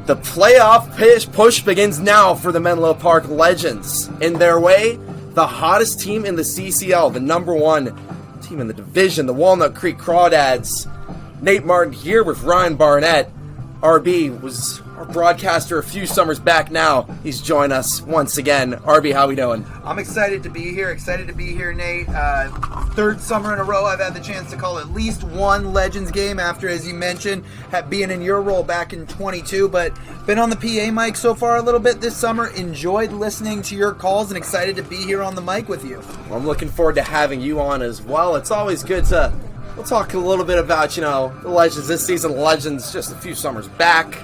The playoff push begins now for the Menlo Park Legends. In their way, the hottest team in the CCL, the number one team in the division, the Walnut Creek Crawdads. Nate Martin here with Ryan Barnett. RB was our broadcaster a few summers back now. He's joined us once again. RB, how we doing? I'm excited to be here. Nate. Third summer in a row I've had the chance to call at least one Legends game after, as you mentioned, being in your role back in 22, but been on the PA mic so far a little bit this summer. Enjoyed listening to your calls and excited to be here on the mic with you. Well, I'm looking forward to having you on as well. It's always good to... We'll talk a little bit about, the Legends this season, Legends just a few summers back.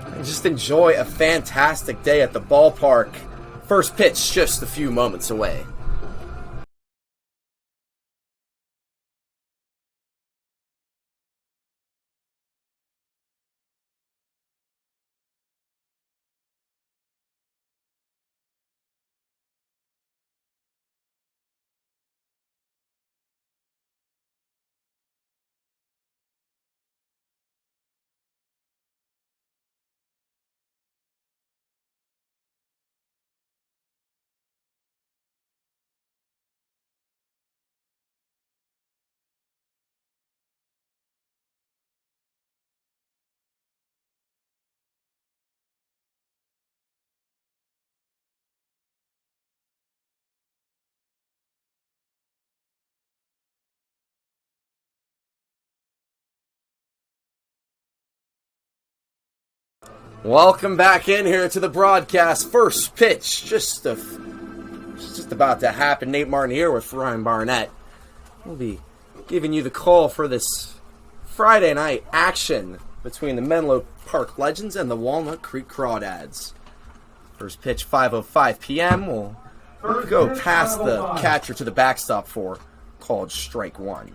And just enjoy a fantastic day at the ballpark. First pitch just a few moments away. Welcome back in here to the broadcast. First pitch, just about to happen. Nate Martin here with Ryan Barnett. We'll be giving you the call for this Friday night action between the Menlo Park Legends and the Walnut Creek Crawdads. First pitch, 5:05 p.m. We'll go past the catcher to the backstop for called strike one.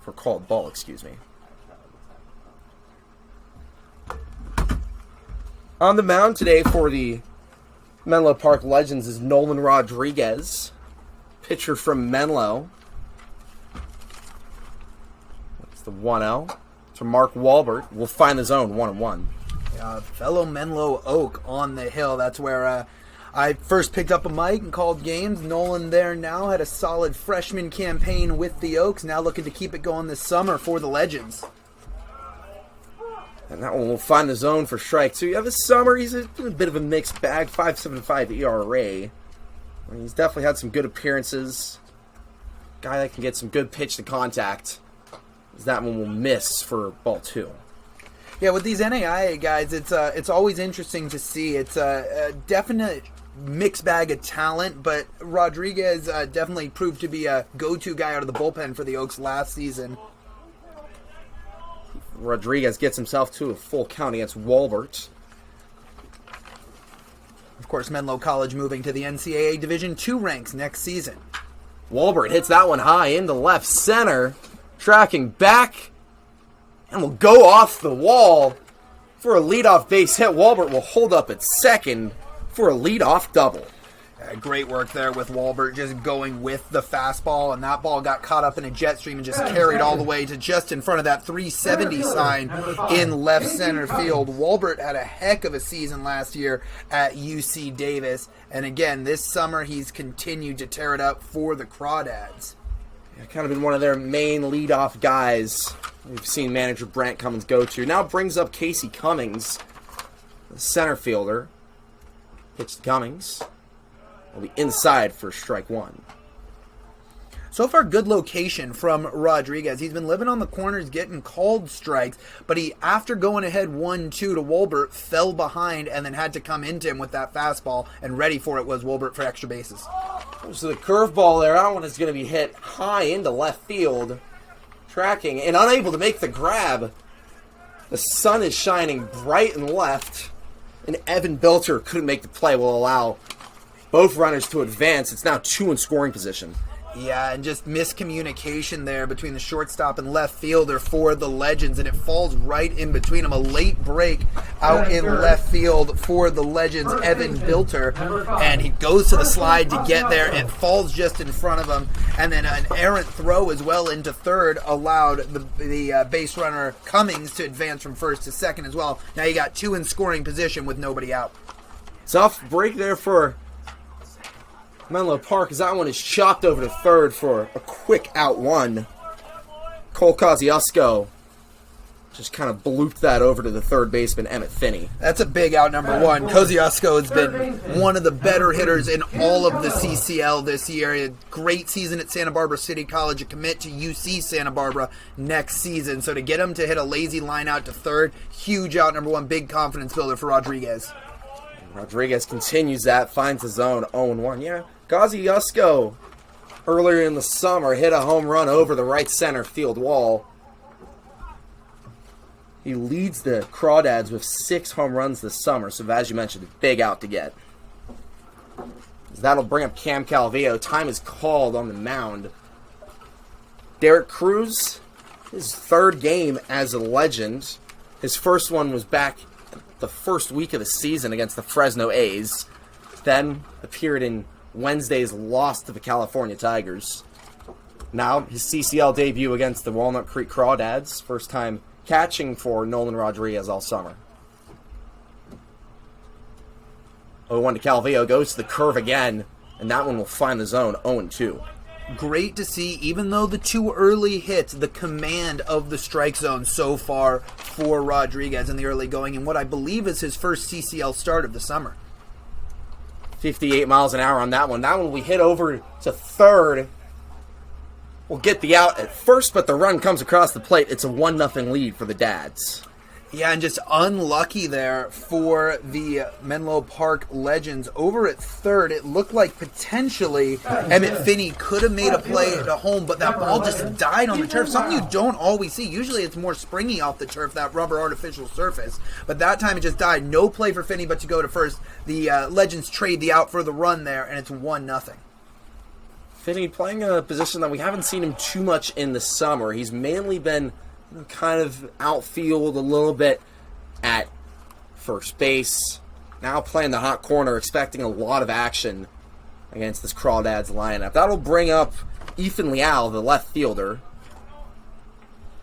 For called ball, excuse me. On the mound today for the Menlo Park Legends is Nolan Rodriguez, pitcher from Menlo. That's the 1-0 to Mark Walbert. We'll find the zone 1-1. Fellow Menlo Oak on the hill. That's where I first picked up a mic and called games. Nolan there now had a solid freshman campaign with the Oaks. Now looking to keep it going this summer for the Legends. And that one will find the zone for strike two. Yeah, this summer he's a bit of a mixed bag, 5.75 ERA. He's definitely had some good appearances. Guy that can get some good pitch to contact. That one will miss for ball two. Yeah, with these NAIA guys, it's always interesting to see. It's a definite mixed bag of talent, but Rodriguez definitely proved to be a go-to guy out of the bullpen for the Oaks last season. Rodriguez gets himself to a full count against Walbert. Of course, Menlo College moving to the NCAA Division II ranks next season. Walbert hits that one high into left center, tracking back, and will go off the wall for a leadoff base hit. Walbert will hold up at second for a leadoff double. Great work there with Walbert, just going with the fastball, and that ball got caught up in a jet stream and just carried all the way to just in front of that 370 sign in left center field. Walbert had a heck of a season last year at UC Davis, and again, this summer he's continued to tear it up for the Crawdads. Yeah, kind of been one of their main leadoff guys we've seen manager Brant Cummins go to. Now brings up Casey Cummings, the center fielder. Pitch to Cummings. Will be inside for strike one. So far, good location from Rodriguez. He's been living on the corners, getting called strikes, but he, after going ahead 1-2 to Walbert, fell behind and then had to come into him with that fastball, and ready for it was Walbert for extra bases. So the curveball there, that one is going to be hit high into left field, tracking, and unable to make the grab. The sun is shining bright and left, and Evan Belter couldn't make the play. Will allow both runners to advance. It's now two in scoring position. Yeah, and just miscommunication there between the shortstop and left fielder for the Legends, and it falls right in between them. A late break out in left field for the Legends, Evan Bilter, and he goes to the slide to get there. It falls just in front of him, and then an errant throw as well into third allowed the base runner Cummings to advance from first to second as well. Now you got two in scoring position with nobody out. Tough break there for Menlo Park, as that one is chopped over to third for a quick out one. Cole Kosciuszko just kind of blooped that over to the third baseman, Emmett Finney. That's a big out, number one. Kosciuszko has been one of the better hitters in all of the CCL this year. He had a great season at Santa Barbara City College, a commit to UC Santa Barbara next season. So to get him to hit a lazy line out to third, huge out, number one, big confidence builder for Rodriguez. Rodriguez continues that, finds the zone, 0-1. Yeah, Kosciuszko earlier in the summer hit a home run over the right center field wall. He leads the Crawdads with 6 home runs this summer, so as you mentioned, a big out to get. That'll bring up Cam Calvillo. Time is called on the mound. Derek Cruz, his third game as a Legend. His first one was back the first week of the season against the Fresno A's. Then appeared in Wednesday's loss to the California Tigers. Now his CCL debut against the Walnut Creek Crawdads. First time catching for Nolan Rodriguez all summer. 0-1 to Calvillo, goes to the curve again, and that one will find the zone, 0-2. Great to see, even though the two early hits, the command of the strike zone so far for Rodriguez in the early going, and what I believe is his first CCL start of the summer. 58 miles an hour on that one. That one we hit over to third. We'll get the out at first, but the run comes across the plate. It's a 1-0 lead for the Dads. Yeah, and just unlucky there for the Menlo Park Legends. Over at third, it looked like potentially Emmett Finney could have made a play at home, but that ball just died on the turf. Something you don't always see. Usually it's more springy off the turf, that rubber artificial surface. But that time it just died. No play for Finney but to go to first. The Legends trade the out for the run there, and it's 1-0. Finney playing a position that we haven't seen him too much in the summer. He's mainly been kind of outfield, a little bit at first base. Now playing the hot corner, expecting a lot of action against this Crawdads lineup. That'll bring up Ethan Leal, the left fielder,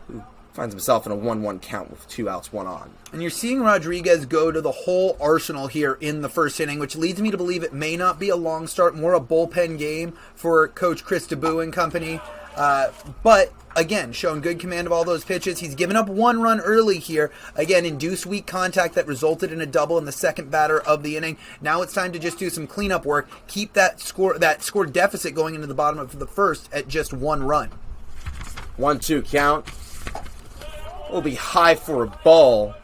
who finds himself in a 1-1 count with 2 outs, 1 on. And you're seeing Rodriguez go to the whole arsenal here in the first inning, which leads me to believe it may not be a long start, more a bullpen game for Coach Chris DeBoo and company. But again, showing good command of all those pitches. He's given up 1 run early here. Again, induced weak contact that resulted in a double in the second batter of the inning. Now it's time to just do some cleanup work. Keep that score deficit going into the bottom of the first at just 1 run. 1-2 count. Will be high for a ball.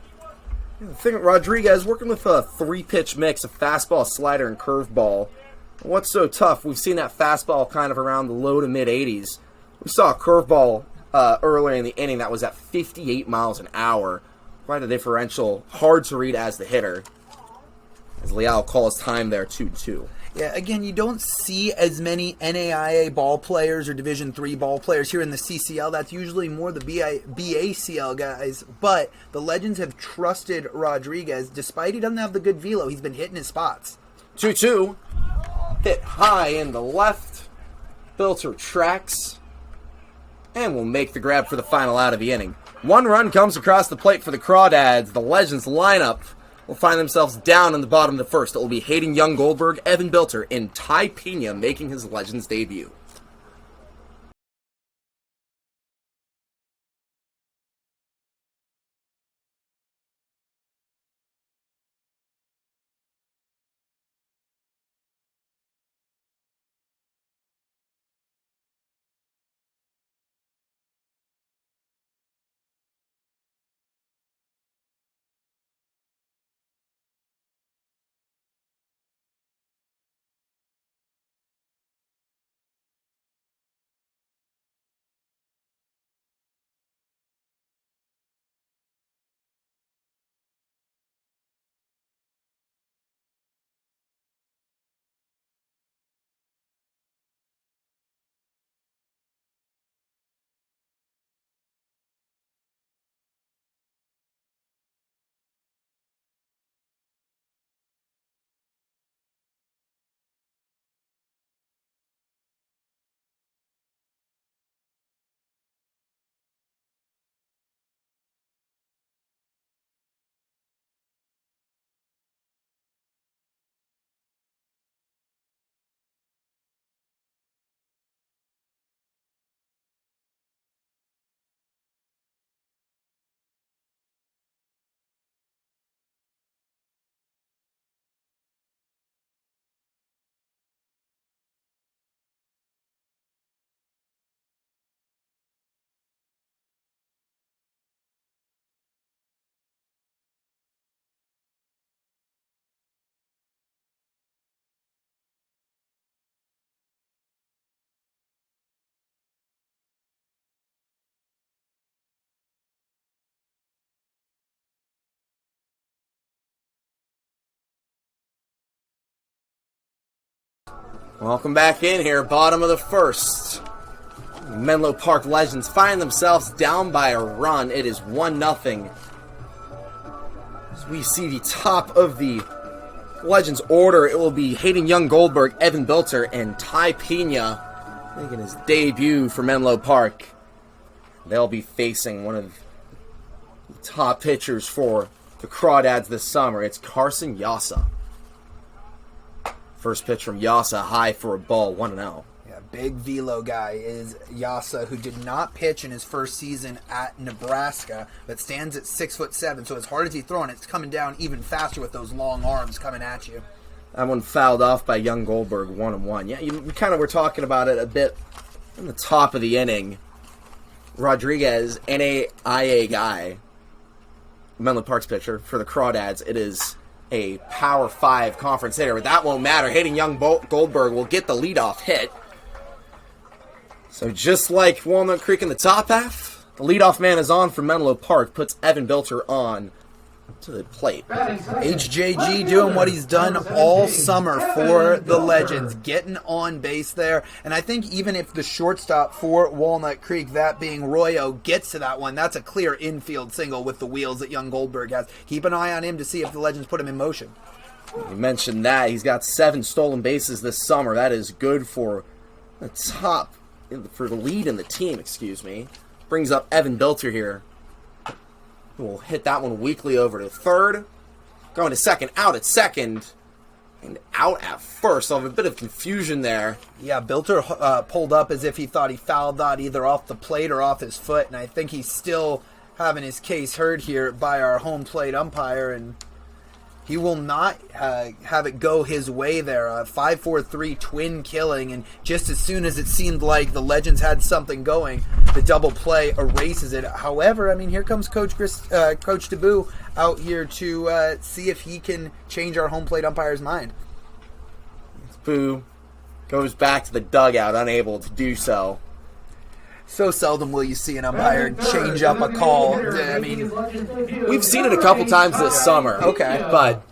The thing, Rodriguez working with a 3-pitch mix of fastball, slider, and curveball. What's so tough? We've seen that fastball kind of around the low to mid 80s. We saw a curveball earlier in the inning that was at 58 miles an hour. Quite a differential. Hard to read as the hitter. As Leal calls time there, 2-2. Yeah, again, you don't see as many NAIA ball players or Division III ball players here in the CCL. That's usually more the BACL guys. But the Legends have trusted Rodriguez. Despite he doesn't have the good velo, he's been hitting his spots. 2-2. Hit high in the left. Bilter tracks. And will make the grab for the final out of the inning. 1 run comes across the plate for the Crawdads. The Legends lineup will find themselves down in the bottom of the first. It will be Hayden Young Goldberg, Evan Bilter, and Ty Pena making his Legends debut. Welcome back in here, bottom of the first. Menlo Park Legends find themselves down by a run. It is 1-0. As we see the top of the Legends order, it will be Hayden Young-Goldberg, Evan Bilter, and Ty Pena making his debut for Menlo Park. They'll be facing one of the top pitchers for the Crawdads this summer. It's Carson Yasa. First pitch from Yasa, high for a ball, 1-0. Yeah, big velo guy is Yasa, who did not pitch in his first season at Nebraska, but stands at 6'7", so as hard as he's throwing, it's coming down even faster with those long arms coming at you. That one fouled off by Young Goldberg, 1-1. Yeah, you kind of were talking about it a bit in the top of the inning. Rodriguez, NAIA guy, Menlo Park's pitcher for the Crawdads. It is a Power 5 conference hitter, but that won't matter. Hitting Young Goldberg will get the leadoff hit. So just like Walnut Creek in the top half, the leadoff man is on for Menlo Park, puts Evan Bilter on to the plate. HJG doing what he's done all summer for the Legends, getting on base there. And I think even if the shortstop for Walnut Creek, that being Royo, gets to that one, that's a clear infield single with the wheels that Young Goldberg has. Keep an eye on him to see if the Legends put him in motion. You mentioned that. He's got 7 stolen bases this summer. That is good for the top, for the lead in the team, excuse me. Brings up Evan Bilter here. We'll hit that one weakly over to third. Going to second, out at second, and out at first. So I have a bit of confusion there. Yeah, Bilter pulled up as if he thought he fouled that either off the plate or off his foot, and I think he's still having his case heard here by our home plate umpire, and he will not have it go his way there. 5-4-3 twin killing, and just as soon as it seemed like the Legends had something going, the double play erases it. However, I mean, here comes Coach DeBoo out here to see if he can change our home plate umpire's mind. Boo goes back to the dugout, unable to do so. So seldom will you see an umpire change up a call. I mean, we've seen it a couple times this summer. Okay. But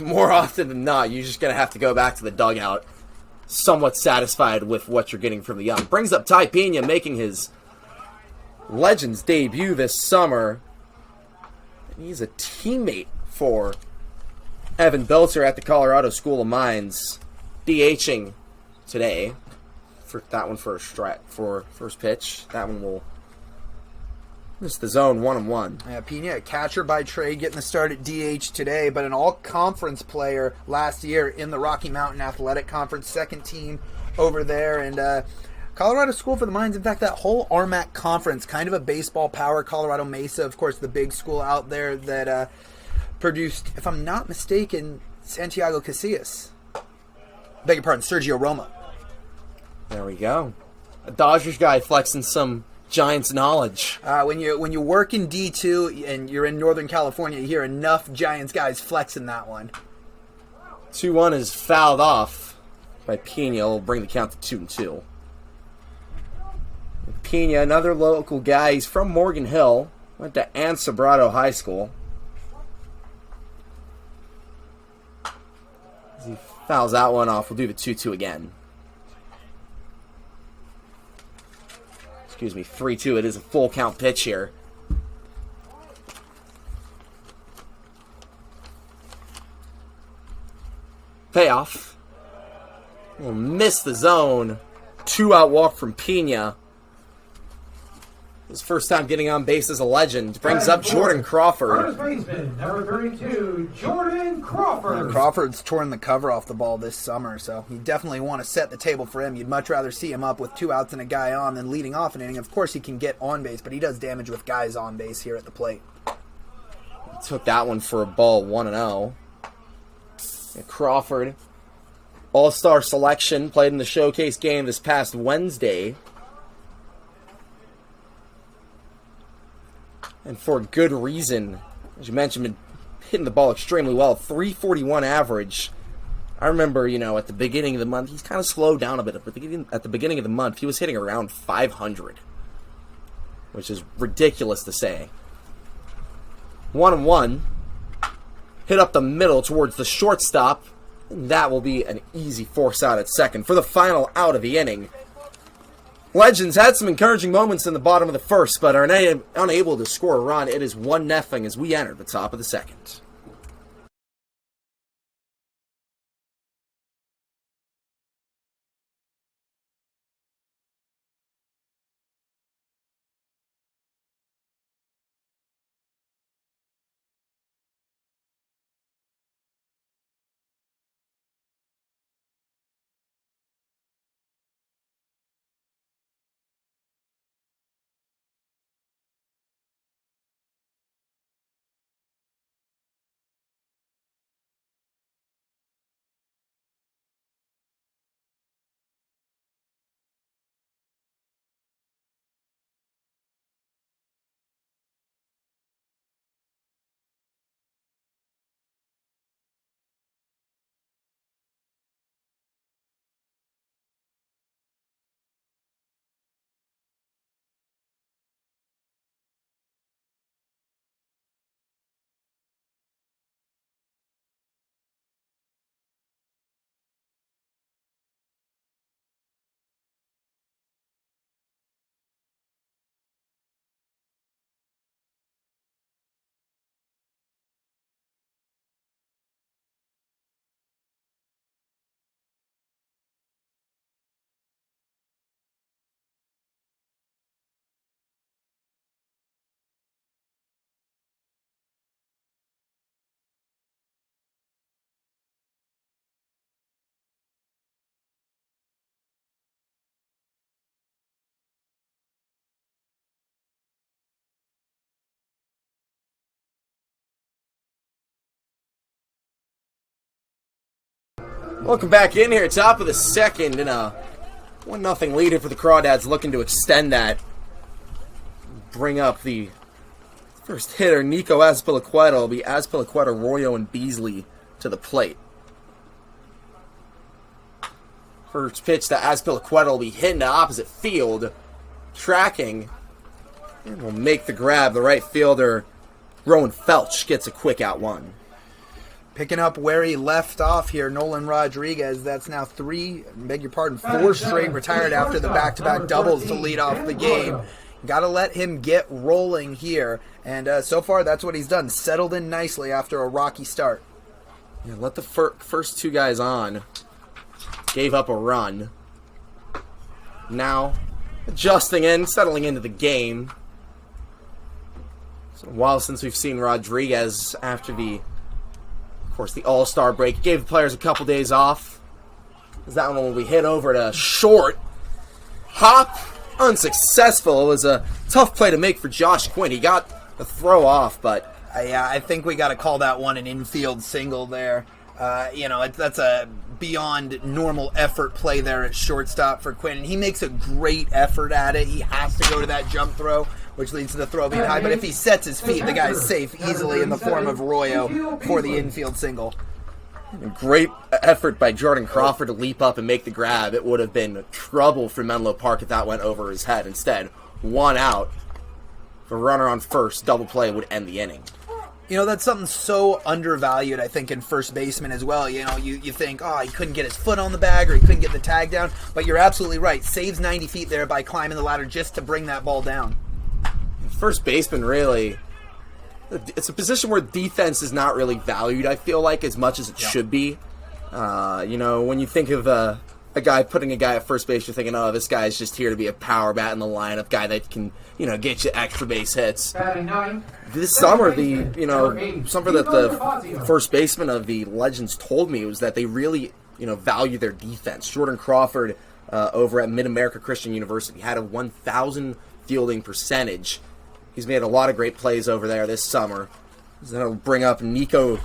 more often than not, you're just going to have to go back to the dugout somewhat satisfied with what you're getting from the ump. Brings up Ty Pena, making his Legends debut this summer. He's a teammate for Evan Bilter at the Colorado School of Mines, DHing today. For that one for first pitch. That one will miss the zone, 1-1. Yeah, Pena, a catcher by trade, getting the start at DH today, but an all-conference player last year in the Rocky Mountain Athletic Conference, second team over there, and Colorado School for the Mines. In fact, that whole RMAC conference, kind of a baseball power. Colorado Mesa, of course, the big school out there that produced, if I'm not mistaken, Santiago Casillas. Beg your pardon, Sergio Roma. There we go. A Dodgers guy flexing some Giants knowledge. When you work in D2 and you're in Northern California, you hear enough Giants guys flexing that one. 2-1 is fouled off by Pena. Will bring the count to 2-2. Pena, another local guy. He's from Morgan Hill. Went to Ann Sobrato High School. As he fouls that one off, we'll do the 2-2 again. Excuse me, 3-2. It is a full count pitch here. Payoff. We'll miss the zone. 2-out walk from Pena. His first time getting on base as a Legend. Brings up Jordan Crawford. First baseman, number 32, Jordan Crawford. Crawford's torn the cover off the ball this summer, so you definitely want to set the table for him. You'd much rather see him up with 2 outs and a guy on than leading off an inning. Of course, he can get on base, but he does damage with guys on base here at the plate. Took that one for a ball, 1-0. And Crawford, all-star selection, played in the showcase game this past Wednesday. And for good reason. As you mentioned, been hitting the ball extremely well. 341 average. I remember, at the beginning of the month, he's kind of slowed down a bit. But at the beginning of the month, he was hitting around 500. Which is ridiculous to say. 1-1. Hit up the middle towards the shortstop. And that will be an easy force out at second for the final out of the inning. Legends had some encouraging moments in the bottom of the first, but are unable to score a run. It is 1-0 as we enter the top of the second. Welcome back in here, top of the second, and a 1-0 lead here for the Crawdads, looking to extend that. Bring up the first hitter, Nico Azpilicueta. It'll be Azpilicueta, Royo, and Beasley to the plate. First pitch to Azpilicueta will be hit into opposite field, tracking, and will make the grab. The right fielder, Rowan Felch, gets a quick out one. Picking up where he left off here, Nolan Rodriguez. That's now four straight retired after the back-to-back doubles to lead off the game. Got to let him get rolling here. And so far, that's what he's done. Settled in nicely after a rocky start. Yeah, let the first two guys on. Gave up a run. Now, adjusting in, settling into the game. It's a while since we've seen Rodriguez after of course, the All-Star break. Gave the players a couple days off. That one will be hit over to short. Hop, unsuccessful. It was a tough play to make for Josh Quinn. He got the throw off, but... Yeah, I think we got to call that one an infield single there. That's a beyond normal effort play there at shortstop for Quinn. And he makes a great effort at it. He has to go to that jump throw, which leads to the throw being high. But if he sets his feet, the guy's safe easily in the form of Royo for the infield single. Great effort by Jordan Crawford to leap up and make the grab. It would have been trouble for Menlo Park if that went over his head. Instead, one out. The runner on first, double play would end the inning. You know, that's something so undervalued, I think, in first baseman as well. You know, you think, he couldn't get his foot on the bag or he couldn't get the tag down. But you're absolutely right. Saves 90 feet there by climbing the ladder just to bring that ball down. First baseman, really, it's a position where defense is not really valued, I feel like, as much as it should be. When you think of a guy putting a guy at first base, you're thinking, this guy's just here to be a power bat in the lineup, guy that can, get you extra base hits. This summer, something that the first baseman of the Legends told me was that they really, value their defense. Jordan Crawford over at Mid-America Christian University had a 1,000 fielding percentage. He's made a lot of great plays over there this summer. That'll bring up Nico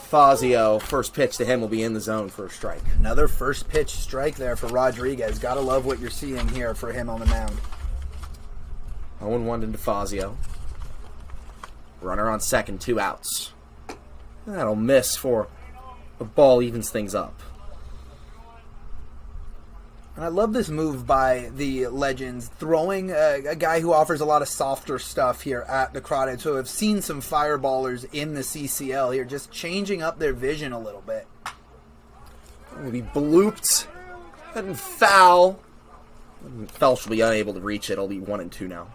Fazio. First pitch to him will be in the zone for a strike. Another first pitch strike there for Rodriguez. Gotta love what you're seeing here for him on the mound. 0-1 into Fazio. Runner on second, 2 outs. That'll miss for the ball evens things up. And I love this move by the Legends, throwing a guy who offers a lot of softer stuff here at the Crawdads. So I've seen some fireballers in the CCL here, just changing up their vision a little bit. Will be blooped and foul. Felsch will be unable to reach it. It'll be 1 and 2 now.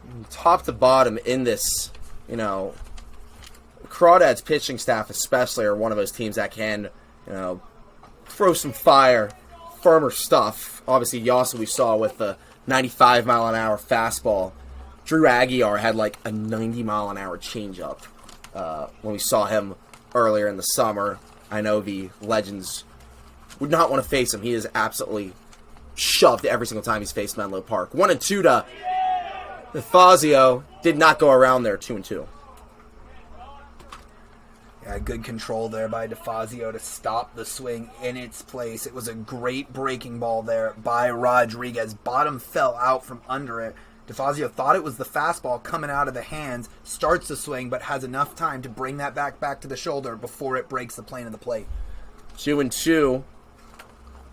And top to bottom in this, Crawdads pitching staff especially are one of those teams that can, throw some fire, firmer stuff. Obviously, Yasa we saw with the 95-mile-an-hour fastball. Drew Aguiar had like a 90-mile-an-hour changeup when we saw him earlier in the summer. I know the Legends would not want to face him. He is absolutely shoved every single time he's faced Menlo Park. 1 and 2 to Fazio. Did not go around there. 2 and 2. Yeah, good control there by DeFazio to stop the swing in its place. It was a great breaking ball there by Rodriguez. Bottom fell out from under it. DeFazio thought it was the fastball coming out of the hands, starts the swing, but has enough time to bring that back to the shoulder before it breaks the plane of the plate. 2 and 2.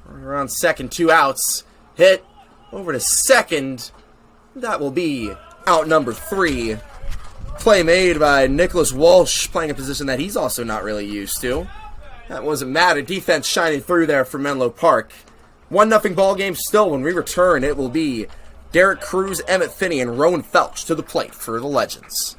Around second, 2 outs. Hit over to second. That will be out number 3. Play made by Nicholas Walsh, playing a position that he's also not really used to. That wasn't matter. Defense shining through there for Menlo Park. 1-0 ball game still. When we return, it will be Derek Cruz, Emmett Finney, and Rowan Felch to the plate for the Legends.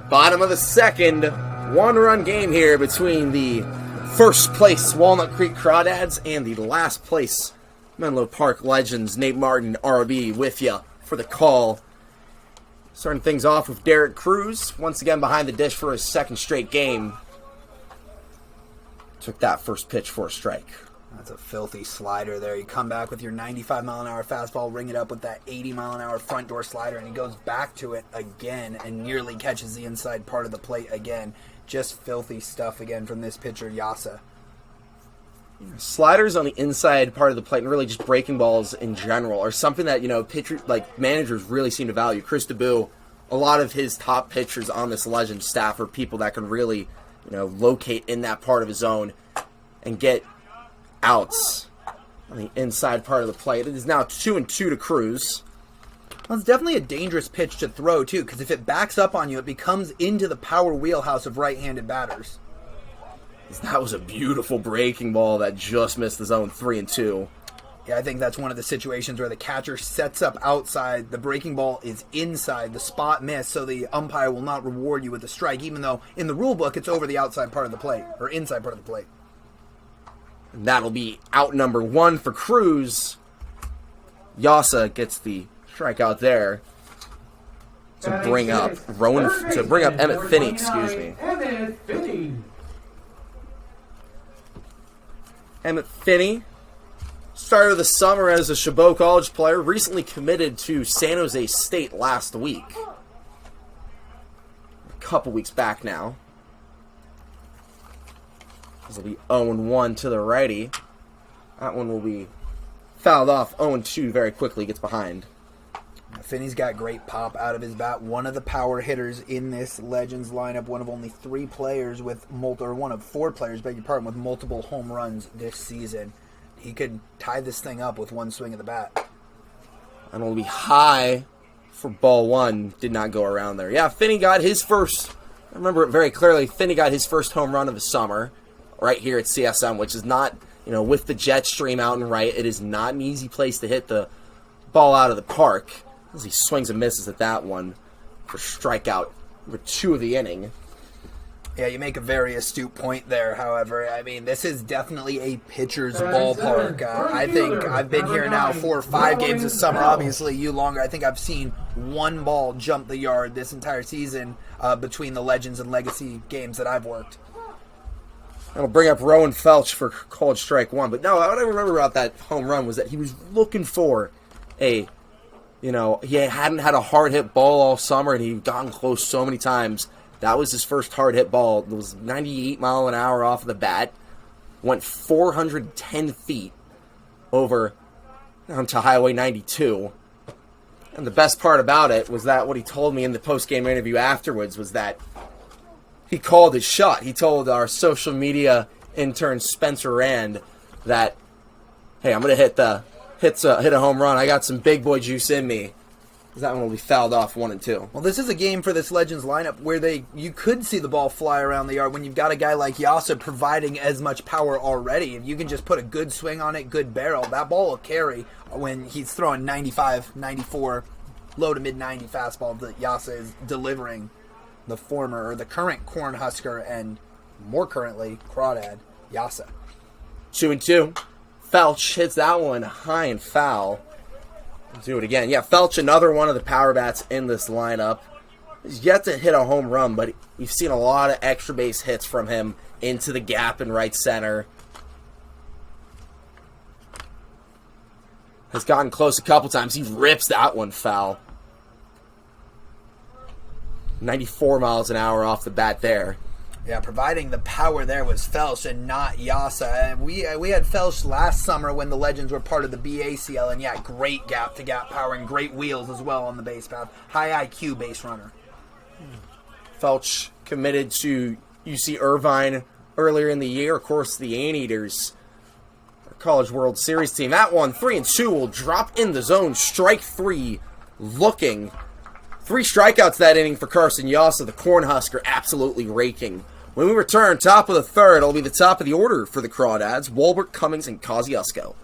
Bottom of the second, 1-run game here between the first place Walnut Creek Crawdads and the last place Menlo Park Legends. Nate Martin, RB, with you for the call. Starting things off with Derek Cruz, once again behind the dish for his second straight game. Took that first pitch for a strike. That's a filthy slider there. You come back with your 95-mile-an-hour fastball, ring it up with that 80-mile-an-hour front door slider, and he goes back to it again and nearly catches the inside part of the plate again. Just filthy stuff again from this pitcher, Yasa. Sliders on the inside part of the plate and really just breaking balls in general are something that, pitchers, managers really seem to value. Chris DeBoo, a lot of his top pitchers on this Legend staff are people that can really, locate in that part of his zone and get outs on the inside part of the plate. It is now 2 and 2 to Cruz. Well, it's definitely a dangerous pitch to throw, too, because if it backs up on you, it becomes into the power wheelhouse of right-handed batters. That was a beautiful breaking ball that just missed the zone. 3 and 2. Yeah, I think that's one of the situations where the catcher sets up outside, the breaking ball is inside, the spot missed, so the umpire will not reward you with a strike, even though in the rule book it's over the outside part of the plate, or inside part of the plate. And that'll be out number 1 for Cruz. Yasa gets the strikeout there to bring up Emmett Finney, excuse me. Emmett Finney started the summer as a Chabot College player, recently committed to San Jose State last week. A couple weeks back now. This will be 0-1 to the righty. That one will be fouled off. 0-2 very quickly, gets behind. Finney's got great pop out of his bat. One of the power hitters in this Legends lineup. One of only 3 players one of 4 players, beg your pardon, with multiple home runs this season. He could tie this thing up with one swing of the bat. And it'll be high for ball 1. Did not go around there. Yeah, Finney got his first. I remember it very clearly. Finney got his first home run of the summer right here at CSM, which is not, with the jet stream out and right, it is not an easy place to hit the ball out of the park. As he swings and misses at that one for strikeout number 2 of the inning. Yeah, you make a very astute point there, however. I mean, this is definitely a pitcher's ballpark. I think I've been here now 4 or 5 games this summer. Obviously, you longer. I think I've seen 1 ball jump the yard this entire season between the Legends and Legacy games that I've worked. I'll bring up Rowan Felch for called strike 1. But no, what I remember about that home run was that he was looking for he hadn't had a hard hit ball all summer, and he'd gotten close so many times. That was his first hard hit ball. It was 98 mile an hour off of the bat. Went 410 feet over onto Highway 92. And the best part about it was that what he told me in the post-game interview afterwards was that he called his shot. He told our social media intern Spencer Rand that, hey, I'm going to hit a home run. I got some big boy juice in me. That one will be fouled off 1 and 2. Well, this is a game for this Legends lineup where you could see the ball fly around the yard when you've got a guy like Yasa providing as much power already. If you can just put a good swing on it, good barrel, that ball will carry when he's throwing 95, 94, low to mid 90 fastball that Yasa is delivering the current Cornhusker and more currently Crawdad Yasa. 2 and 2. Felch hits that one high and foul. Do it again. Yeah, Felch, another one of the power bats in this lineup. He's yet to hit a home run, but we've seen a lot of extra base hits from him into the gap in right center. Has gotten close a couple times. He rips that one foul. 94 miles an hour off the bat there. Yeah, providing the power there was Felch and not Yasa. We had Felch last summer when the Legends were part of the BACL, and yeah, great gap-to-gap power and great wheels as well on the base path. High IQ base runner. Felch committed to UC Irvine earlier in the year. Of course, the Anteaters, our College World Series team. That one, 3 and 2, will drop in the zone. Strike 3, looking. 3 strikeouts that inning for Carson Yasa, the Cornhusker, absolutely raking. When we return, top of the 3rd, it'll be the top of the order for the Crawdads, Walbert, Cummings, and Kosciuszko.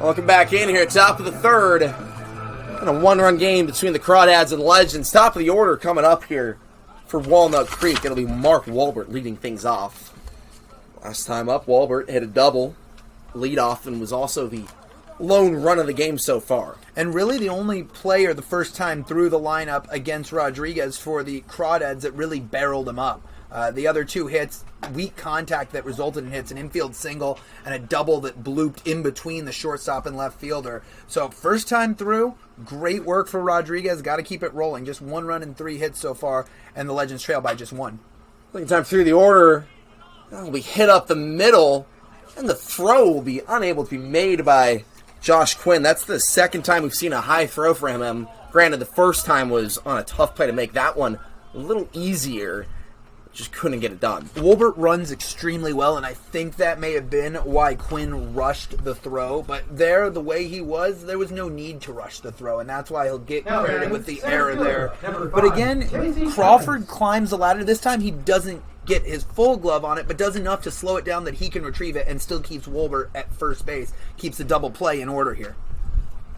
Welcome back in here, top of the 3rd. And a 1-run game between the Crawdads and Legends. Top of the order coming up here for Walnut Creek. It'll be Mark Walbert leading things off. Last time up, Walbert hit a double leadoff and was also the lone run of the game so far. And really the only player the first time through the lineup against Rodriguez for the Crawdads that really barreled him up. The other two hits, weak contact that resulted in hits, an infield single and a double that blooped in between the shortstop and left fielder. So first time through, great work for Rodriguez. Got to keep it rolling. Just 1 run and 3 hits so far, and the Legends trail by just 1. Second time through the order, that'll be hit up the middle, and the throw will be unable to be made by Josh Quinn. That's the second time we've seen a high throw for him. Granted, the first time was on a tough play to make that one a little easier. Just couldn't get it done. Wolbert runs extremely well, and I think that may have been why Quinn rushed the throw. But there, the way he was, there was no need to rush the throw, and that's why he'll get credited with the error there. But again, Crawford climbs the ladder. This time he doesn't get his full glove on it, but does enough to slow it down that he can retrieve it and still keeps Wolbert at first base. Keeps the double play in order here.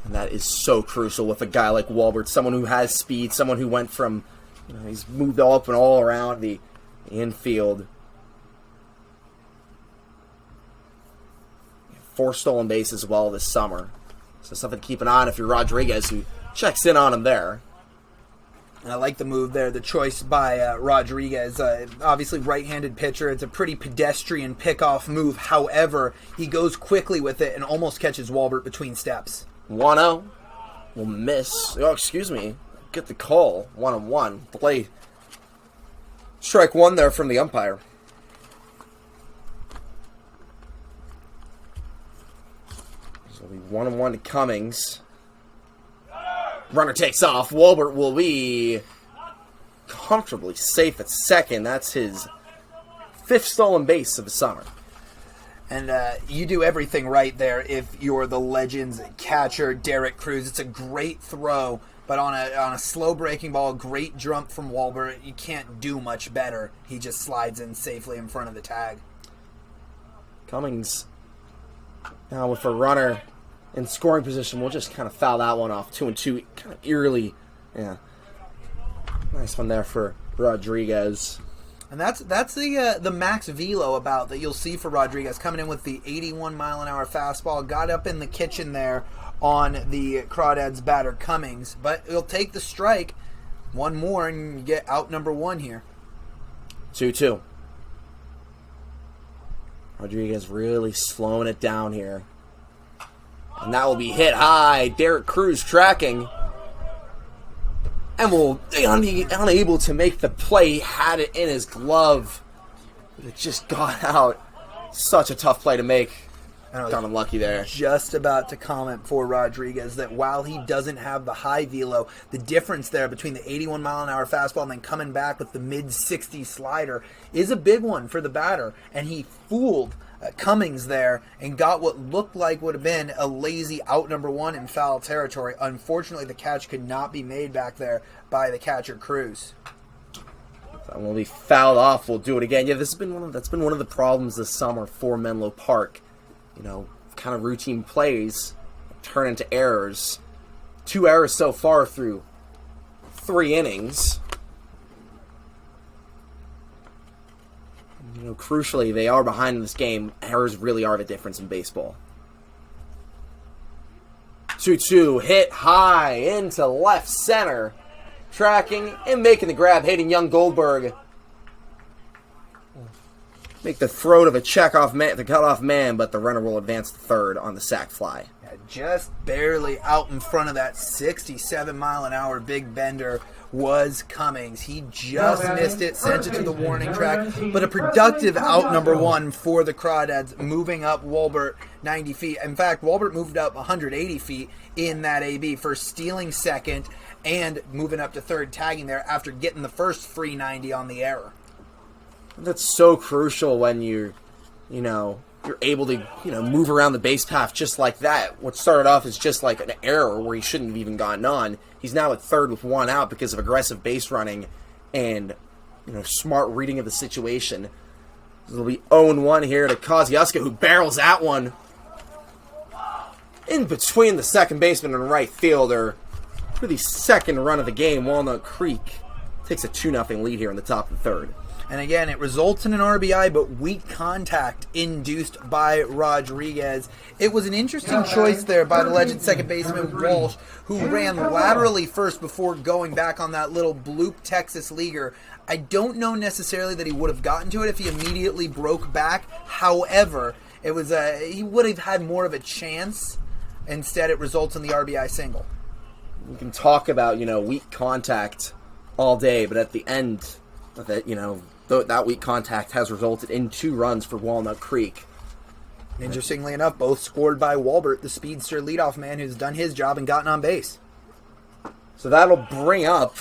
And that is so crucial with a guy like Wolbert, someone who has speed, someone who went from, he's moved up and all around the infield. 4 stolen bases as well this summer. So something to keep an eye on if you're Rodriguez, who checks in on him there. And I like the move there, the choice by Rodriguez. Obviously right-handed pitcher. It's a pretty pedestrian pickoff move. However, he goes quickly with it and almost catches Wolbert between steps. 1-0. Will miss. Oh, excuse me. Get the call. 1-1. Play. Strike 1 there from the umpire. So it'll be 1-1 to Cummings. Runner takes off. Wolbert will be comfortably safe at second. That's his 5th stolen base of the summer. And you do everything right there if you're the Legends catcher, Derek Cruz. It's a great throw, but on a slow breaking ball, great jump from Wolbert. You can't do much better. He just slides in safely in front of the tag. Cummings now with a runner in scoring position. We'll just kind of foul that one off. 2-2, kind of eerily. Yeah, nice one there for Rodriguez. And that's the max velo about that you'll see for Rodriguez, coming in with the 81-mile-an-hour fastball. Got up in the kitchen there on the Crawdads batter Cummings, but he'll take the strike. 1 more and you get out number 1 here. 2-2. Rodriguez really slowing it down here. And that will be hit high. Derek Cruz tracking. And will be unable to make the play. He had it in his glove. But it just got out. Such a tough play to make. Got unlucky there. Just about to comment for Rodriguez that while he doesn't have the high velo, the difference there between the 81-mile-an-hour fastball and then coming back with the mid-60 slider is a big one for the batter. And he fooled Cummings there and got what looked like would have been a lazy out number 1 in foul territory. Unfortunately, the catch could not be made back there by the catcher Cruz. That will be fouled off. We'll do it again. Yeah, that's been one of the problems this summer for Menlo Park. Kind of routine plays turn into errors. 2 errors so far through 3 innings. Crucially, they are behind in this game. Errors really are the difference in baseball. 2-2, hit high into left center. Tracking and making the grab. Hayden Young Goldberg make the throw to the cutoff man, but the runner will advance to third on the sac fly. Just barely out in front of that 67-mile-an-hour big bender was Cummings. He just missed it, sent it to the warning track, but a productive out number 1 for the Crawdads, moving up Wolbert 90 feet. In fact, Wolbert moved up 180 feet in that AB for stealing second and moving up to third, tagging there after getting the first free 90 on the error. That's so crucial when you're able to, move around the base path just like that. What started off as just like an error where he shouldn't have even gotten on. He's now at third with 1 out because of aggressive base running and, smart reading of the situation. It'll be 0-1 here to Kosciuszko, who barrels that one in between the second baseman and right fielder for the second run of the game. Walnut Creek takes a 2-0 lead here in the top of the third. And again, it results in an RBI, but weak contact induced by Rodriguez. It was an interesting choice there by the legend second baseman Walsh, who ran laterally first before going back on that little bloop Texas leaguer. I don't know necessarily that he would have gotten to it if he immediately broke back. However, it was he would have had more of a chance. Instead, it results in the RBI single. We can talk about, weak contact all day, but at the end of it, that weak contact has resulted in 2 runs for Walnut Creek. Interestingly enough, both scored by Walbert, the speedster leadoff man who's done his job and gotten on base. So that'll bring up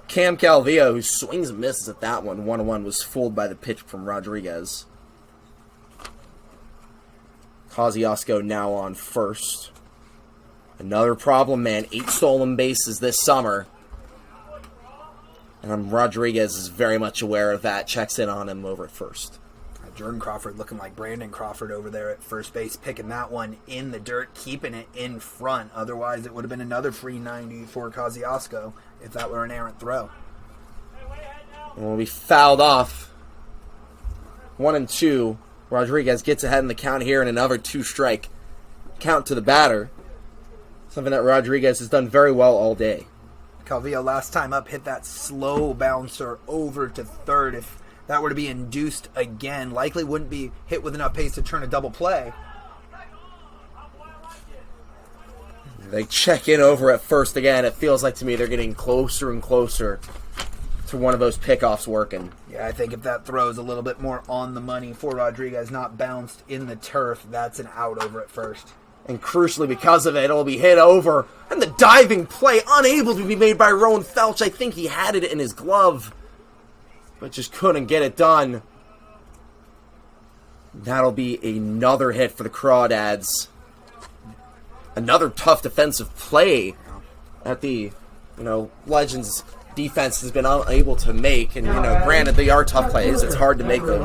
Cam Calvillo, who swings and misses at that one. 1-1 was fooled by the pitch from Rodriguez. Kosciuszko now on first. Another problem, man. 8 stolen bases this summer. And Rodriguez is very much aware of that. Checks in on him over at first. Jordan Crawford looking like Brandon Crawford over there at first base, picking that one in the dirt, keeping it in front. Otherwise, it would have been another free 90 for Kosciuszko if that were an errant throw. And when we fouled off 1-2, Rodriguez gets ahead in the count here and another 2-strike count to the batter. Something that Rodriguez has done very well all day. Calvillo last time up hit that slow bouncer over to third. If that were to be induced again, likely wouldn't be hit with enough pace to turn a double play. They check in over at first again. It feels like to me they're getting closer and closer to one of those pickoffs working. Yeah, I think if that throws a little bit more on the money for Rodriguez, not bounced in the turf, that's an out over at first. And crucially, because of it, it'll be hit over. And the diving play, unable to be made by Rowan Felch. I think he had it in his glove, but just couldn't get it done. That'll be another hit for the Crawdads. Another tough defensive play that the, Legends defense has been unable to make. And, granted, they are tough plays. It's hard to make them.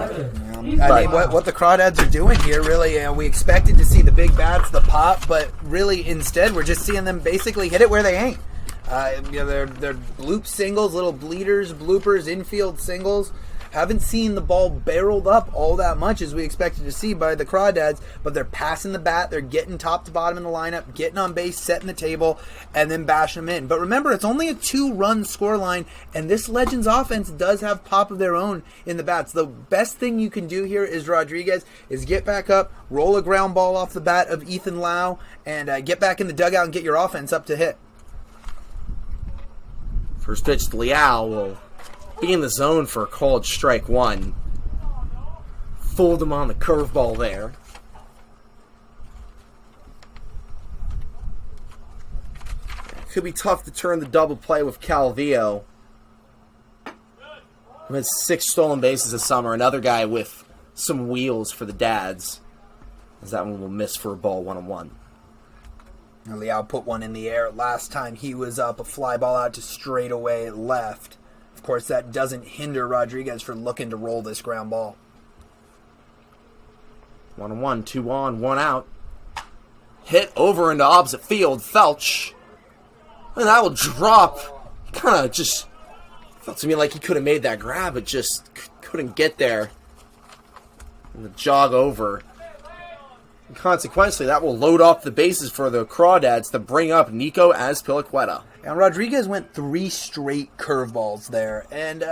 I mean, what the Crawdads are doing here, really, we expected to see the big bats, the pop, but really, instead, we're just seeing them basically hit it where they ain't. They're bloop singles, little bleeders, bloopers, infield singles. Haven't seen the ball barreled up all that much as we expected to see by the Crawdads, but they're passing the bat, they're getting top to bottom in the lineup, getting on base, setting the table, and then bashing them in. But remember, it's only a 2-run scoreline, and this Legends offense does have pop of their own in the bats. The best thing you can do here is Rodriguez is get back up, roll a ground ball off the bat of Ethan Lau, and get back in the dugout and get your offense up to hit. First pitch to Leal will be in the zone for a called strike 1. Fooled him on the curveball there. Could be tough to turn the double play with Calvillo, who has 6 stolen bases this summer. Another guy with some wheels for the Dads, as that one will miss for a ball 1-1. Leal put one in the air last time he was up, a fly ball out to straightaway left. Of course, that doesn't hinder Rodriguez for looking to roll this ground ball. 1-1, 2 on, 1 out. Hit over into opposite field. Felch. And that will drop. Kind of just felt to me like he could have made that grab, but just couldn't get there. And the jog over. And consequently, that will load off the bases for the Crawdads to bring up Nico Azpilicueta. And Rodriguez went 3 straight curveballs there. And,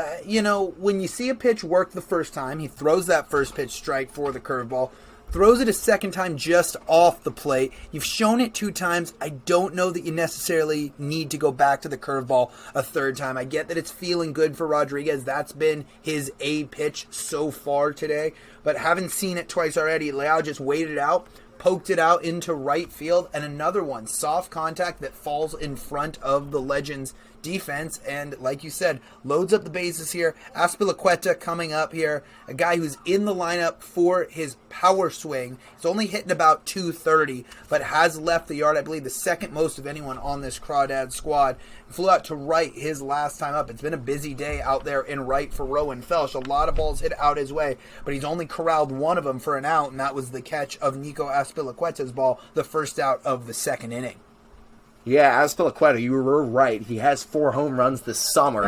when you see a pitch work the first time, he throws that first pitch strike for the curveball, throws it a second time just off the plate. You've shown it 2 times. I don't know that you necessarily need to go back to the curveball a third time. I get that it's feeling good for Rodriguez. That's been his A pitch so far today. But having seen it twice already, Leal just waited out, poked it out into right field, and another one, soft contact that falls in front of the Legends defense, and like you said, loads up the bases here. Azpilicueta coming up here, a guy who's in the lineup for his power swing. He's only hitting about 230, but has left the yard, I believe, the second most of anyone on this Crawdad squad. Flew out to right his last time up. It's been a busy day out there in right for Rowan Felch. A lot of balls hit out his way, but he's only corralled one of them for an out, and that was the catch of Nico Azpilicueta's ball, the first out of the second inning. Yeah, Azpilicueta, you were right. He has 4 home runs this summer.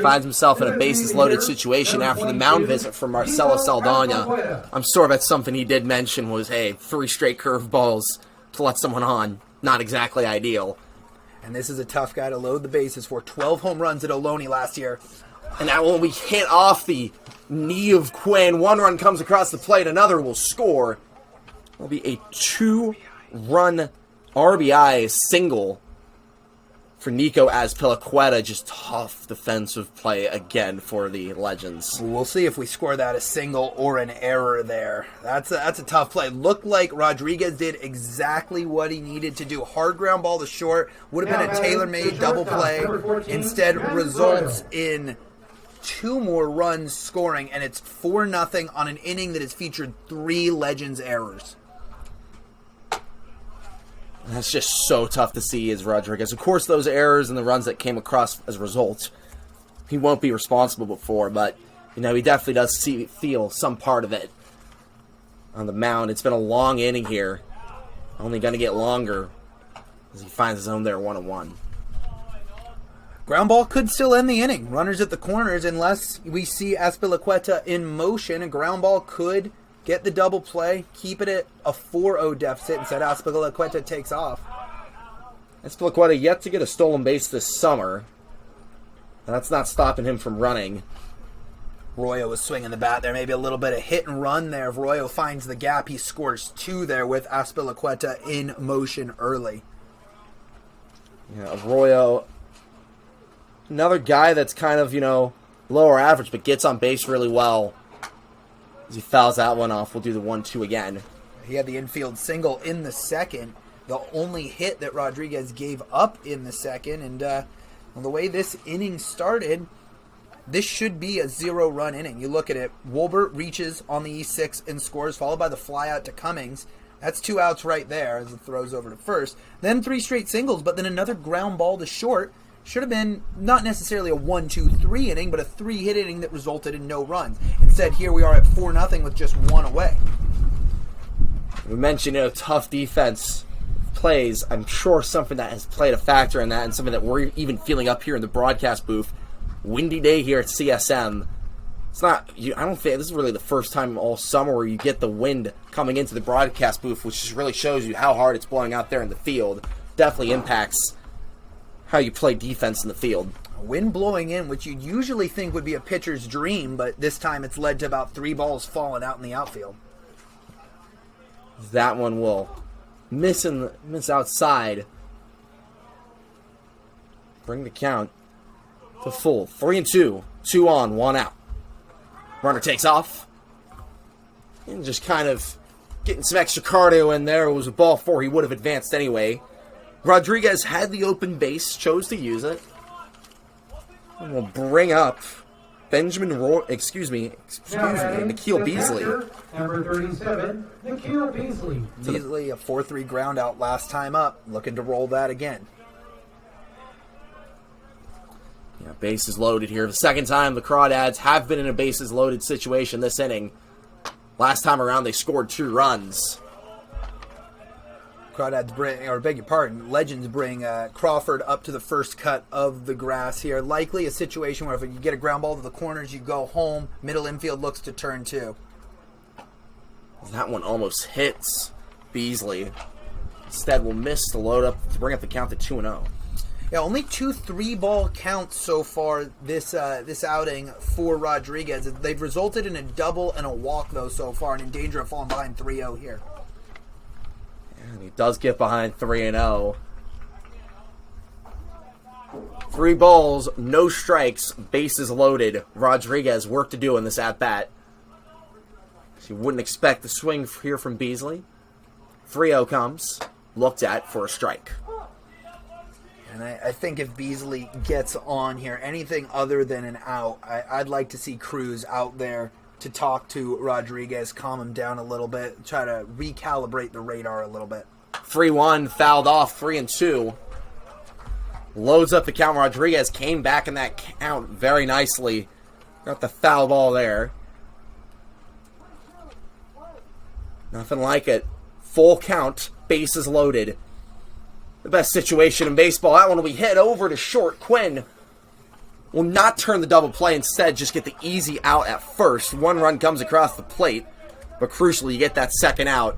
Finds himself in a bases-loaded situation after the mound visit from Marcelo Saldana. I'm sure that's something he did mention was, hey, 3 straight curveballs to let someone on. Not exactly ideal. And this is a tough guy to load the bases for. 12 home runs at Ohlone last year. And now when we hit off the knee of Quinn, 1 run comes across the plate, another will score. It'll be a 2-run RBI single for Nico Azpilicueta. Just tough defensive play again for the Legends. We'll see if we score that a single or an error there. That's a tough play. Looked like Rodriguez did exactly what he needed to do. Hard ground ball to short. Would have been a tailor-made double play. Instead results in 2 more runs scoring, and it's 4-0 on an inning that has featured 3 Legends errors. That's just so tough to see as Rodriguez. Of course, those errors and the runs that came across as a result, he won't be responsible for, but, he definitely does feel some part of it on the mound. It's been a long inning here. Only going to get longer as he finds his own there 1-1. Ground ball could still end the inning. Runners at the corners, unless we see Azpilicueta in motion. A ground ball could get the double play, keep it at a 4-0 deficit, instead Azpilicueta takes off. Azpilicueta yet to get a stolen base this summer. That's not stopping him from running. Royo was swinging the bat there. Maybe a little bit of hit and run there. If Royo finds the gap, he scores 2 there with Azpilicueta in motion early. Yeah, Arroyo, another guy that's kind of, lower average, but gets on base really well. As he fouls that one off, we'll do the 1-2 again. He had the infield single in the second, the only hit that Rodriguez gave up in the second. And the way this inning started, this should be a 0-run inning. You look at it, Wolbert reaches on the E6 and scores, followed by the fly out to Cummings. That's 2 outs right there as it throws over to first. Then 3 straight singles, but then another ground ball to short. Should have been not necessarily a 1-2-3 inning, but a 3-hit inning that resulted in no runs. Instead, here we are at 4-0 with just 1 away. We mentioned, tough defense plays. I'm sure something that has played a factor in that, and something that we're even feeling up here in the broadcast booth. Windy day here at CSM. It's not. I don't think this is really the first time all summer where you get the wind coming into the broadcast booth, which just really shows you how hard it's blowing out there in the field. Definitely impacts how you play defense in the field. Wind blowing in, which you'd usually think would be a pitcher's dream, but this time it's led to about 3 balls falling out in the outfield. That one will miss outside. Bring the count to full. 3-2. 2 on, 1 out. Runner takes off. And just kind of getting some extra cardio in there. It was a ball 4. He would have advanced anyway. Rodriguez had the open base, chose to use it. And we'll bring up Nikhil Beasley. Number 37, Nikhil Beasley. Beasley, a 4-3 ground out last time up. Looking to roll that again. Yeah, bases loaded here. The second time the Crawdads have been in a bases loaded situation this inning. Last time around they scored 2 runs. Legends bring Crawford up to the first cut of the grass here. Likely a situation where if you get a ground ball to the corners, you go home. Middle infield looks to turn 2. That one almost hits Beasley. Instead, we'll miss to load up to bring up the count to 2-0. Yeah, only 2 3-ball counts so far this outing for Rodriguez. They've resulted in a double and a walk, though, so far, and in danger of falling behind 3-0 here. And he does get behind 3-0. 3 balls, no strikes, bases loaded. Rodriguez work to do in this at-bat. So you wouldn't expect the swing here from Beasley. 3-0 comes, looked at for a strike. And I think if Beasley gets on here, anything other than an out, I'd like to see Cruz out there to talk to Rodriguez, calm him down a little bit, try to recalibrate the radar a little bit. 3-1, fouled off, 3-2. Loads up the count. Rodriguez came back in that count very nicely. Got the foul ball there. Nothing like it. Full count, bases loaded. the best situation in baseball. That one will be hit over to short. Quinn will not turn the double play. Instead, just get the easy out at first. One run comes across the plate, but crucially, you get that second out.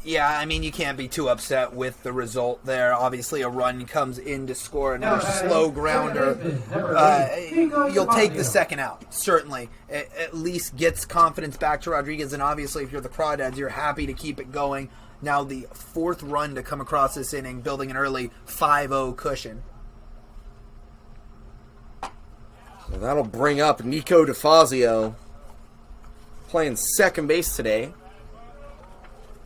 Yeah, I mean, you can't be too upset with the result there. Obviously, a run comes in to score another slow grounder. You'll take the second out, certainly. It at least gets confidence back to Rodriguez, and obviously, if you're the Crawdads, you're happy to keep it going. Now, the fourth run to come across this inning, building an early 5-0 cushion. So that'll bring up Nico DeFazio, playing second base today.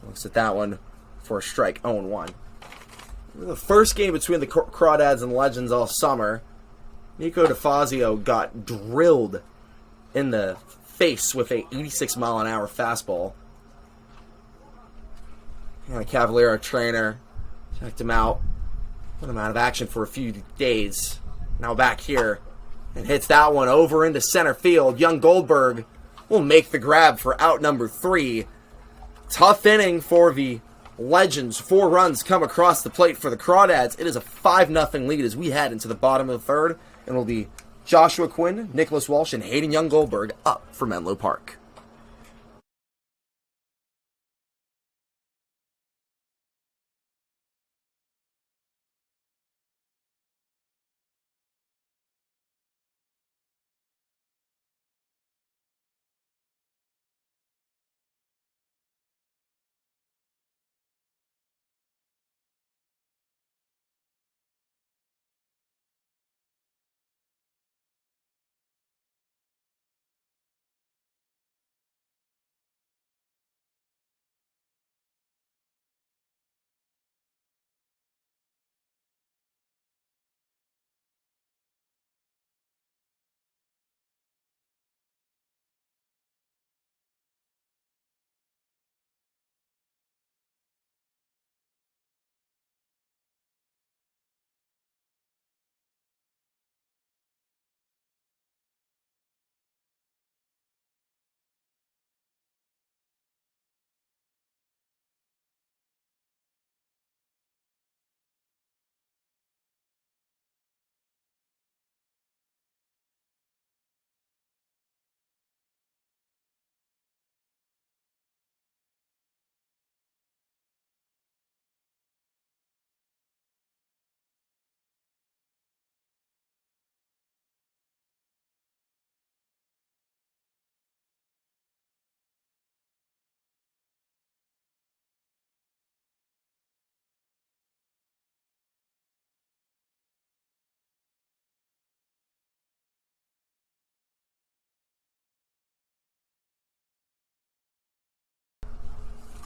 Looks at that one for a strike, 0-1. The first game between the Crawdads and Legends all summer, Nico DeFazio got drilled in the face with a 86-mile-an-hour fastball. And a Cavalier trainer checked him out, put him out of action for a few days. Now back here, and hits that one over into center field. Young Goldberg will make the grab for out number 3. Tough inning for the Legends. 4 runs come across the plate for the Crawdads. It is a 5-0 lead as we head into the bottom of the third. And will be Joshua Quinn, Nicholas Walsh, and Hayden Young Goldberg up for Menlo Park.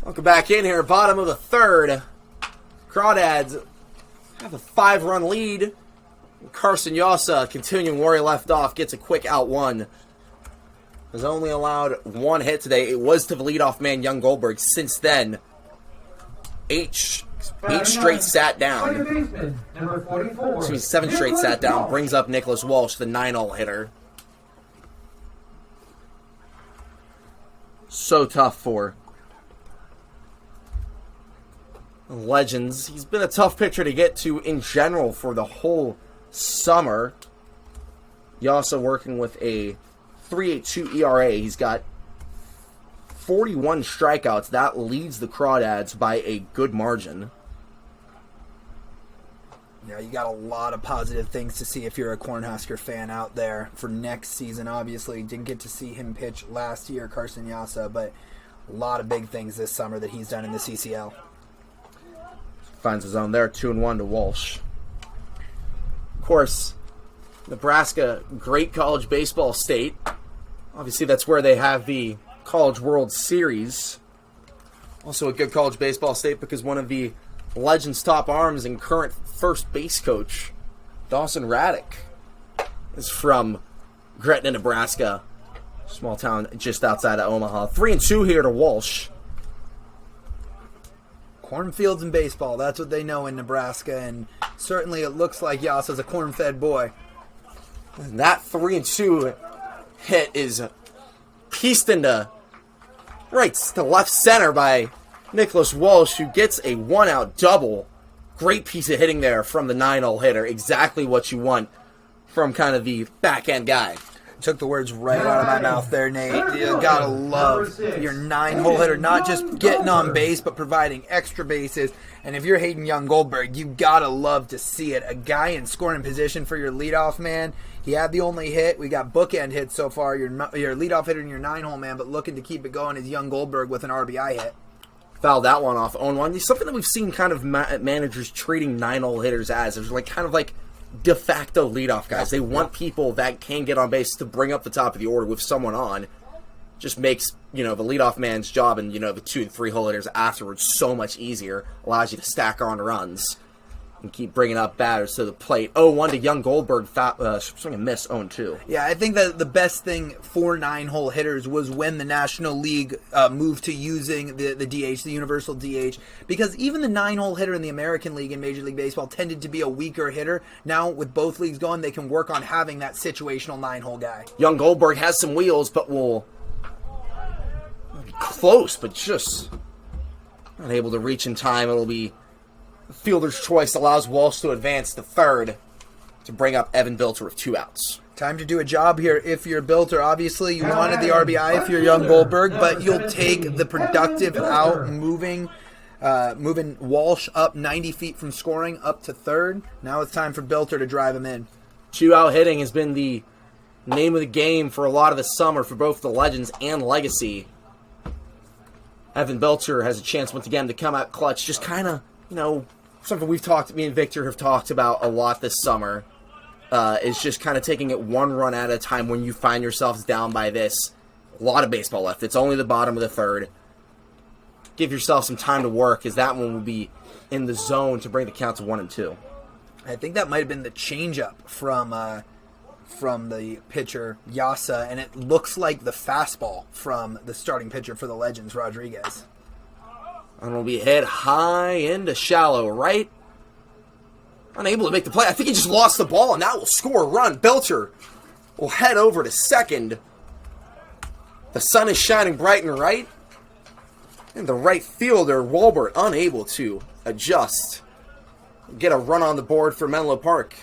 Welcome back in here, bottom of the third. Crawdads have a 5-run lead. Carson Yossa, continuing where he left off, gets a quick out one. Has only allowed 1 hit today. It was to the leadoff man, Young Goldberg. Since then, 8 straight sat down. Excuse me, 7 straight sat down. Brings up Nicholas Walsh, the 9-all hitter. So tough for Legends. He's been a tough pitcher to get to in general for the whole summer. Yossa working with a 3.82 ERA. He's got 41 strikeouts. That leads the Crawdads by a good margin. Yeah, you got a lot of positive things to see if you're a Cornhusker fan out there for next season. Obviously, didn't get to see him pitch last year, Carson Yossa, but a lot of big things this summer that he's done in the CCL. Finds his own there, 2-1 to Walsh. Of course, Nebraska, great college baseball state. Obviously, that's where they have the College World Series. Also a good college baseball state because one of the Legends' top arms and current first base coach, Dawson Raddick, is from Gretna, Nebraska. Small town just outside of Omaha. 3-2 here to Walsh. Cornfields and baseball, that's what they know in Nebraska, and certainly it looks like Yossa's a corn-fed boy. And that 3-2 hit is pieced into right to left center by Nicholas Walsh, who gets a one-out double. Great piece of hitting there from the 9-hole hitter. Exactly what you want from kind of the back-end guy. Took the words right out of my mouth there, Nate. You gotta love your 9-hole hitter, not just getting on base, but providing extra bases. And if you're Hayden Young-Goldberg, you gotta love to see it. A guy in scoring position for your leadoff man. He had the only hit. We got bookend hits so far. Your leadoff hitter and your 9-hole man, but looking to keep it going is Young-Goldberg with an RBI hit. Fouled that one off. 0-1. It's something that we've seen kind of managers treating 9-hole hitters as. There's kind of de facto leadoff guys. They want people that can get on base to bring up the top of the order with someone on. Just makes, the leadoff man's job and, the 2 and 3 hole hitters afterwards so much easier. Allows you to stack on runs and keep bringing up batters to the plate. 0-1 to Young Goldberg, swing and miss, 0-2. Yeah, I think that the best thing for 9-hole hitters was when the National League moved to using the DH, the universal DH, because even the 9-hole hitter in the American League in Major League Baseball tended to be a weaker hitter. Now, with both leagues going, they can work on having that situational 9-hole guy. Young Goldberg has some wheels, but will be close, but just not able to reach in time. It'll be fielder's choice, allows Walsh to advance to third to bring up Evan Bilter with 2 outs. Time to do a job here if you're Bilter. Obviously, you wanted the RBI if you're Young Goldberg, but you'll take the productive out, moving Walsh up 90 feet from scoring up to third. Now it's time for Bilter to drive him in. 2-out hitting has been the name of the game for a lot of the summer for both the Legends and Legacy. Evan Bilter has a chance once again to come out clutch. Just kind of, something me and Victor have talked about a lot this summer, is just kind of taking it one run at a time when you find yourselves down by this. A lot of baseball left. It's only the bottom of the third. Give yourself some time to work, as that one will be in the zone to bring the count to 1-2. I think that might have been the changeup from the pitcher, Yasa, and it looks like the fastball from the starting pitcher for the Legends, Rodriguez. And will be hit high into shallow right. Unable to make the play. I think he just lost the ball, and that will score a run. Belcher will head over to second. The sun is shining bright and right. And the right fielder, Walbert, unable to adjust. Get a run on the board for Menlo Park.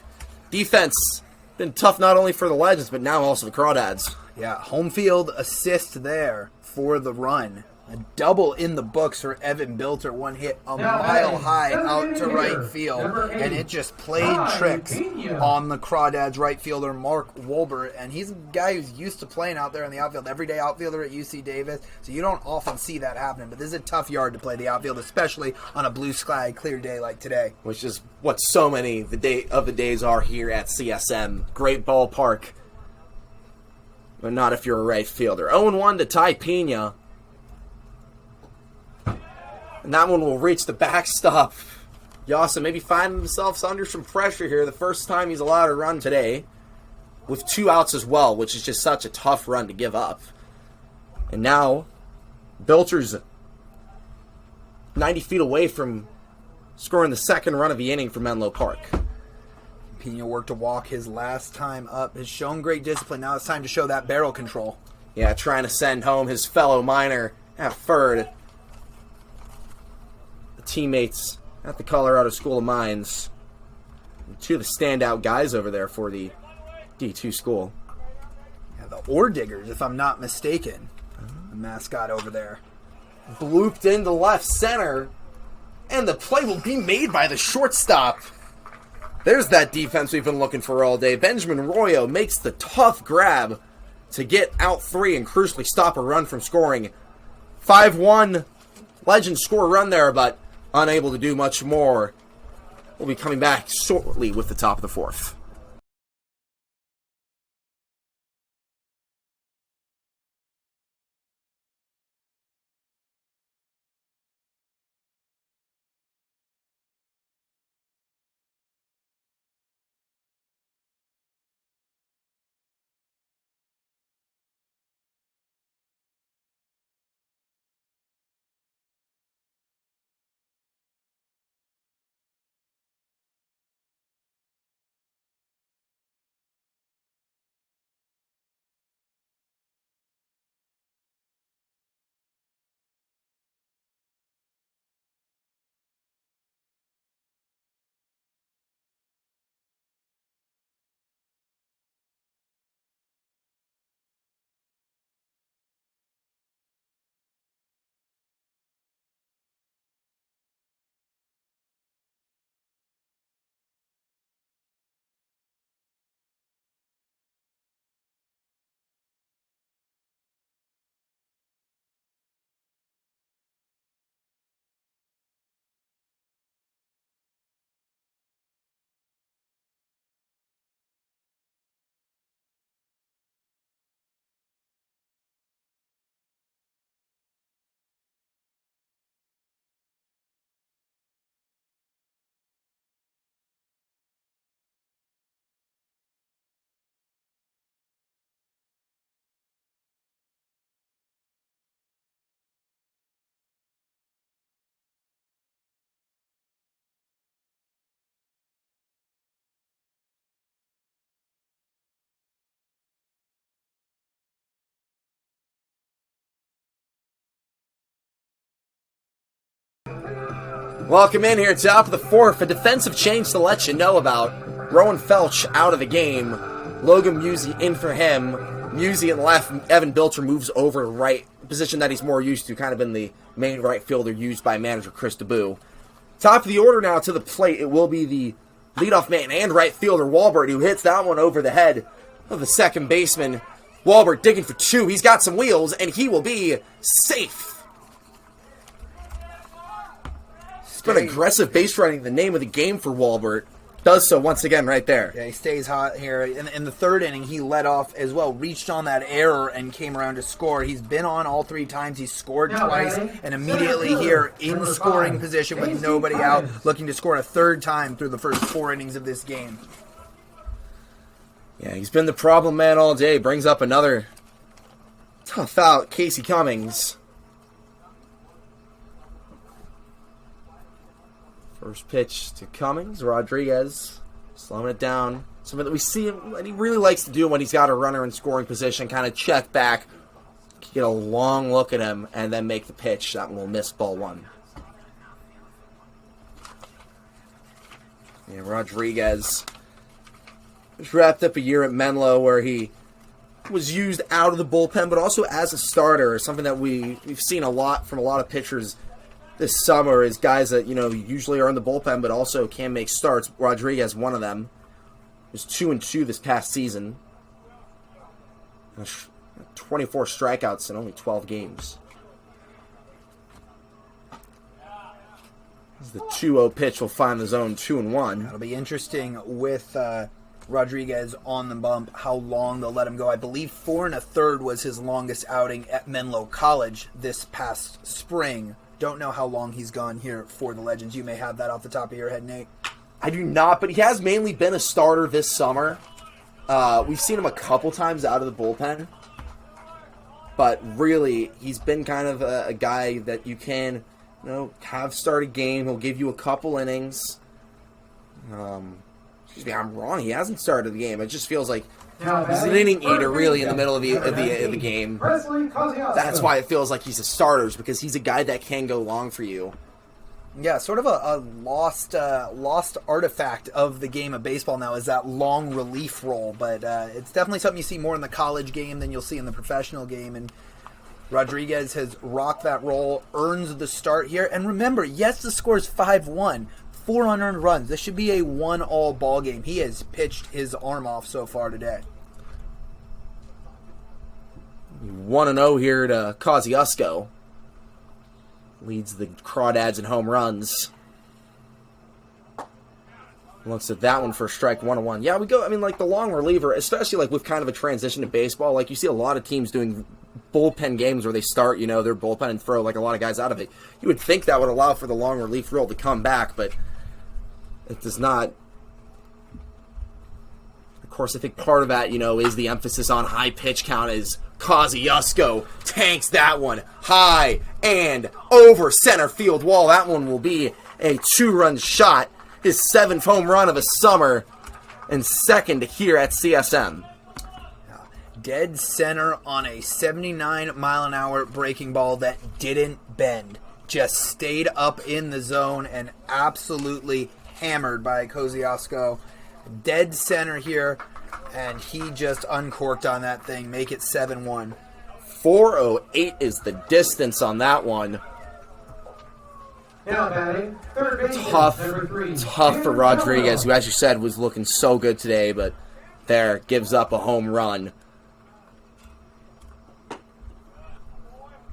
Defense been tough not only for the Legends, but now also the Crawdads. Yeah, home field assist there for the run. A double in the books for Evan Bilter. One hit a mile high out to right field. And it just played tricks on the Crawdads right fielder, Mark Wolbert. And he's a guy who's used to playing out there in the outfield. Everyday outfielder at UC Davis. So you don't often see that happening. But this is a tough yard to play the outfield, especially on a blue sky, clear day like today. Which is what so many of the days are here at CSM. Great ballpark. But not if you're a right fielder. 0-1 to Ty Pena. And that one will reach the backstop. Yasa maybe finding himself under some pressure here. The first time he's allowed to run today. With 2 outs as well, which is just such a tough run to give up. And now, Bilter's 90 feet away from scoring the second run of the inning for Menlo Park. Pena worked to walk his last time up. Has shown great discipline. Now it's time to show that barrel control. Yeah, trying to send home his fellow miner at third. Teammates at the Colorado School of Mines. 2 of the standout guys over there for the D2 school. Yeah, the Ore Diggers, if I'm not mistaken. The mascot over there. Blooped into left center. And the play will be made by the shortstop. There's that defense we've been looking for all day. Benjamin Royo makes the tough grab to get out 3 and crucially stop a run from scoring. 5-1. Legends score a run there, but unable to do much more. We'll be coming back shortly with the top of the 4th. Welcome in here, top of the fourth. A defensive change to let you know about. Rowan Felch out of the game. Logan Musey in for him. Musey at left. Evan Bilcher moves over to right, position that he's more used to, kind of been the main right fielder used by manager Chris DeBoo. Top of the order now to the plate. It will be the leadoff man and right fielder Walbert, who hits that one over the head of the second baseman. Walbert digging for two. He's got some wheels, and he will be safe. It's been aggressive base running, the name of the game for Walbert. Does so once again right there. Yeah, he stays hot here. In the third inning, he led off as well, reached on that error and came around to score. He's been on all three times. He's scored twice, and immediately here in scoring position with nobody out, looking to score a third time through the first 4 innings of this game. Yeah, he's been the problem man all day. Brings up another tough out, Casey Cummings. First pitch to Cummings. Rodriguez slowing it down. Something that we see him, and he really likes to do when he's got a runner in scoring position, kind of check back, get a long look at him, and then make the pitch. That one will miss, ball one. Yeah, Rodriguez just wrapped up a year at Menlo where he was used out of the bullpen, but also as a starter. Something that we've seen a lot from a lot of pitchers this summer is guys that, usually are in the bullpen, but also can make starts. Rodriguez, one of them, was 2-2 this past season. 24 strikeouts in only 12 games. The 2-0 pitch will find the zone 2-1. That'll be interesting with Rodriguez on the bump, how long they'll let him go. I believe 4 1/3 was his longest outing at Menlo College this past spring. Don't know how long he's gone here for the Legends. You may have that off the top of your head, Nate. I do not, but he has mainly been a starter this summer. We've seen him a couple times out of the bullpen. But really, he's been kind of a guy that you can, have start a game. He'll give you a couple innings. Excuse me, I'm wrong. He hasn't started the game. It just feels like he's an inning eater, really, in the middle of the game. That's why it feels like he's a starter, because he's a guy that can go long for you. Yeah, sort of a lost artifact of the game of baseball now is that long relief role. But it's definitely something you see more in the college game than you'll see in the professional game. And Rodriguez has rocked that role, earns the start here. And remember, yes, the score is 5-1. 4 unearned runs. This should be a 1-all ball game. He has pitched his arm off so far today. 1-0 here to Kosciuszko. Leads the Crawdads in home runs. Looks at that one for a strike, 1-1. Yeah, we go, the long reliever, especially with kind of a transition to baseball, you see a lot of teams doing bullpen games where they start, their bullpen and throw a lot of guys out of it. You would think that would allow for the long relief role to come back, but it does not. Of course, I think part of that, is the emphasis on high pitch count as Kosciuszko tanks that one high and over center field wall. That one will be a 2-run shot. His 7th home run of the summer and 2nd here at CSM. Dead center on a 79-mile-an-hour breaking ball that didn't bend. Just stayed up in the zone and absolutely hammered by Kosciuszko. Dead center here, and he just uncorked on that thing. Make it 7-1. 408 is the distance on that one. Now batting, third base, Tough number 3, for Rodriguez, who, as you said, was looking so good today, but there, gives up a home run.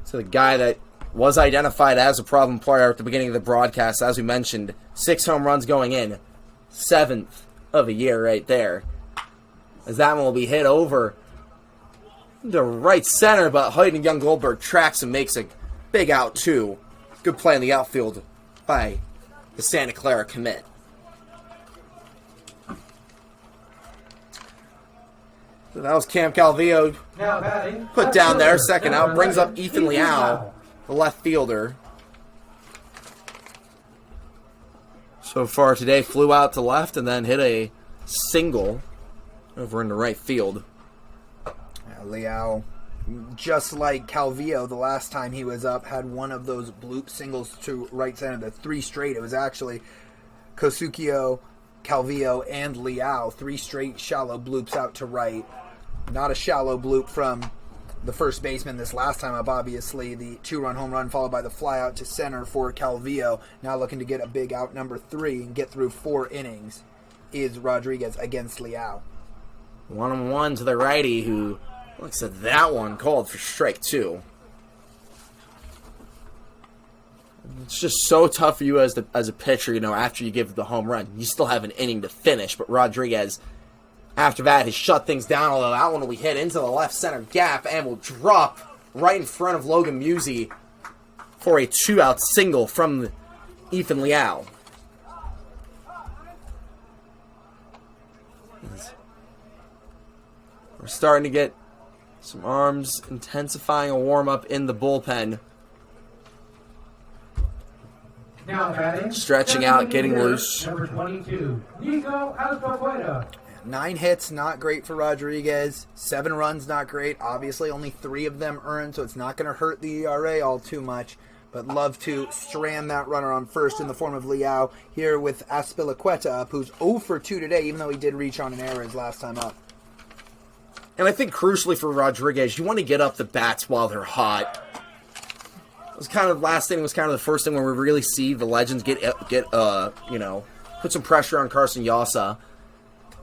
So the guy that was identified as a problem player at the beginning of the broadcast, as we mentioned, 6 home runs going in, 7th of the year right there. As that one will be hit over the right center, but Hayden Young Goldberg tracks and makes a big out too. Good play in the outfield by the Santa Clara commit. So that was Cam Calvillo now batting, put down there, second out. Brings up Ethan Liao, the left fielder. So far today, flew out to left and then hit a single over into right field. Liao just like Calvillo the last time he was up, had one of those bloop singles to right center, the 3 straight. It was actually Kosukio, Calvillo, and Liao, 3 straight shallow bloops out to right. Not a shallow bloop from the first baseman this last time up, obviously. The 2-run home run followed by the fly out to center for Calvillo. Now looking to get a big out number 3 and get through 4 innings is Rodriguez against Liao. 1-1 to the righty, who looks at that one called for strike 2. It's just so tough for you as a pitcher, after you give the home run. You still have an inning to finish, but Rodriguez, after that, has shut things down, although that one will be hit into the left center gap and will drop right in front of Logan Musey for a 2-out single from Ethan Liao. We're starting to get some arms intensifying a warm-up in the bullpen. Now batting, Stretching out, getting loose. Number 22, Nico Azpilicueta. 9 hits, not great for Rodriguez. 7 runs, not great. Obviously, only 3 of them earned, so it's not going to hurt the ERA all too much. But love to strand that runner on first in the form of Liao here with Azpilicueta up, who's 0 for 2 today, even though he did reach on an error his last time up. And I think crucially for Rodriguez, you want to get up the bats while they're hot. It was kind of last inning was kind of the first thing where we really see the legends get put some pressure on Carson Yasa.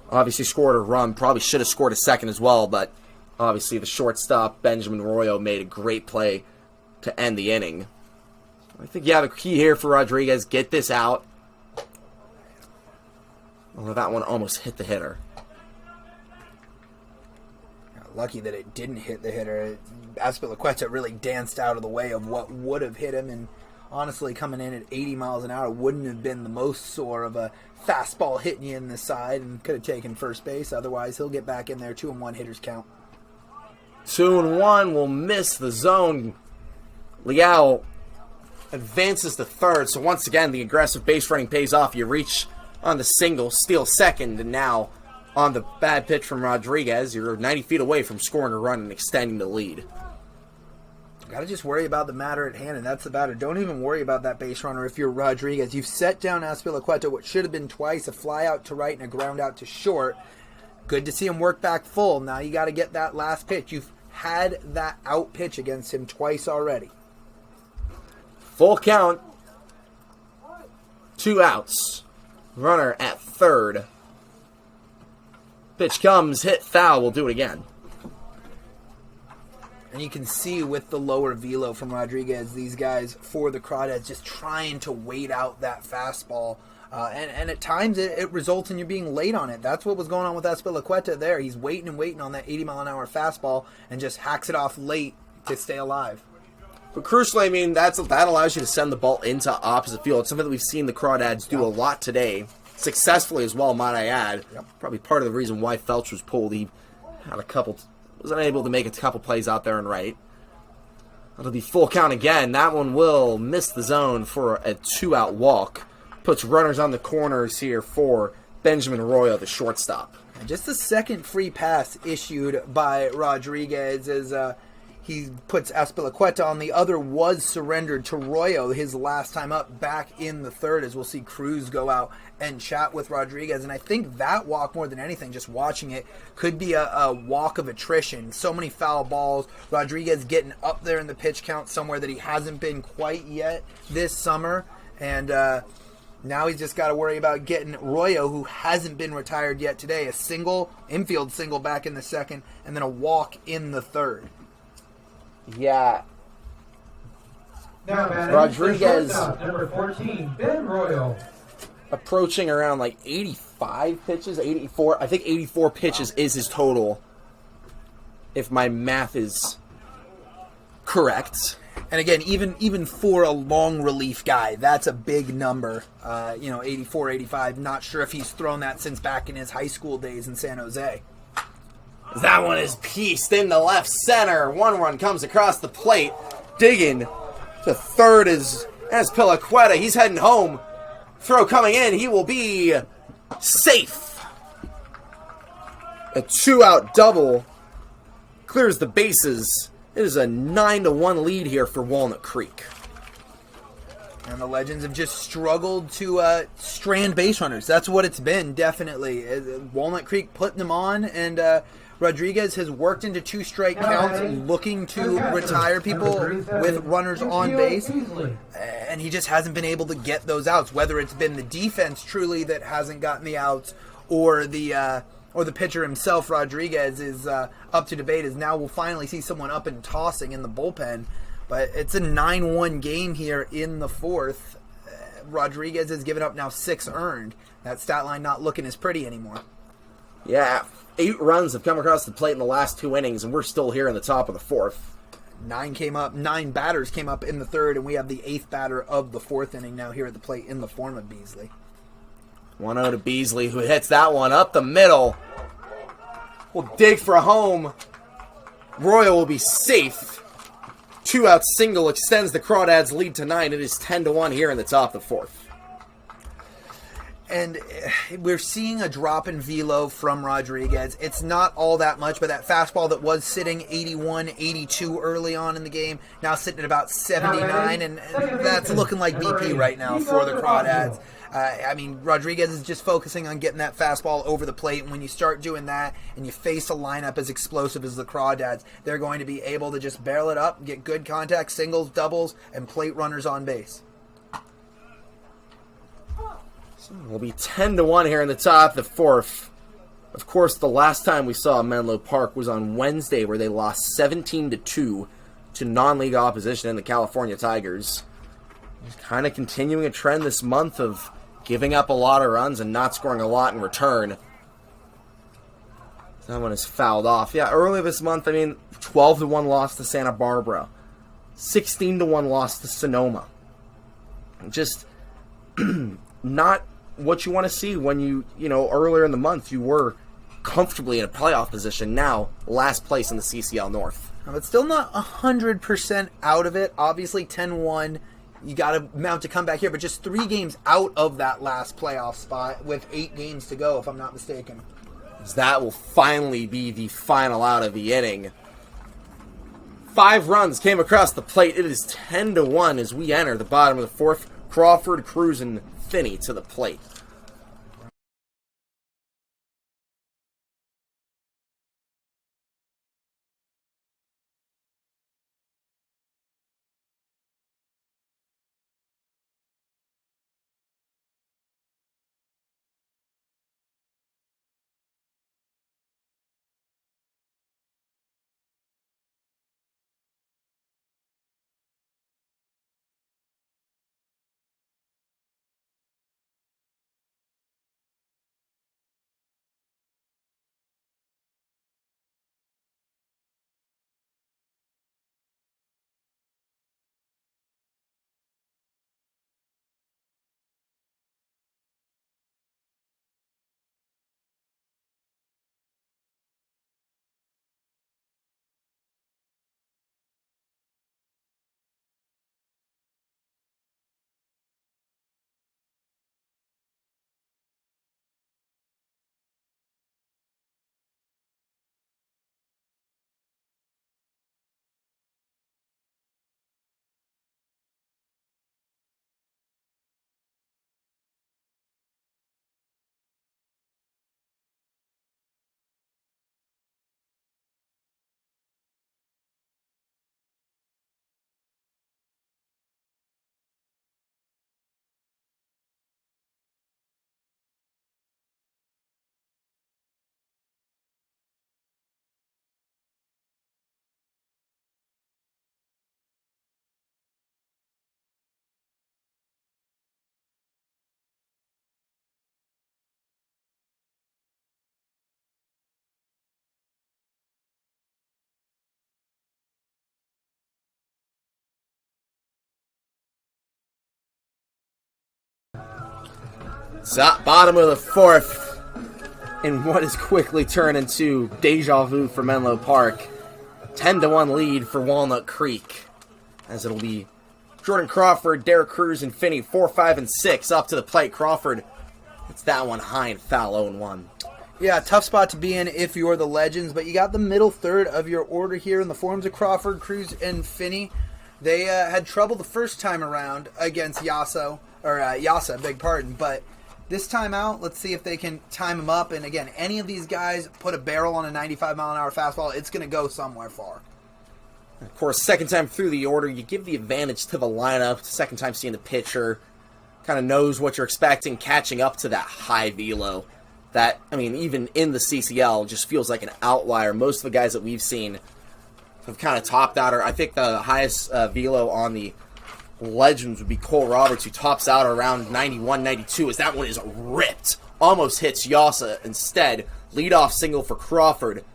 Obviously scored a run, probably should have scored a second as well, but obviously the shortstop Benjamin Arroyo made a great play to end the inning. I think the key here for Rodriguez, get this out. Although that one almost hit the hitter. Lucky that it didn't hit the hitter. Azpilicueta really danced out of the way of what would have hit him, and honestly, coming in at 80 miles an hour wouldn't have been the most sore of a fastball hitting you in the side, and could have taken first base. Otherwise, he'll get back in there. 2-1 hitters count. 2-1 will miss the zone. Liao advances to third, so once again, the aggressive base running pays off. You reach on the single, steal second, and now on the bad pitch from Rodriguez, you're 90 feet away from scoring a run and extending the lead. Got to just worry about the matter at hand, and that's the batter. Don't even worry about that base runner if you're Rodriguez. You've set down Azpilicueta, what should have been twice, a fly out to right and a ground out to short. Good to see him work back full. Now you got to get that last pitch. You've had that out pitch against him twice already. Full count. 2 outs. Runner at third. Pitch comes, hit foul, we'll do it again. And you can see with the lower velo from Rodriguez, these guys for the Crawdads just trying to wait out that fastball. And at times it results in you being late on it. That's what was going on with Azpilicueta there. He's waiting and waiting on that 80-mile-an-hour fastball and just hacks it off late to stay alive. But crucially, I mean, that allows you to send the ball into opposite field. It's something that we've seen the Crawdads do a lot today. Successfully as well, might I add. Yep. Probably part of the reason why Felch was pulled. He had was unable to make a couple plays out there and right. That'll be full count again. That one will miss the zone for a 2-out walk. Puts runners on the corners here for Benjamin Arroyo, the shortstop. And just the second free pass issued by Rodriguez as he puts Azpilicueta on. The other was surrendered to Arroyo his last time up back in the third, as we'll see Cruz go out and chat with Rodriguez. And I think that walk, more than anything, just watching it, could be a walk of attrition. So many foul balls. Rodriguez getting up there in the pitch count somewhere that he hasn't been quite yet this summer. And now he's just got to worry about getting Arroyo, who hasn't been retired yet today, a single, infield single back in the second, and then a walk in the third. Yeah. Now batting, Rodriguez, number 14, Ben Royal. approaching around like 85 pitches, 84. I think 84 pitches is his total, if my math is correct. And again, even for a long relief guy, that's a big number. 84, 85. Not sure if he's thrown that since back in his high school days in San Jose. That one is pieced into left center. One run comes across the plate. Digging to third is Azpilicueta. He's heading home. Throw coming in. He will be safe. A 2-out double clears the bases It is a 9-1 lead here for Walnut Creek. And the Legends have just struggled to strand base runners. That's what it's been, definitely. Walnut Creek putting them on, and Rodriguez has worked into 2 strike counts, looking to retire people with runners on base. And he just hasn't been able to get those outs, whether it's been the defense truly that hasn't gotten the outs, or the pitcher himself, Rodriguez, is up to debate, as now we'll finally see someone up and tossing in the bullpen. But it's a 9-1 game here in the 4th. Rodriguez has given up now 6 earned. That stat line not looking as pretty anymore. Yeah, 8 runs have come across the plate in the last 2 innings, and we're still here in the top of the 4th. 9 batters came up in the 3rd, and we have the 8th batter of the 4th inning now here at the plate in the form of Beasley. 1-0 to Beasley, who hits that one up the middle. Will dig for a home. Royal will be safe. 2-out single extends the Crawdads' lead to 9. It is 10-1 here in the top of the 4th. And we're seeing a drop in velo from Rodriguez. It's not all that much, but that fastball that was sitting 81, 82 early on in the game, now sitting at about 79, and that's looking like BP right now for the Crawdads. Rodriguez is just focusing on getting that fastball over the plate, and when you start doing that and you face a lineup as explosive as the Crawdads, they're going to be able to just barrel it up, get good contact, singles, doubles, and plate runners on base. So we'll be 10-1 here in the top of the 4th. Of course, the last time we saw Menlo Park was on Wednesday, where they lost 17-2 to non-league opposition in the California Tigers. Kind of continuing a trend this month of giving up a lot of runs and not scoring a lot in return. That one is fouled off. Yeah, earlier this month, 12-1 loss to Santa Barbara. 16-1 loss to Sonoma. Just not what you want to see when earlier in the month you were comfortably in a playoff position. Now, last place in the CCL North. But still not 100% out of it. Obviously, 10-1. You got to mount to come back here, but just 3 games out of that last playoff spot with 8 games to go, if I'm not mistaken. That will finally be the final out of the inning. 5 runs came across the plate. It is 10-1 as we enter the bottom of the 4th. Crawford, Cruz, and Finney to the plate. Bottom of the 4th, in what is quickly turned into deja vu for Menlo Park. 10-1 lead for Walnut Creek, as it'll be Jordan Crawford, Derek Cruz, and Finney 4, 5, and 6 up to the plate. Crawford hits that one high and foul, 0-1. Yeah, tough spot to be in if you're the Legends, but you got the middle third of your order here in the forms of Crawford, Cruz, and Finney. They had trouble the first time around against Yasa, beg pardon, but this time out, let's see if they can time him up. And again, any of these guys put a barrel on a 95-mile-an-hour fastball, it's going to go somewhere far. Of course, second time through the order, you give the advantage to the lineup. Second time seeing the pitcher, kind of knows what you're expecting, catching up to that high velo. That, I mean, even in the CCL, just feels like an outlier. Most of the guys that we've seen have kind of topped out. Or I think the highest velo on the Legends would be Cole Roberts, who tops out around 91, 92, as that one is ripped. Almost hits Yasa instead. Leadoff single for Crawford.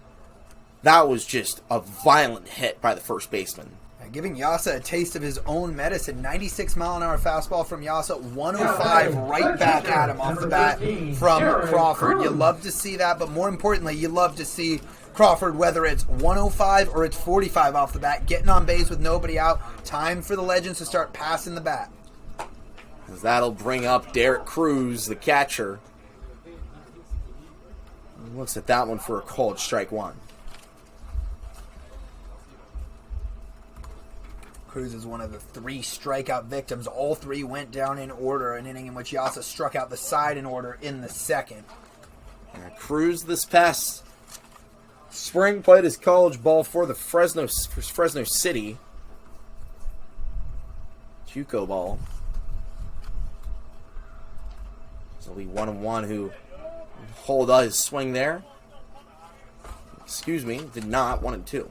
That was just a violent hit by the first baseman. Giving Yasa a taste of his own medicine. 96-mile-an-hour fastball from Yasa. 105 right back at him off the bat from Crawford. You love to see that, but more importantly, you love to see Crawford, whether it's 105 or it's 45 off the bat, getting on base with nobody out. Time for the Legends to start passing the bat. As that'll bring up Derek Cruz, the catcher. He looks at that one for a called strike one. Cruz is one of the 3 strikeout victims. All 3 went down in order, an inning in which Yasa struck out the side in order in the second. Cruz this past spring played his college ball for the Fresno City. JUCO ball. So we 1-1 who hold his swing there. Excuse me, did not 1-2.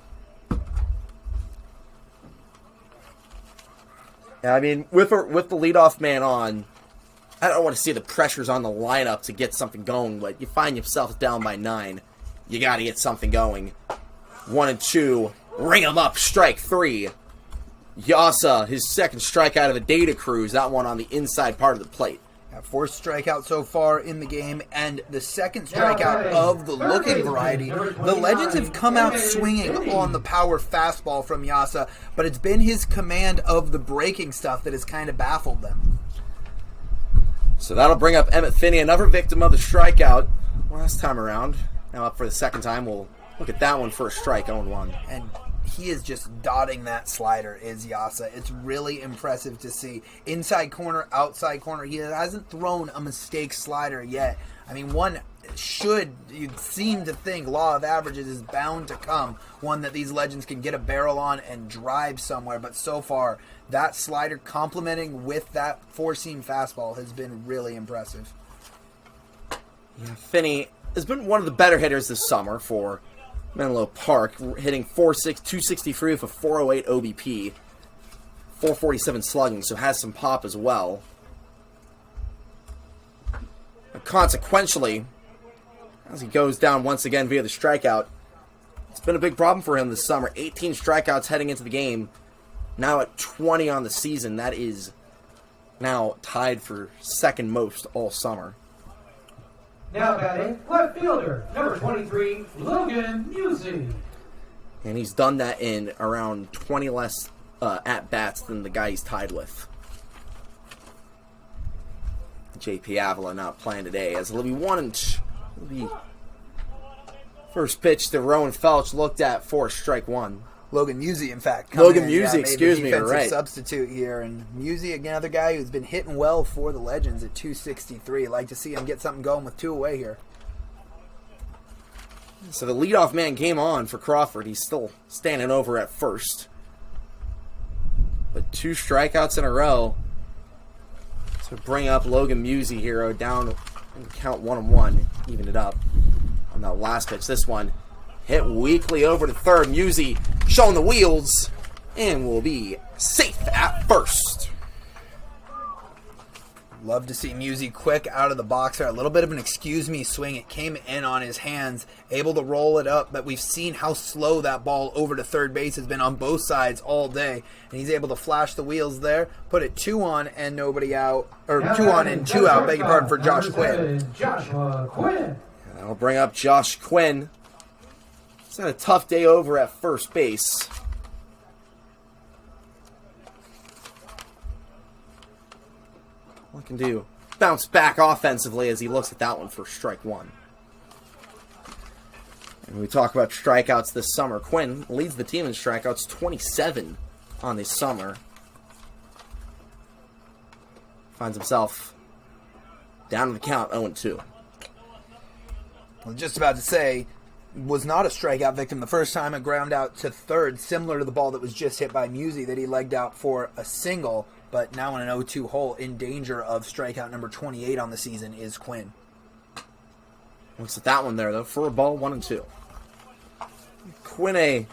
Yeah, I mean, with the leadoff man on, I don't want to see the pressures on the lineup to get something going, but you find yourself down by 9. You got to get something going. 1-2, ring him up, strike 3. Yasa, his second strikeout of the day to Cruz, that one on the inside part of the plate. 4 strikeouts so far in the game, and the second strikeout of the looking variety. The Legends have come out swinging on the power fastball from Yasa, but it's been his command of the breaking stuff that has kind of baffled them. So that'll bring up Emmett Finney, another victim of the strikeout last time around. Now up for the second time. We'll look at that one for a strike, 0-1. And he is just dotting that slider, is Yasa. It's really impressive to see. Inside corner, outside corner. He hasn't thrown a mistake slider yet. I mean, one you'd seem to think, law of averages is bound to come. One that these Legends can get a barrel on and drive somewhere. But so far, that slider complementing with that four-seam fastball has been really impressive. Yeah, Finney has been one of the better hitters this summer for Menlo Park, hitting 263 with a 408 OBP, 447 slugging, so has some pop as well. And consequentially, as he goes down once again via the strikeout, it's been a big problem for him this summer. 18 strikeouts heading into the game, now at 20 on the season. That is now tied for second most all summer. Now batting, left fielder, number 23, Logan Musey. And he's done that in around 20 less at-bats than the guy he's tied with. J.P. Avila not playing today, as it'll be first pitch to Rowan Felch, looked at for strike one. Logan Musey, in fact. Logan Musey, excuse me, right. Substitute here. And Musey, another guy who's been hitting well for the Legends at 263. Like to see him get something going with 2 away here. So the leadoff man came on for Crawford. He's still standing over at first. But 2 strikeouts in a row to bring up Logan Musey here, down and count 1-1, even it up on that last pitch. This one hit weakly over to third. Musey showing the wheels and will be safe at first. Love to see Musey quick out of the box there. A little bit of an excuse me swing. It came in on his hands, able to roll it up, but we've seen how slow that ball over to third base has been on both sides all day. And he's able to flash the wheels there, put it 2 on and nobody out, or 2 on and 2 out, beg your pardon, for Josh Quinn. Joshua Quinn. That'll bring up Josh Quinn. He's had a tough day over at first base. What can do? Bounce back offensively as he looks at that one for strike one. And we talk about strikeouts this summer. Quinn leads the team in strikeouts, 27 on the summer. Finds himself down to the count, 0-2. I was just about to say, was not a strikeout victim the first time, a ground out to third, similar to the ball that was just hit by Musey that he legged out for a single, but now in an 0-2 hole, in danger of strikeout number 28 on the season is Quinn. Looks at that one there, though, for a ball, 1-2. Quinn, a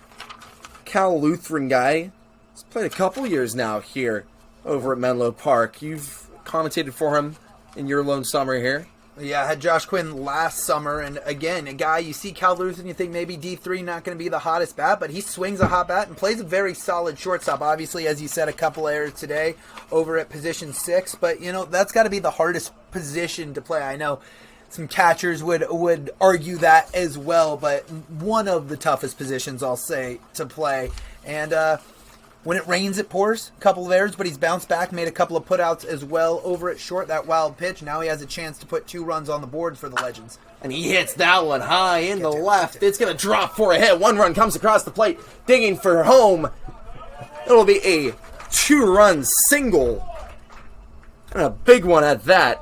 Cal Lutheran guy, he's played a couple years now here over at Menlo Park. You've commentated for him in your lone summer here. Yeah, I had Josh Quinn last summer, and again, a guy, you see Cal Lutheran, you think maybe D3 not going to be the hottest bat, but he swings a hot bat and plays a very solid shortstop. Obviously, as you said, a couple errors today over at position 6, but, that's got to be the hardest position to play. I know some catchers would argue that as well, but one of the toughest positions, I'll say, to play. And when it rains, it pours. A couple of errors, but he's bounced back, made a couple of putouts as well over at short, that wild pitch. Now he has a chance to put 2 runs on the board for the Legends. And he hits that one high in the left. It's going to drop for a hit. 1 run comes across the plate, digging for home. It'll be a 2-run single. And a big one at that.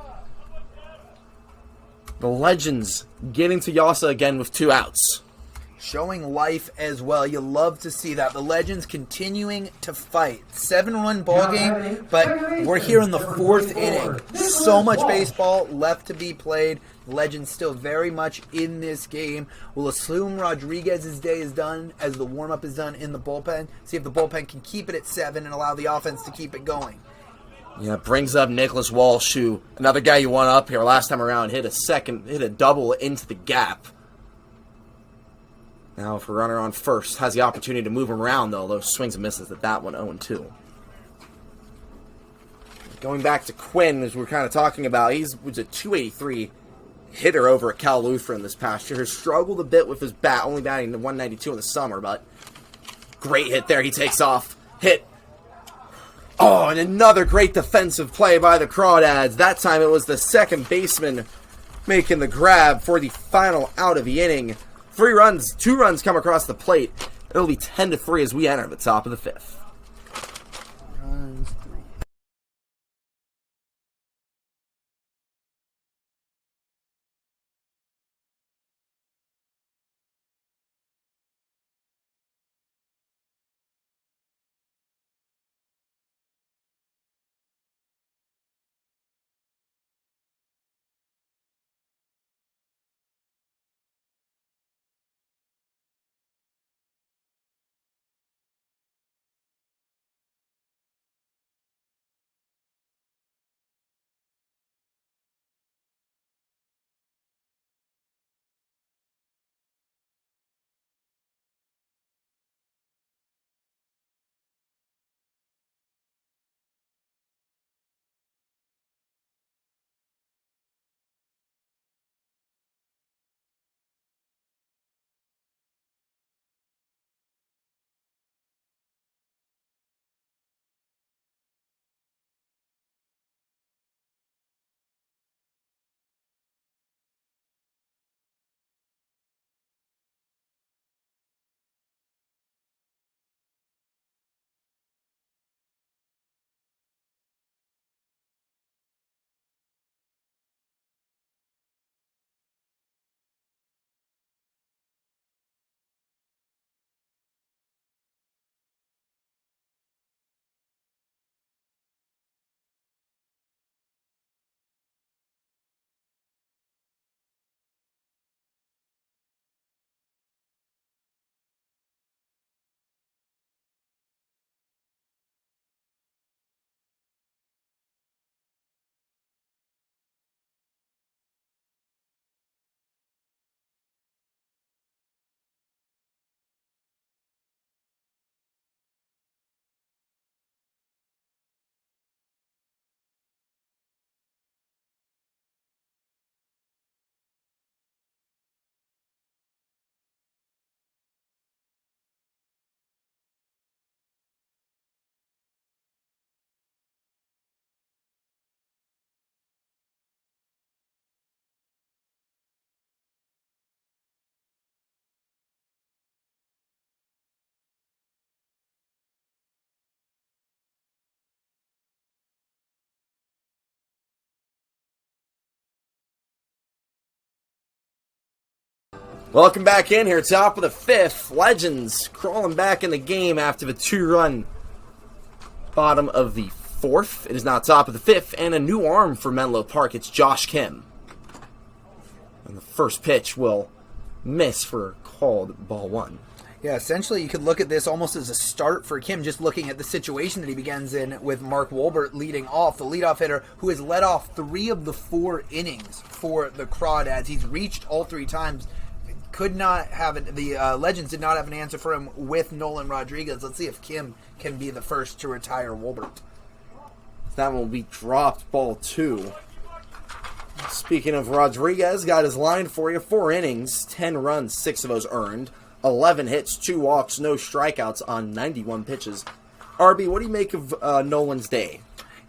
The Legends getting to Yasa again with 2 outs. Showing life as well. You love to see that. The Legends continuing to fight. 7-run ball game, but we're here in the 4th inning. So much baseball left to be played. The Legends still very much in this game. We'll assume Rodriguez's day is done as the warm-up is done in the bullpen. See if the bullpen can keep it at 7 and allow the offense to keep it going. Yeah, brings up Nicholas Walsh, who, another guy you won up here last time around, hit a double into the gap. Now, if a runner on first has the opportunity to move him around, though, those swings and misses at that one, 0-2. Going back to Quinn, as we're kind of talking about, he was a 283 hitter over at Cal Lutheran this past year. Has struggled a bit with his bat, only batting 192 in the summer, but great hit there. He takes off, hit. Oh, and another great defensive play by the Crawdads. That time it was the second baseman making the grab for the final out of the inning. 2 runs come across the plate. It'll be 10-3 as we enter the top of the 5th. Welcome back in here, top of the fifth. Legends crawling back in the game after the 2-run bottom of the fourth. It is now top of the fifth, and a new arm for Menlo Park. It's Josh Kim. And the first pitch will miss for called ball one. Yeah, essentially you could look at this almost as a start for Kim, just looking at the situation that he begins in with Mark Wolbert leading off, the leadoff hitter who has led off 3 of the 4 innings for the Crawdads. He's reached all 3 times. Could not have it. The Legends did not have an answer for him with Nolan Rodriguez. Let's see if Kim can be the first to retire Wolbert. That one will be dropped, ball 2. Speaking of Rodriguez, got his line for you. 4 innings, 10 runs, 6 of those earned. 11 hits, 2 walks, no strikeouts on 91 pitches. RB, what do you make of Nolan's day?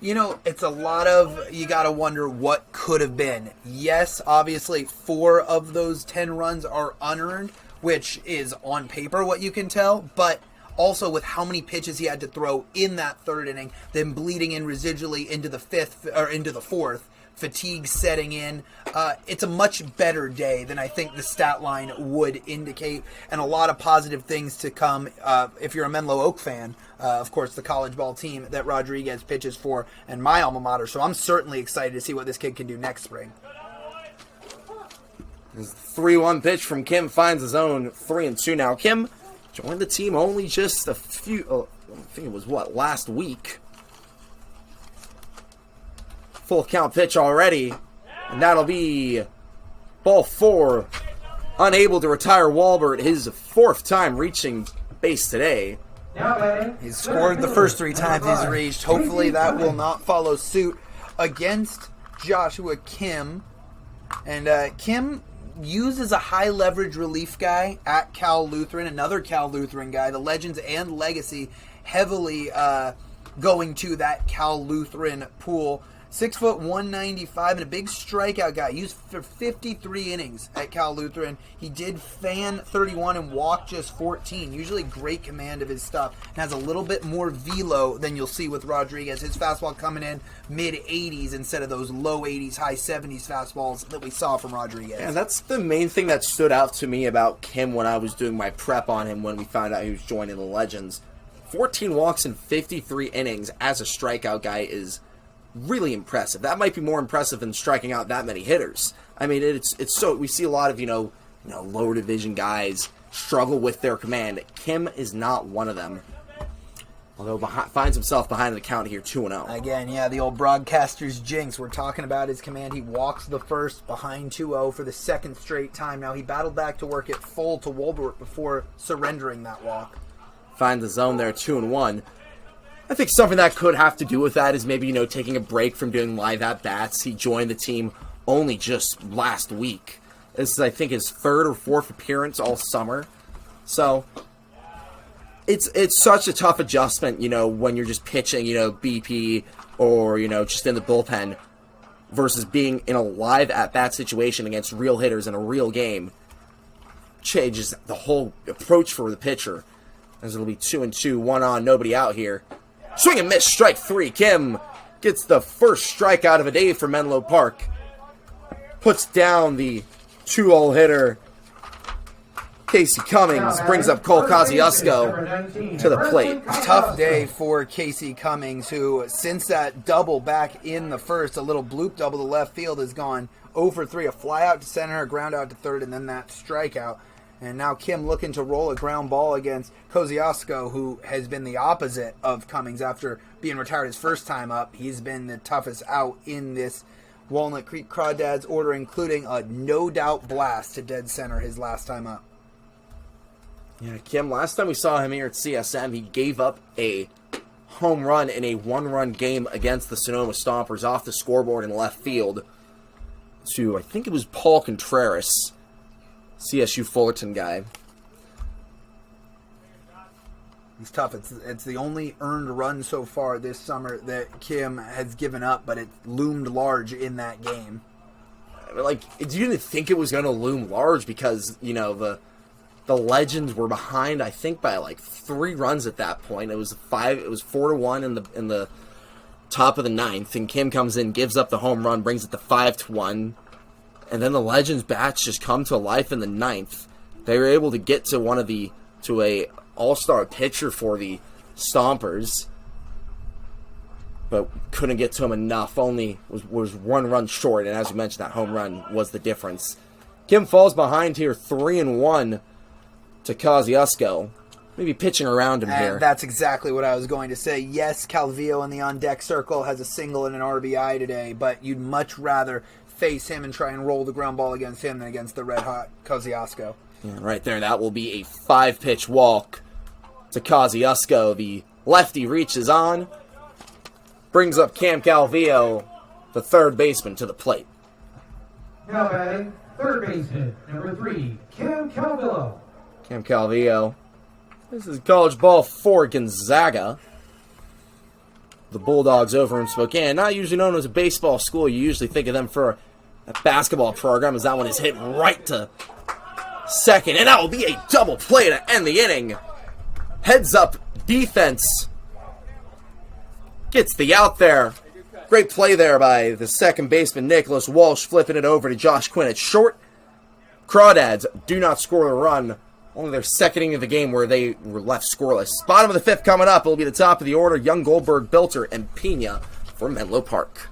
You know, it's a lot of, you got to wonder what could have been. Yes, obviously, 4 of those 10 runs are unearned, which is on paper what you can tell, but also with how many pitches he had to throw in that 3rd inning, then bleeding in residually into the 5th, or into the 4th, fatigue setting in. It's a much better day than I think the stat line would indicate, and a lot of positive things to come if you're a Menlo Oak fan. Of course, the college ball team that Rodriguez pitches for, and my alma mater. So I'm certainly excited to see what this kid can do next spring. This 3-1 pitch from Kim finds his own. 3-2 now. Kim joined the team only just a few, I think it was last week. Full count pitch already, and that'll be ball 4. Unable to retire Wolbert, his 4th time reaching base today. He's scored the first 3 times he's reached. Hopefully that will not follow suit against Joshua Kim. And Kim uses a high leverage relief guy at Cal Lutheran, another Cal Lutheran guy. The Legends and Legacy heavily going to that Cal Lutheran pool. 6 foot 195 and a big strikeout guy. Used for 53 innings at Cal Lutheran. He did fan 31 and walk just 14. Usually great command of his stuff. And has a little bit more velo than you'll see with Rodriguez. His fastball coming in mid-80s instead of those low 80s, high 70s fastballs that we saw from Rodriguez. Yeah, that's the main thing that stood out to me about Kim when I was doing my prep on him when we found out he was joining the Legends. 14 walks in 53 innings as a strikeout guy is really impressive. That might be more impressive than striking out that many hitters. I mean, it's so, we see a lot of, lower division guys struggle with their command. Kim is not one of them. Although finds himself behind the count here, 2-0. Again, yeah, the old broadcaster's jinx. We're talking about his command. He walks the first behind 2-0 for the 2nd straight time. Now he battled back to work it full to Wolbert before surrendering that walk. Find the zone there, 2-1. I think something that could have to do with that is maybe, taking a break from doing live at-bats. He joined the team only just last week. This is, I think, his 3rd or 4th appearance all summer. So, it's such a tough adjustment, when you're just pitching, BP or, just in the bullpen versus being in a live at-bat situation against real hitters in a real game. Changes the whole approach for the pitcher. As it'll be 2-2, 1 on, nobody out here. Swing and miss, strike 3. Kim gets the first strikeout of the day for Menlo Park. Puts down the 2-hole hitter. Casey Cummings brings up Cole Kosciuszko to the plate. Tough day for Casey Cummings, who, since that double back in the first, a little bloop double to left field, has gone 0 for 3. A fly out to center, a ground out to third, and then that strikeout. And now Kim looking to roll a ground ball against Kosciuszko, who has been the opposite of Cummings after being retired his first time up. He's been the toughest out in this Walnut Creek Crawdads order, including a no-doubt blast to dead center his last time up. Yeah, Kim, last time we saw him here at CSM, he gave up a home run in a 1-run game against the Sonoma Stompers off the scoreboard in left field to, I think it was Paul Contreras, CSU Fullerton guy. He's tough. It's the only earned run so far this summer that Kim has given up, but it loomed large in that game. Like, you didn't think it was going to loom large because, the Legends were behind, I think, by like 3 runs at that point. It was 4-1 in the top of the 9th, and Kim comes in, gives up the home run, brings it to 5-1. And then the Legends bats just come to life in the 9th. They were able to get to a all-star pitcher for the Stompers, but couldn't get to him enough. Only was 1 run short, and as you mentioned, that home run was the difference. Kim falls behind here 3-1 to Kosciuszko. Maybe pitching around him here. That's exactly what I was going to say. Yes, Calvillo in the on-deck circle has a single and an RBI today, but you'd much rather face him and try and roll the ground ball against him than against the red-hot Kosciuszko. Yeah, right there, that will be a 5-pitch walk to Kosciuszko. The lefty reaches on, brings up Cam Calvillo, the third baseman, to the plate. Now batting, third baseman, number 3, Cam Calvillo. Cam Calvillo. This is college ball for Gonzaga. The Bulldogs over in Spokane. Not usually known as a baseball school. You usually think of them for a basketball program, as that one is hit right to second. And that will be a double play to end the inning. Heads up defense gets the out there. Great play there by the second baseman, Nicholas Walsh, flipping it over to Josh Quinn at short. Crawdads do not score a run. Only their second inning of the game where they were left scoreless. Bottom of the 5th coming up. It'll be the top of the order. Young, Goldberg, Belter, and Pena for Menlo Park.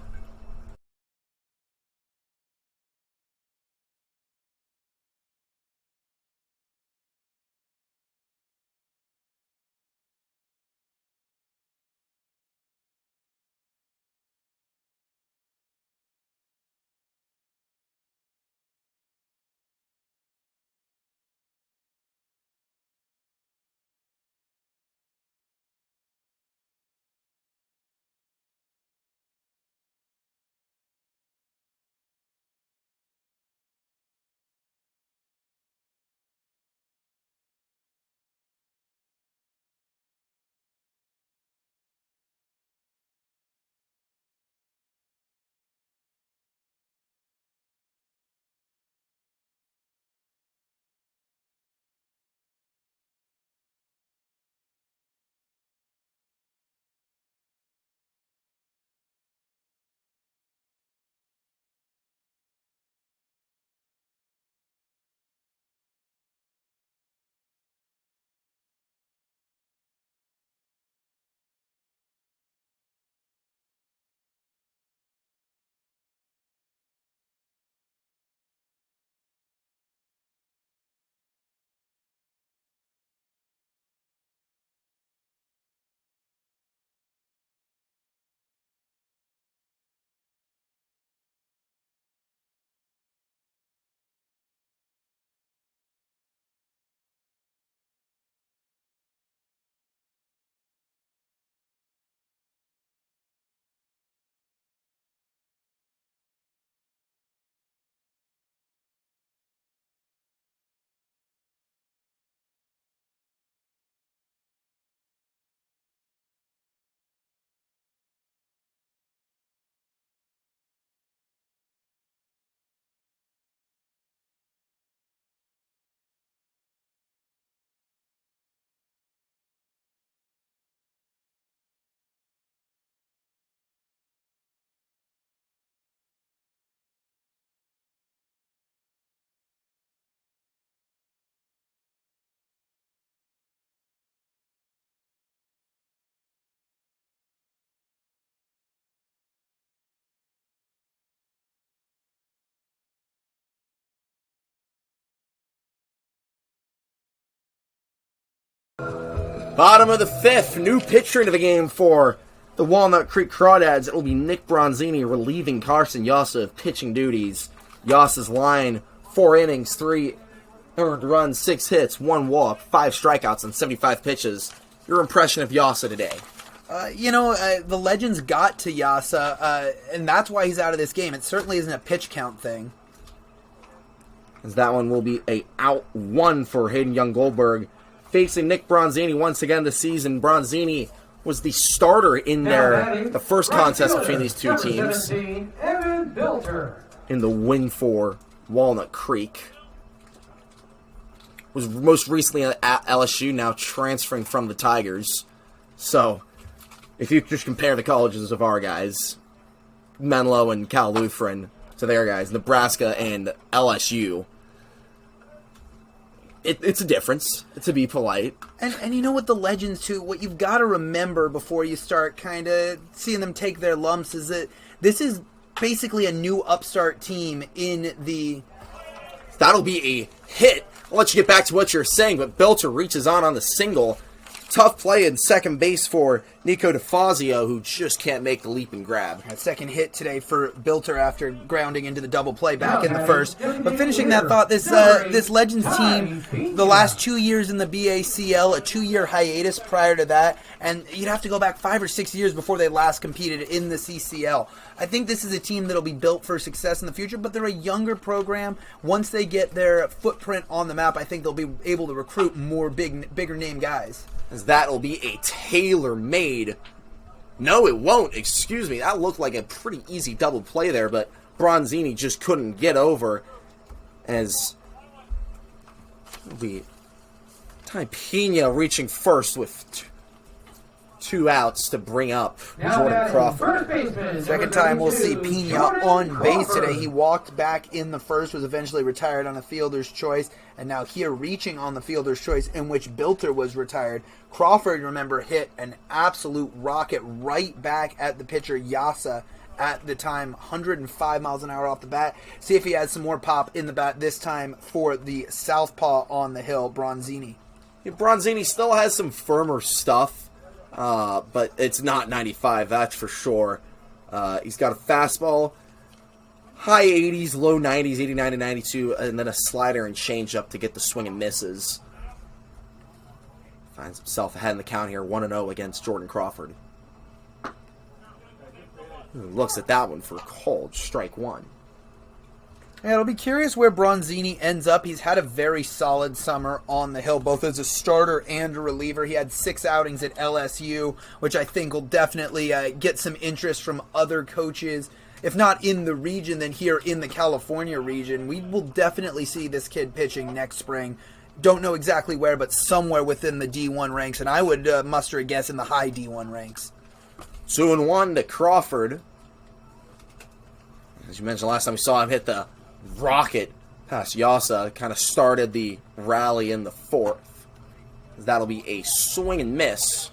Bottom of the 5th, new pitcher into the game for the Walnut Creek Crawdads. It will be Nick Bronzini relieving Carson Yassa of pitching duties. Yassa's line, 4 innings, 3 earned runs, 6 hits, 1 walk, 5 strikeouts on 75 pitches. Your impression of Yassa today? The legends got to Yassa, and that's why he's out of this game. It certainly isn't a pitch count thing. As that one will be a out 1 for Hayden Young Goldberg. Facing Nick Bronzini once again this season. Bronzini was the starter in the first contest between these two teams. 17, Evan Belter. In the win for Walnut Creek. Was most recently at LSU, now transferring from the Tigers. So, if you just compare the colleges of our guys, Menlo and Cal Lutheran, to their guys, Nebraska and LSU, It's a difference, to be polite. And you know what, the Legends too, what you've got to remember before you start kind of seeing them take their lumps is that this is basically a new upstart team in the... That'll be a hit. I'll let you get back to what you're saying, but Belter reaches on the single. Tough play in second base for Nico DeFazio, who just can't make the leap and grab. A second hit today for Bilter after grounding into the double play back in the first. But finishing that thought, this Legends team, the last 2 years in the BACL, a 2-year hiatus prior to that, and you'd have to go back 5 or 6 years before they last competed in the CCL. I think this is a team that'll be built for success in the future, but they're a younger program. Once they get their footprint on the map, I think they'll be able to recruit more bigger name guys. As that'll be a tailor-made... No, it won't. Excuse me. That looked like a pretty easy double play there, but Bronzini just couldn't get over as the Ty Pena reaching first with two outs to bring up Jordan Crawford. Second time we'll see Pena on base today. He walked back in the first, was eventually retired on a fielder's choice, and now here reaching on the fielder's choice in which Bilter was retired. Crawford, remember, hit an absolute rocket right back at the pitcher Yasa at the time, 105 miles an hour off the bat. See if he has some more pop in the bat this time for the southpaw on the hill, Bronzini. Yeah, Bronzini still has some firmer stuff, but it's not 95, that's for sure. He's got a fastball, high 80s, low 90s, 89 to 92, and then a slider and changeup to get the swing and misses. Finds himself ahead in the count here, 1-0 against Jordan Crawford. Looks at that one for called strike one. Yeah, it'll be curious where Bronzini ends up. He's had a very solid summer on the hill, both as a starter and a reliever. He had 6 outings at LSU, which I think will definitely get some interest from other coaches. If not in the region, then here in the California region. We will definitely see this kid pitching next spring. Don't know exactly where, but somewhere within the D1 ranks, and I would muster a guess in the high D1 ranks. 2-1 to Crawford. As you mentioned last time we saw him hit the rocket past Yasa, kind of started the rally in the fourth. That'll be a swing and miss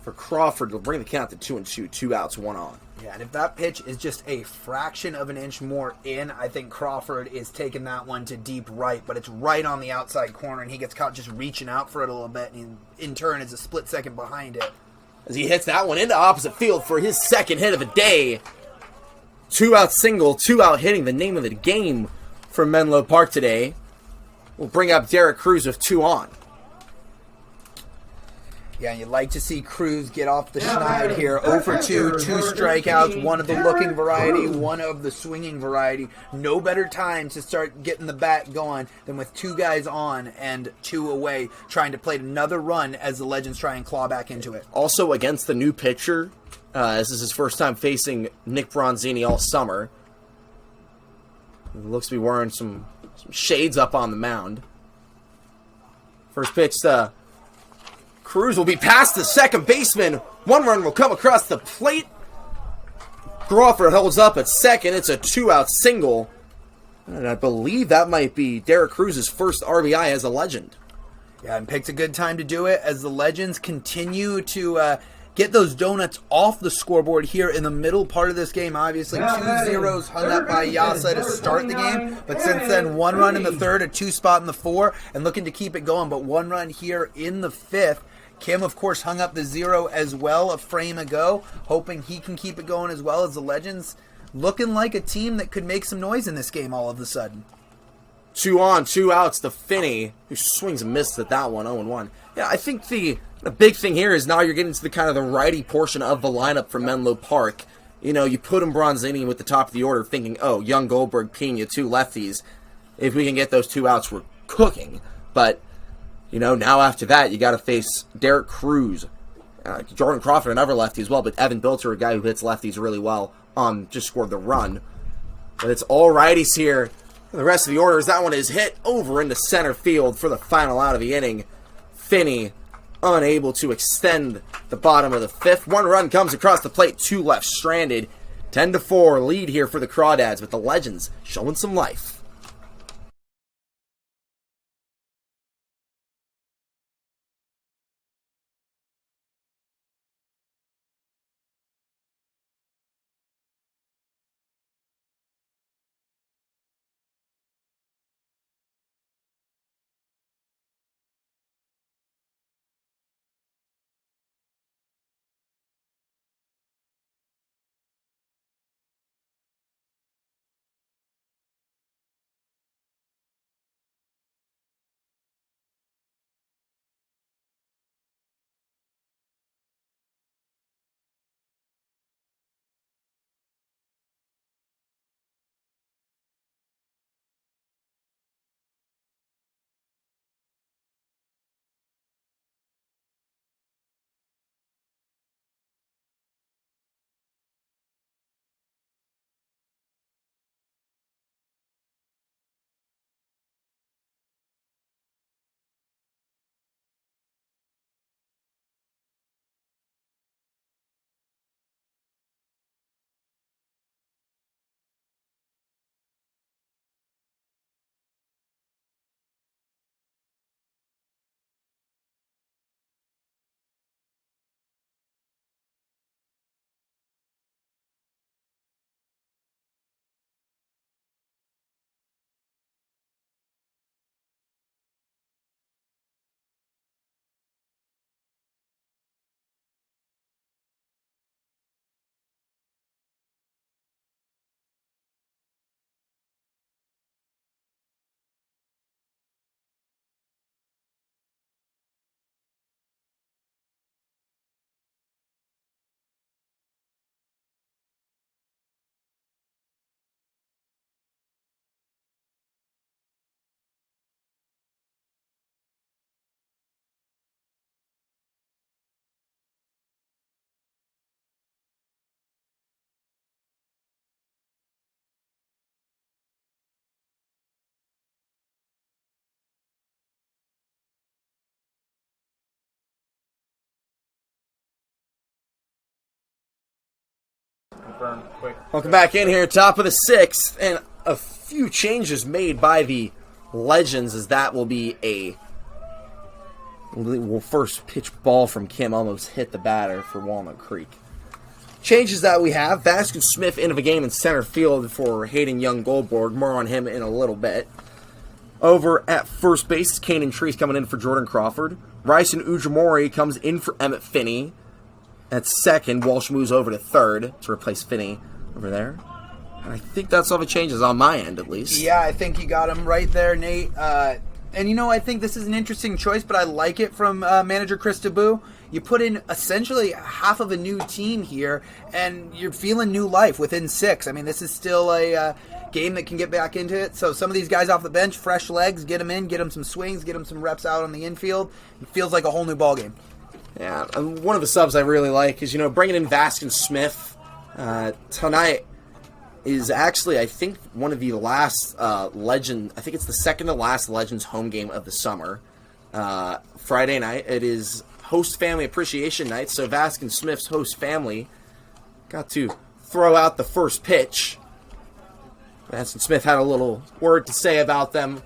for Crawford to bring the count to 2-2, 2 outs, 1 on. Yeah, and if that pitch is just a fraction of an inch more in, I think Crawford is taking that one to deep right, but it's right on the outside corner, and he gets caught just reaching out for it a little bit, and in turn is a split second behind it. As he hits that one into opposite field for his second hit of the day. 2-out single, 2-out hitting, the name of the game for Menlo Park today. We'll bring up Derek Cruz with 2 on. Yeah, you'd like to see Cruz get off the schneid here. 0 for 2, 2 strikeouts, one of the looking variety, one of the swinging variety. No better time to start getting the bat going than with 2 guys on and 2 away, trying to play another run as the Legends try and claw back into it. Also against the new pitcher, this is his first time facing Nick Bronzini all summer. He looks to be wearing some shades up on the mound. First pitch to Cruz will be past the second baseman. 1 run will come across the plate. Crawford holds up at second. It's a 2-out single. And I believe that might be Derek Cruz's first RBI as a Legend. Yeah, and picked a good time to do it as the Legends continue to get those donuts off the scoreboard here in the middle part of this game. Obviously, 2 zeros hung up by Yasa to start the game. But since then, 1 run in the third, a 2 spot in the 4, and looking to keep it going. But 1 run here in the 5th. Kim, of course, hung up the 0 as well a frame ago, hoping he can keep it going as well as the Legends. Looking like a team that could make some noise in this game all of a sudden. 2 on, 2 outs to Finney, who swings and misses at that one, 0-1. Yeah, I think the big thing here is now you're getting to the kind of the righty portion of the lineup for Menlo Park. You know, you put him Bronzini with the top of the order thinking, oh, Young, Goldberg, Pena, 2 lefties. If we can get those 2 outs, we're cooking. But you know, now after that, you got to face Derek Cruz, Jordan Crawford, another lefty as well, but Evan Bilter, a guy who hits lefties really well, just scored the run. But it's all righties here. The rest of the orders, that one is hit over into center field for the final out of the inning. Finney unable to extend the bottom of the 5th. 1 run comes across the plate, 2 left stranded. 10-4 lead here for the Crawdads, with the Legends showing some life. confirm quick. Welcome back in here, top of the sixth, and a few changes made by the Legends, as that will be a first pitch ball from Kim almost hit the batter for Walnut Creek. Changes that we have: Vasquez Smith into the game in center field for Hayden Young Goldberg. More on him in a little bit. Over at first base, Kanan Treese coming in for Jordan Crawford. Ryson Ujimori comes in for Emmett Finney. At second, Walsh moves over to third to replace Finney over there. And I think that's all the changes on my end, at least. Yeah, I think you got him right there, Nate. And, you know, I think this is an interesting choice, but I like it from manager Chris DeBoo. You put in essentially half of a new team here, and you're feeling new life within 6. I mean, this is still a game that can get back into it. So some of these guys off the bench, fresh legs, get them in, get them some swings, get them some reps out on the infield. It feels like a whole new ballgame. Yeah, and one of the subs I really like is, bringing in Vasquez Smith tonight is actually, I think, one of the last Legend. I think it's the second to last Legends home game of the summer. Friday night. It is host family appreciation night, so Vasquez Smith's host family got to throw out the first pitch. Vasquez Smith had a little word to say about them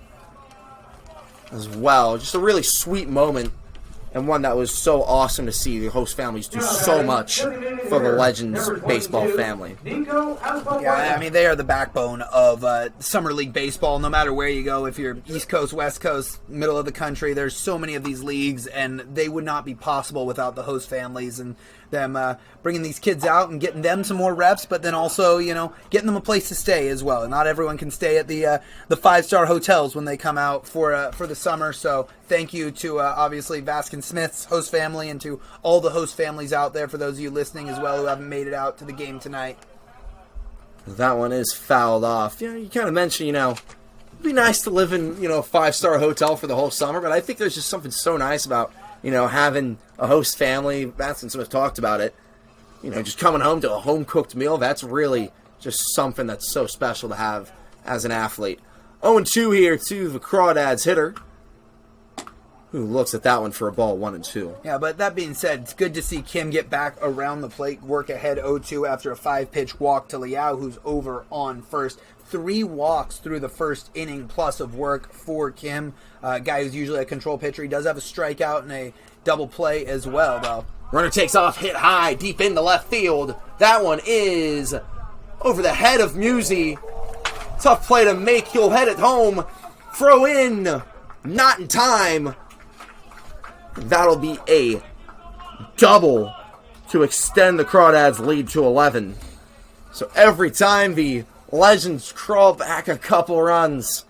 as well. Just a really sweet moment, and one that was so awesome to see the host families do so much for the Legends baseball family. Yeah, I mean, they are the backbone of Summer League baseball, no matter where you go. If you're East Coast, West Coast, middle of the country, there's so many of these leagues, and they would not be possible without the host families and them bringing these kids out and getting them some more reps, but then also, getting them a place to stay as well. And not everyone can stay at the 5-star hotels when they come out for the summer. So thank you to obviously Vasquez Smith's host family and to all the host families out there, for those of you listening as well who haven't made it out to the game tonight. That one is fouled off. You kind of mentioned, it'd be nice to live in, a 5-star hotel for the whole summer, but I think there's just something so nice about having a host family. Vasquez Smith talked about it. Just coming home to a home-cooked meal, that's really just something that's so special to have as an athlete. 0-2 here to the Crawdads hitter, who looks at that one for a ball, 1-2. Yeah, but that being said, it's good to see Kim get back around the plate, work ahead 0-2 after a 5-pitch walk to Liao, who's over on first. 3 walks through the first inning plus of work for Kim. Guy who's usually a control pitcher. He does have a strikeout and a double play as well, though. Runner takes off, hit high, deep into left field. That one is over the head of Musey. Tough play to make. He'll head it home. Throw in. Not in time. That'll be a double to extend the Crawdads' lead to 11. So every time the Legends crawl back a couple runs,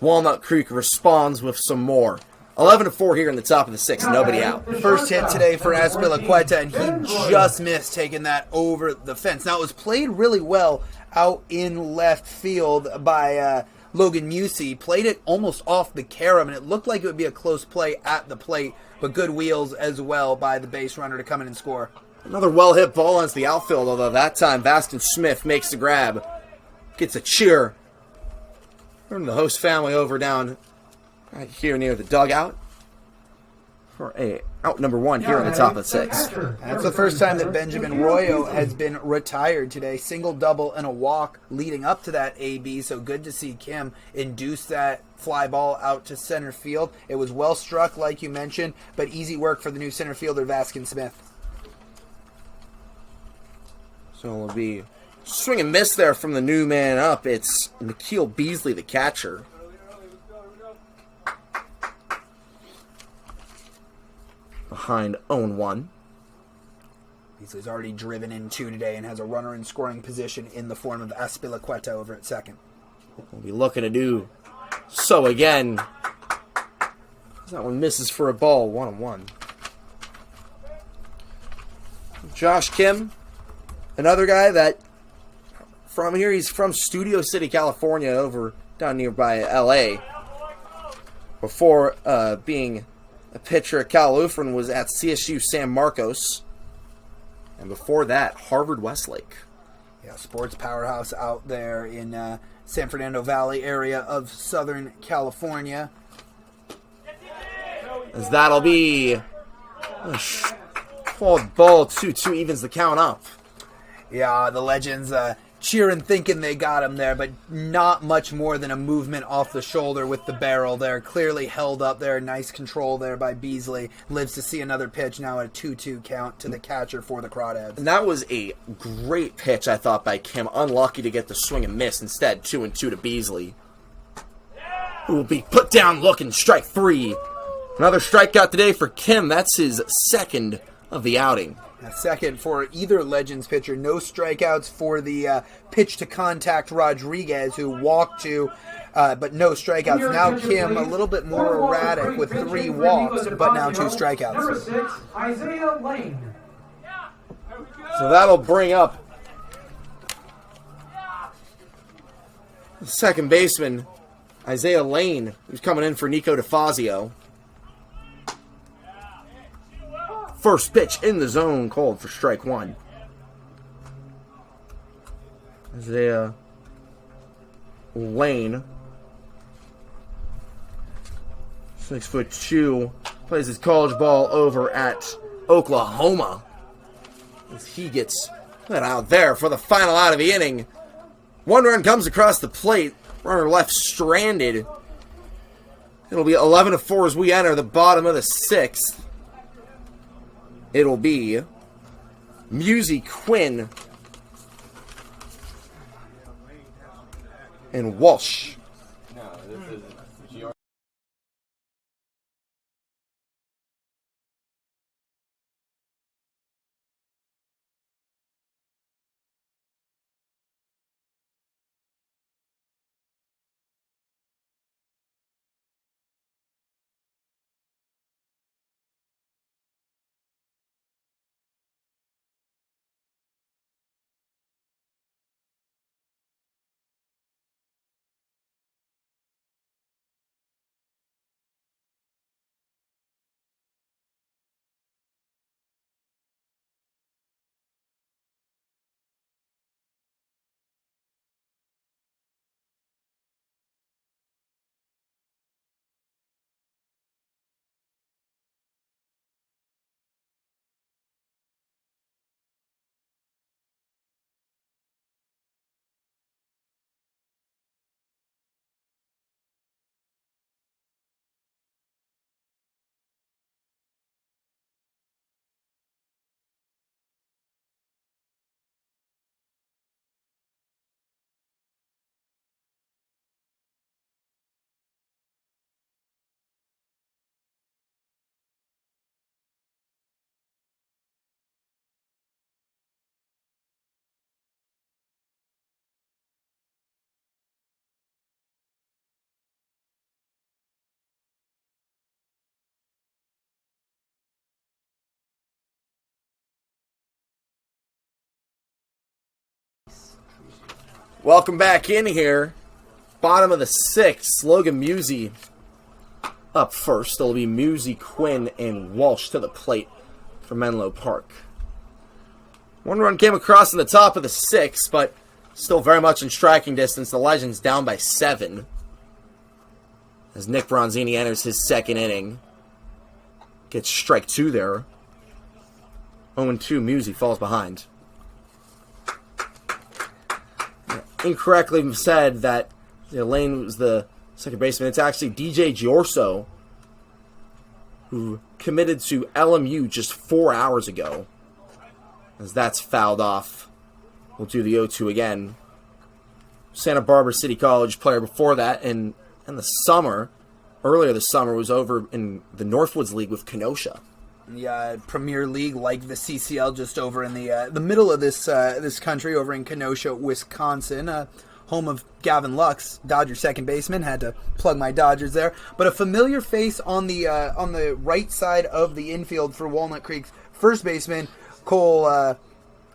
Walnut Creek responds with some more. 11-4 here in the top of the 6th, nobody out. First hit today for Azpilicueta, and he just missed taking that over the fence. Now, it was played really well out in left field by Logan Musey. Played it almost off the carom, and it looked like it would be a close play at the plate, but good wheels as well by the base runner to come in and score. Another well-hit ball into the outfield, although that time Vasquez Smith makes the grab. Gets a cheer from the host family over down right here near the dugout for out number 1 here on the top of the 6th. That's the first time that Benjamin Royo has been retired today. Single, double, and a walk leading up to that AB, so good to see Kim induce that fly ball out to center field. It was well struck, like you mentioned, but easy work for the new center fielder, Vasquez Smith. So it'll be swing and miss there from the new man up. It's Nikhil Beasley, the catcher. Behind 0-1. Beasley's already driven in 2 today and has a runner in scoring position in the form of Azpilicueta over at second. We'll be looking to do so again. That one misses for a ball, 1-1. Josh Kim, another guy that from here, he's from Studio City, California, over down nearby LA. Before being a pitcher at Cal Lutheran, was at CSU San Marcos. And before that, Harvard Westlake. Yeah, sports powerhouse out there in San Fernando Valley area of Southern California. As that'll be a called ball 2-2, evens the count up. Yeah, the Legends cheering, thinking they got him there, but not much more than a movement off the shoulder with the barrel there. Clearly held up there. Nice control there by Beasley. Lives to see another pitch, now at a 2-2 count to the catcher for the Crawdads. And that was a great pitch, I thought, by Kim. Unlucky to get the swing and miss. Instead, 2-2 to Beasley, who will be put down looking, strike 3. Another strikeout today for Kim. That's his second of the outing. A second for either Legends pitcher. No strikeouts for the pitch to contact Rodriguez, who walked to, but no strikeouts. Now Kim a little bit more erratic with 3 walks, but now 2 strikeouts. Number 6, Isaiah Lane. So that'll bring up the second baseman, Isaiah Lane, who's coming in for Nico DeFazio. First pitch in the zone, called for strike 1. Isaiah Lane, 6'2", plays his college ball over at Oklahoma. As he gets that out there for the final out of the inning. 1 run comes across the plate. Runner left stranded. It'll be 11-4 as we enter the bottom of the 6th. It'll be Musey Quinn and Walsh. Welcome back in here. Bottom of the 6th. Logan Musey up first. It'll be Musey, Quinn, and Walsh to the plate for Menlo Park. 1 run came across in the top of the 6th, but still very much in striking distance. The Legends down by 7. As Nick Bronzini enters his 2nd inning. Gets strike 2 there. 0-2, Musey falls behind. Incorrectly said that Lane was the second baseman. It's actually DJ Giorso, who committed to LMU just 4 hours ago. As that's fouled off. We'll do the 0-2 again. Santa Barbara City College player before that, and in the summer, earlier this summer, was over in the Northwoods League with Kenosha. The Premier League, like the CCL, just over in the middle of this country, over in Kenosha, Wisconsin, home of Gavin Lux, Dodger second baseman. Had to plug my Dodgers there, but a familiar face on the right side of the infield for Walnut Creek's first baseman, Cole.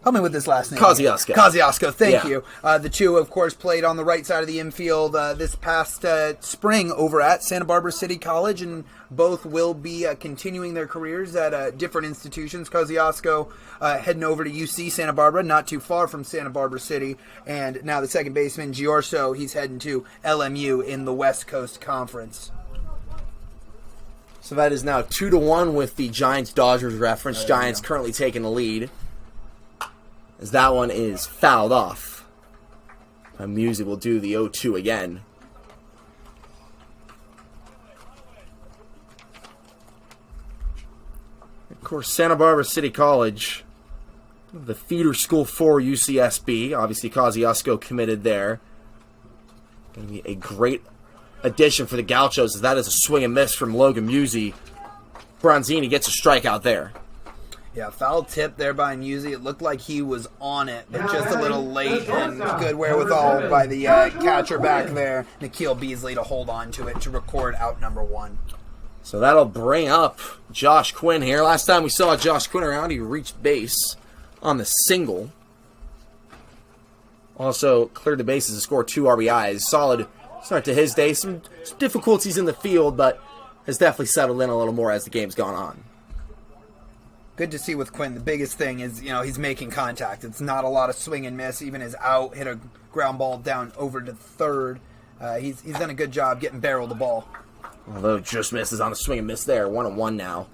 Help me with this last name. Kosciuszko, thank you. The two, of course, played on the right side of the infield this past spring over at Santa Barbara City College, and both will be continuing their careers at different institutions. Kosciuszko heading over to UC Santa Barbara, not too far from Santa Barbara City, and now the second baseman, Giorso, he's heading to LMU in the West Coast Conference. So that is now 2-1 with the Giants-Dodgers reference. Giants currently taking the lead. as that one is fouled off. Musi will do the 0-2 again. Of course, Santa Barbara City College, the feeder school for UCSB. Obviously, Kosciuszko committed there. Going to be a great addition for the Gauchos, as that is a swing and miss from Logan Musi. Bronzini gets a strikeout there. Yeah, foul tip there by Musi. It looked like he was on it, but just a little late, and good wherewithal by the catcher back there, Nikhil Beasley, to hold on to it to record out number 1. So that'll bring up Josh Quinn here. Last time we saw Josh Quinn around, he reached base on the single. Also cleared the bases to score 2 RBIs. Solid start to his day. Some difficulties in the field, but has definitely settled in a little more as the game's gone on. Good to see with Quinn. The biggest thing is, he's making contact. It's not a lot of swing and miss. Even his out, hit a ground ball down over to third. He's done a good job getting barreled the ball. Although just misses on a swing and miss there. 1-1 now.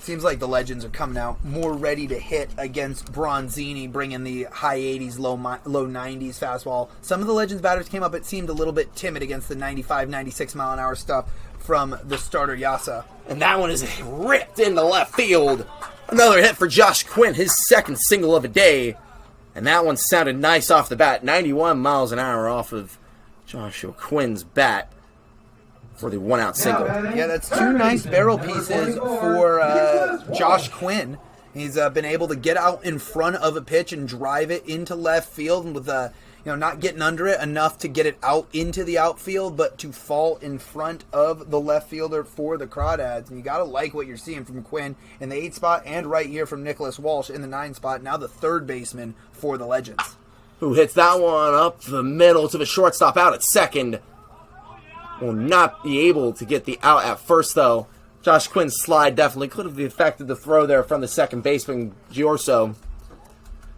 Seems like the Legends are coming out more ready to hit against Bronzini, bringing the high 80s, low 90s fastball. Some of the Legends batters came up, it seemed a little bit timid against the 95, 96 mile an hour stuff from the starter Yasa. And that one is ripped into left field. Another hit for Josh Quinn, his second single of the day. And that one sounded nice off the bat. 91 miles an hour off of Joshua Quinn's bat for the 1-out single. Yeah, that's 2 nice barrel pieces for Josh Quinn. He's been able to get out in front of a pitch and drive it into left field, and with not getting under it enough to get it out into the outfield, but to fall in front of the left fielder for the Crawdads. And you got to like what you're seeing from Quinn in the 8 spot, and right here from Nicholas Walsh in the 9 spot, now the third baseman for the Legends. Who hits that one up the middle to the shortstop out at second. Will not be able to get the out at first, though. Josh Quinn's slide definitely could have affected the throw there from the second baseman, Giorso.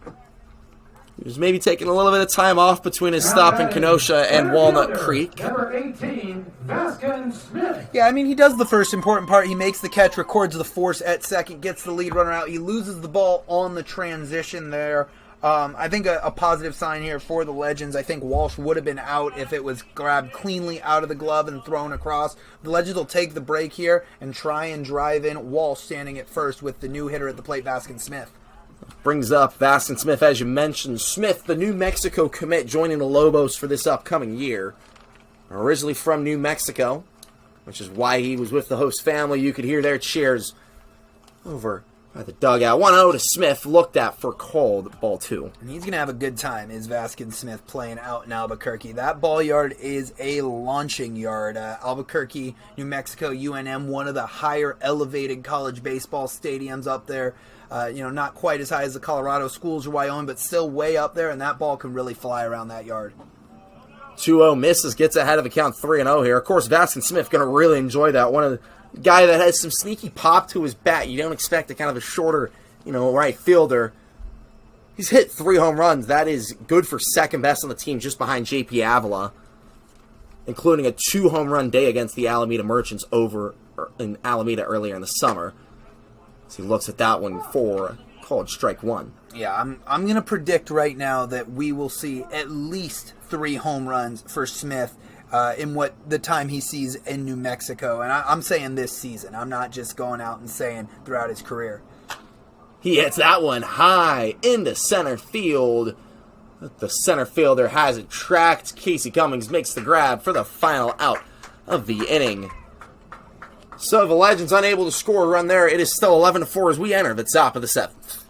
He was maybe taking a little bit of time off between his stop in Kenosha and Walnut Creek. Number 18, Vaskin Smith. Yeah, he does the first important part. He makes the catch, records the force at second, gets the lead runner out. He loses the ball on the transition there. I think a positive sign here for the Legends. I think Walsh would have been out if it was grabbed cleanly out of the glove and thrown across. The Legends will take the break here and try and drive in Walsh standing at first with the new hitter at the plate, Vaskin Smith. Brings up Vaskin Smith, as you mentioned. Smith, the New Mexico commit, joining the Lobos for this upcoming year. Originally from New Mexico, which is why he was with the host family. You could hear their cheers over by the dugout. 1-0 to Smith, looked at for called ball 2. And he's going to have a good time, is Vaskin Smith, playing out in Albuquerque. That ball yard is a launching yard. Albuquerque, New Mexico, UNM, one of the higher elevated college baseball stadiums up there. Not quite as high as the Colorado Schools or Wyoming, but still way up there, and that ball can really fly around that yard. 2-0 misses, gets ahead of a count 3-0 here. Of course, Vaskin Smith going to really enjoy that. One of the guy that has some sneaky pop to his bat. You don't expect a kind of a shorter, right fielder. He's hit 3 home runs. That is good for second best on the team, just behind J.P. Avila, including a 2 home run day against the Alameda Merchants over in Alameda earlier in the summer. So he looks at that one for called strike 1. Yeah, I'm going to predict right now that we will see at least 3 home runs for Smith in what the time he sees in New Mexico. And I'm saying this season. I'm not just going out and saying throughout his career. He hits that one high into center field. The center fielder has it tracked. Casey Cummings makes the grab for the final out of the inning. So the Legends unable to score a run there. It is still 11-4 as we enter the top of the 7th.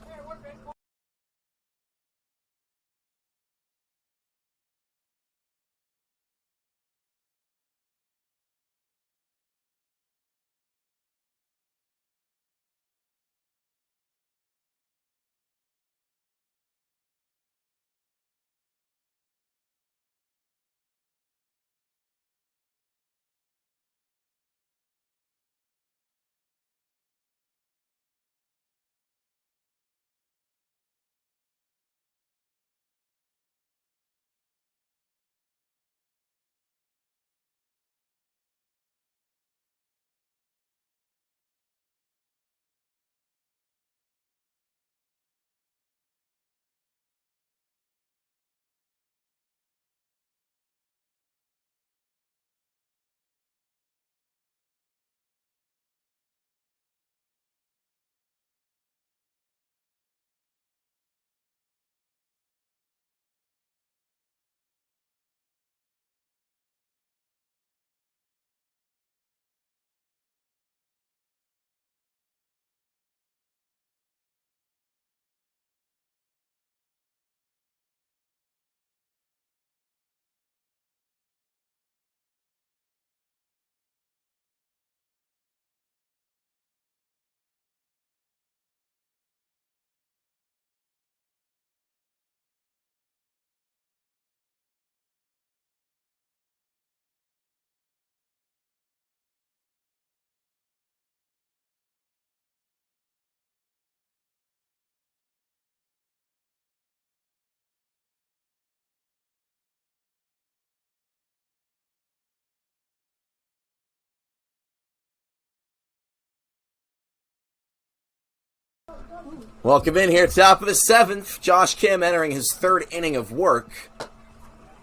Welcome in here, top of the 7th. Josh Kim entering his 3rd inning of work.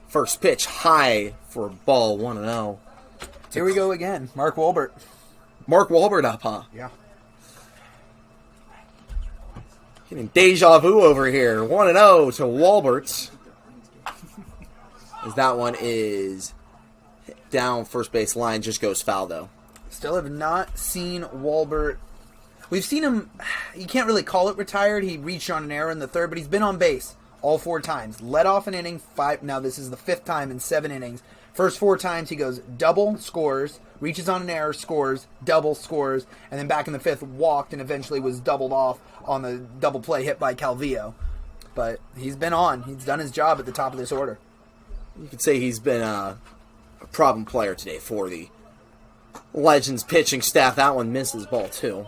First pitch high for ball 1-0. Here we go again. Mark Walbert. Mark Walbert up, huh? Yeah. Getting deja vu over here. 1-0 to Walbert. As that one is down first base line, just goes foul though. Still have not seen Walbert. We've seen him, you can't really call it retired. He reached on an error in the 3rd, but he's been on base all 4 times. Led off an inning, 5. Now this is the 5th time in 7 innings. First 4 times he goes double, scores, reaches on an error, scores, double, scores, and then back in the 5th walked and eventually was doubled off on the double play hit by Calvillo. But he's been on. He's done his job at the top of this order. You could say he's been a problem player today for the Legends pitching staff. That one misses ball 2.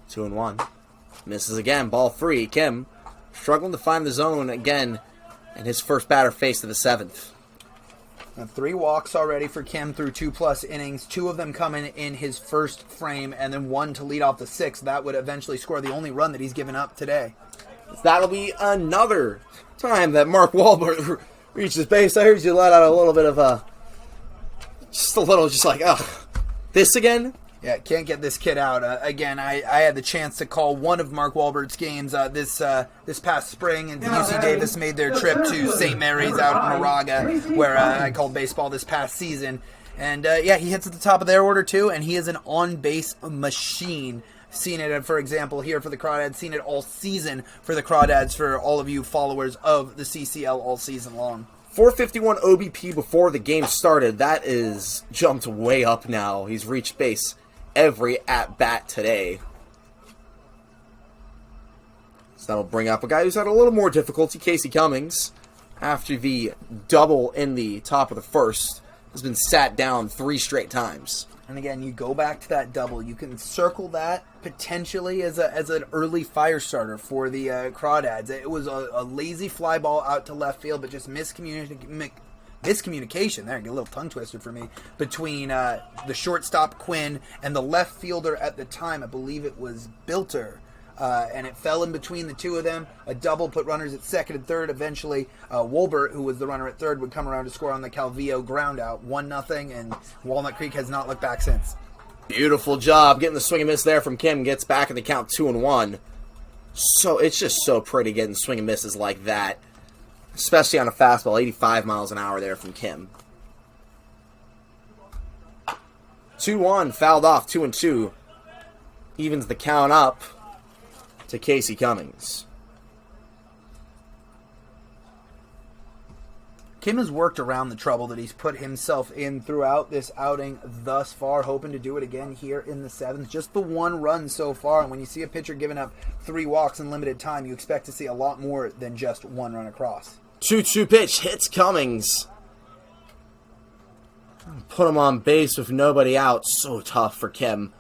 Two and 1. Misses again. Ball 3. Kim struggling to find the zone again in his first batter face of the 7th. Now 3 walks already for Kim through 2+ innings. 2 of them coming in his first frame, and then 1 to lead off the 6th. That would eventually score the only run that he's given up today. That'll be another time that Mark Wahlberg reaches base. I heard you let out a little bit of just like, ugh, this again? Yeah, can't get this kid out. Again, I had the chance to call one of Mark Wahlberg's games this past spring, and UC Davis made their trip to St. Mary's out in Moraga, where I called baseball this past season. And yeah, he hits at the top of their order too, and he is an on-base machine. Seen it, for example, here for the Crawdads. Seen it all season for the Crawdads, for all of you followers of the CCL all season long. 451 OBP before the game started. That is jumped way up now. He's reached base every at-bat today. So that'll bring up a guy who's had a little more difficulty, Casey Cummings. After the double in the top of the first, has been sat down 3 straight times. And again, you go back to that double. You can circle that potentially as an early fire starter for the Crawdads. It was a lazy fly ball out to left field, but just miscommunication. There, get a little tongue twister for me, between the shortstop Quinn and the left fielder at the time. I believe it was Bilter. And it fell in between the two of them. A double put runners at second and third. Eventually, Wolbert, who was the runner at third, would come around to score on the Calvillo ground out. 1-0, and Walnut Creek has not looked back since. Beautiful job getting the swing and miss there from Kim. Gets back in the count 2-1. So it's just so pretty getting swing and misses like that, especially on a fastball, 85 miles an hour there from Kim. 2-1, fouled off, 2-2. Evens the count up to Casey Cummings. Kim has worked around the trouble that he's put himself in throughout this outing thus far, hoping to do it again here in the 7th. Just the 1 run so far, and when you see a pitcher giving up 3 walks in limited time, you expect to see a lot more than just 1 run across. 2-2 pitch hits Cummings. Put him on base with nobody out. So tough for Kim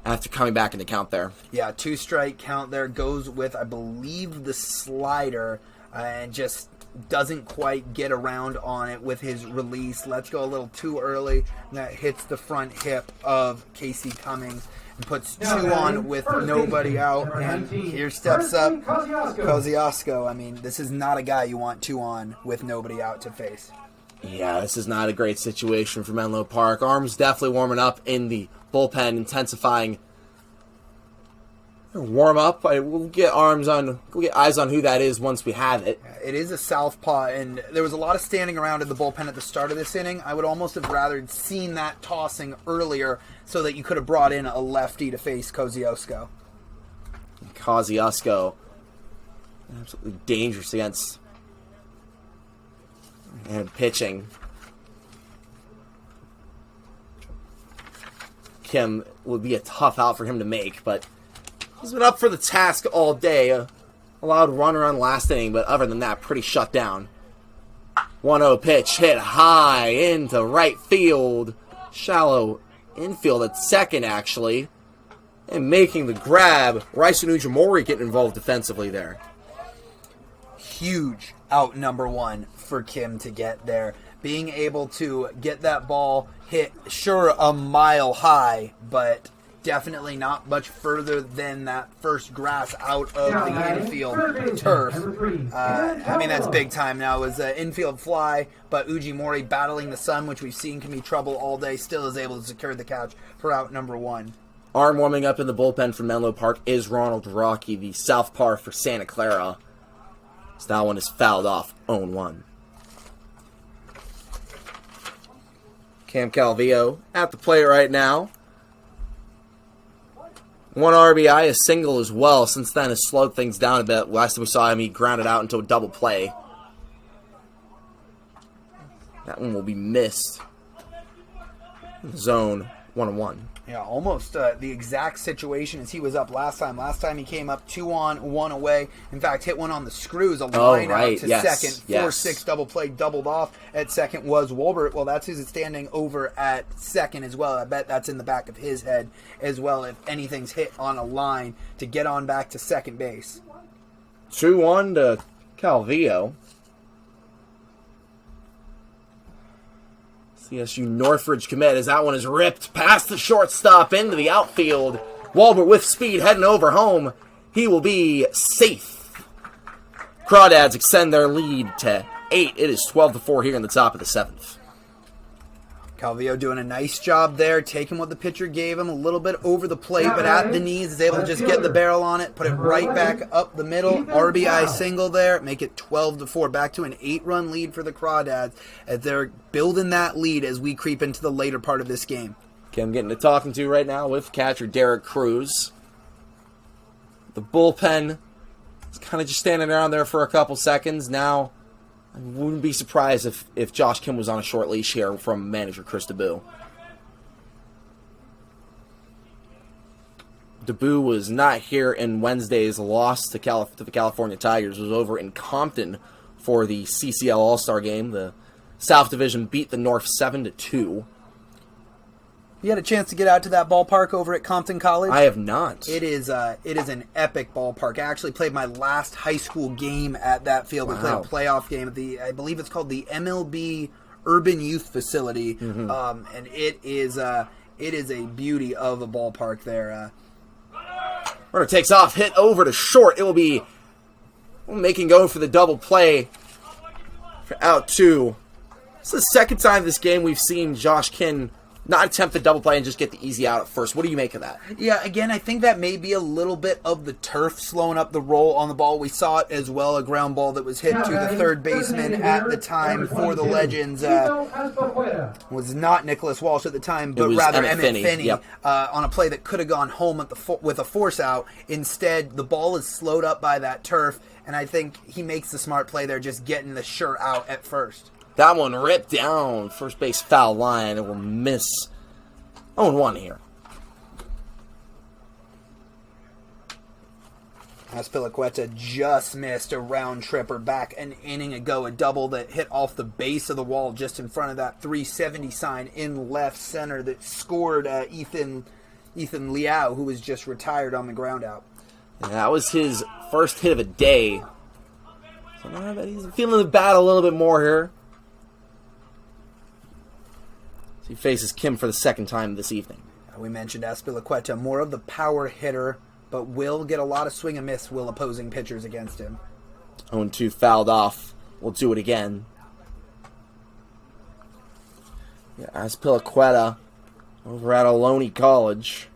after coming back in the count there. Yeah, 2-strike count there. Goes with, I believe, the slider, and just doesn't quite get around on it with his release. Lets go a little too early, and that hits the front hip of Casey Cummings and puts 2 on with nobody out. And here steps up Kosciuszko. I mean, this is not a guy you want 2 on with nobody out to face. Yeah, this is not a great situation for Menlo Park. Arms definitely warming up in the bullpen, intensifying. Warm up. We'll get eyes on who that is once we have it. It is a southpaw, and there was a lot of standing around in the bullpen at the start of this inning. I would almost have rather seen that tossing earlier so that you could have brought in a lefty to face Kosciuszko. Kosciuszko, absolutely dangerous against and pitching. Kim would be a tough out for him to make, but he's been up for the task all day. Allowed runner on last inning, but other than that, pretty shut down. 1-0 pitch hit high into right field. Shallow infield at second, actually. And making the grab, Raisen Ujimori getting involved defensively there. huge out number one for Kim to get there. Being able to get that ball hit, sure, a mile high, but definitely not much further than that first grass out of the infield turf. I mean, that's big time now. It was an infield fly, but Ujimori, battling the sun, which we've seen can be trouble all day, still is able to secure the catch for out number one. Arm warming up in the bullpen for Menlo Park is Ronald Rocky, the southpaw for Santa Clara. So that one is fouled off, 0-1. Cam Calvillo at the plate right now. One RBI, a single as well. Since then, has slowed things down a bit. Last time we saw him, he grounded out into a double play. That one will be missed. Zone 1-1. Yeah, almost the exact situation as he was up last time. Last time he came up 2 on, 1 away. In fact, hit one on the screws, a line out to second. 4-6 double play, doubled off at second was Wolbert. Well, that's who's standing over at second as well. I bet that's in the back of his head as well if anything's hit on a line to get on back to second base. 2-1 to Calvillo. CSU Northridge commit as that one is ripped past the shortstop into the outfield. Walbert with speed heading over home. He will be safe. Crawdads extend their lead to 8. It is 12-4 here in the top of the 7th. Calvillo doing a nice job there, taking what the pitcher gave him, a little bit over the plate, but at the knees is able to just get the barrel on it, put it right back up the middle. RBI single there, make it 12-4. Back to an 8-run lead for the Crawdads as they're building that lead as we creep into the later part of this game. Kim getting to talking to right now with catcher Derek Cruz. The bullpen is kind of just standing around there for a couple seconds. Now, I wouldn't be surprised if Josh Kim was on a short leash here from manager Chris DeBoo. DeBoo was not here in Wednesday's loss to the California Tigers. It was over in Compton for the CCL All-Star Game. The South Division beat the North 7-2. You had a chance to get out to that ballpark over at Compton College? I have not. It is an epic ballpark. I actually played my last high school game at that field. We played a playoff game at I believe it's called the MLB Urban Youth Facility, and it is a beauty of a ballpark there. Runner takes off, hit over to short. It will be making go for the double play for out 2. This is the second time this game we've seen Josh Kim not attempt the double play and just get the easy out at first. What do you make of that? Yeah, again, I think that may be a little bit of the turf slowing up the roll on the ball. We saw it as well, a ground ball that was hit to the third baseman at the time for the Legends. Was not Nicholas Walsh at the time, but rather Emmett Finney on a play that could have gone home with a force out. Instead, the ball is slowed up by that turf, and I think he makes the smart play there, just getting the sure out at first. That one ripped down first base foul line. It will miss 0-1 here. Aspilicueta just missed a round tripper back an inning ago, a double that hit off the base of the wall just in front of that 370 sign in left center that scored Ethan Liao, who was just retired on the ground out. And that was his first hit of a day. So now that he's feeling the bat a little bit more here. He faces Kim for the second time this evening. We mentioned Aspilicueta, more of the power hitter, but will get a lot of swing and miss will opposing pitchers against him. 0-2 fouled off. We'll do it again. Yeah, Aspilicueta over at Ohlone College.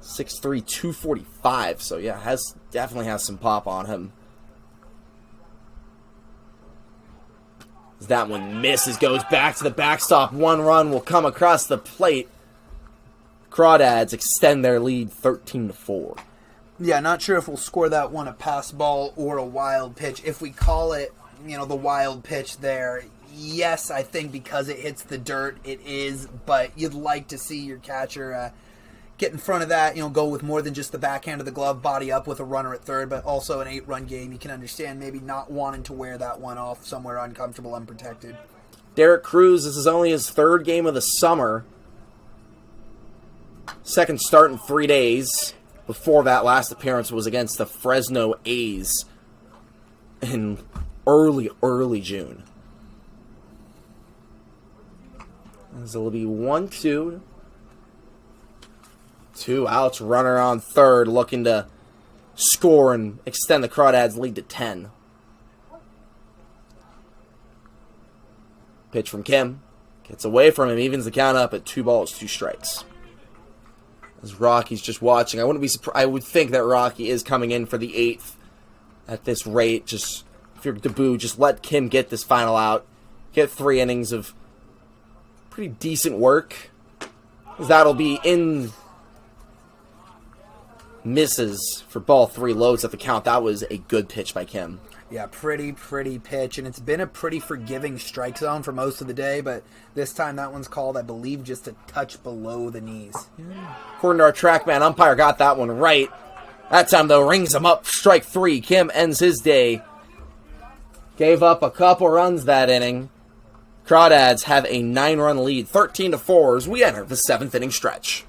6'3", 245. So yeah, definitely has some pop on him. That one misses, goes back to the backstop. 1 run will come across the plate. Crawdads extend their lead 13-4. Yeah, not sure if we'll score that one a pass ball or a wild pitch. If we call it, the wild pitch there, yes, I think because it hits the dirt, it is. But you'd like to see your catcher get in front of that, go with more than just the backhand of the glove, body up with a runner at third, but also an 8-run game. You can understand maybe not wanting to wear that one off somewhere uncomfortable, unprotected. Derek Cruz, this is only his 3rd game of the summer. Second start in 3 days. before that last appearance was against the Fresno A's in early June. This will be 1-2. 2 outs, runner on third, looking to score and extend the Crawdads' lead to 10. Pitch from Kim. Gets away from him, evens the count up at 2 balls, 2 strikes. As Rocky's just watching, I wouldn't be surprised. I would think that Rocky is coming in for the 8th at this rate. Just, if you're debut, just let Kim get this final out. Get 3 innings of pretty decent work. Because that'll be in misses for ball 3, loads at the count. That was a good pitch by Kim. Yeah, pretty pitch, and it's been a pretty forgiving strike zone for most of the day, but this time that one's called, I believe, just a touch below the knees. According to our TrackMan, umpire got that one right. That time, though, rings him up, strike 3. Kim ends his day. Gave up a couple runs that inning. Crawdads have a 9-run lead, 13-4, as we enter the 7th inning stretch.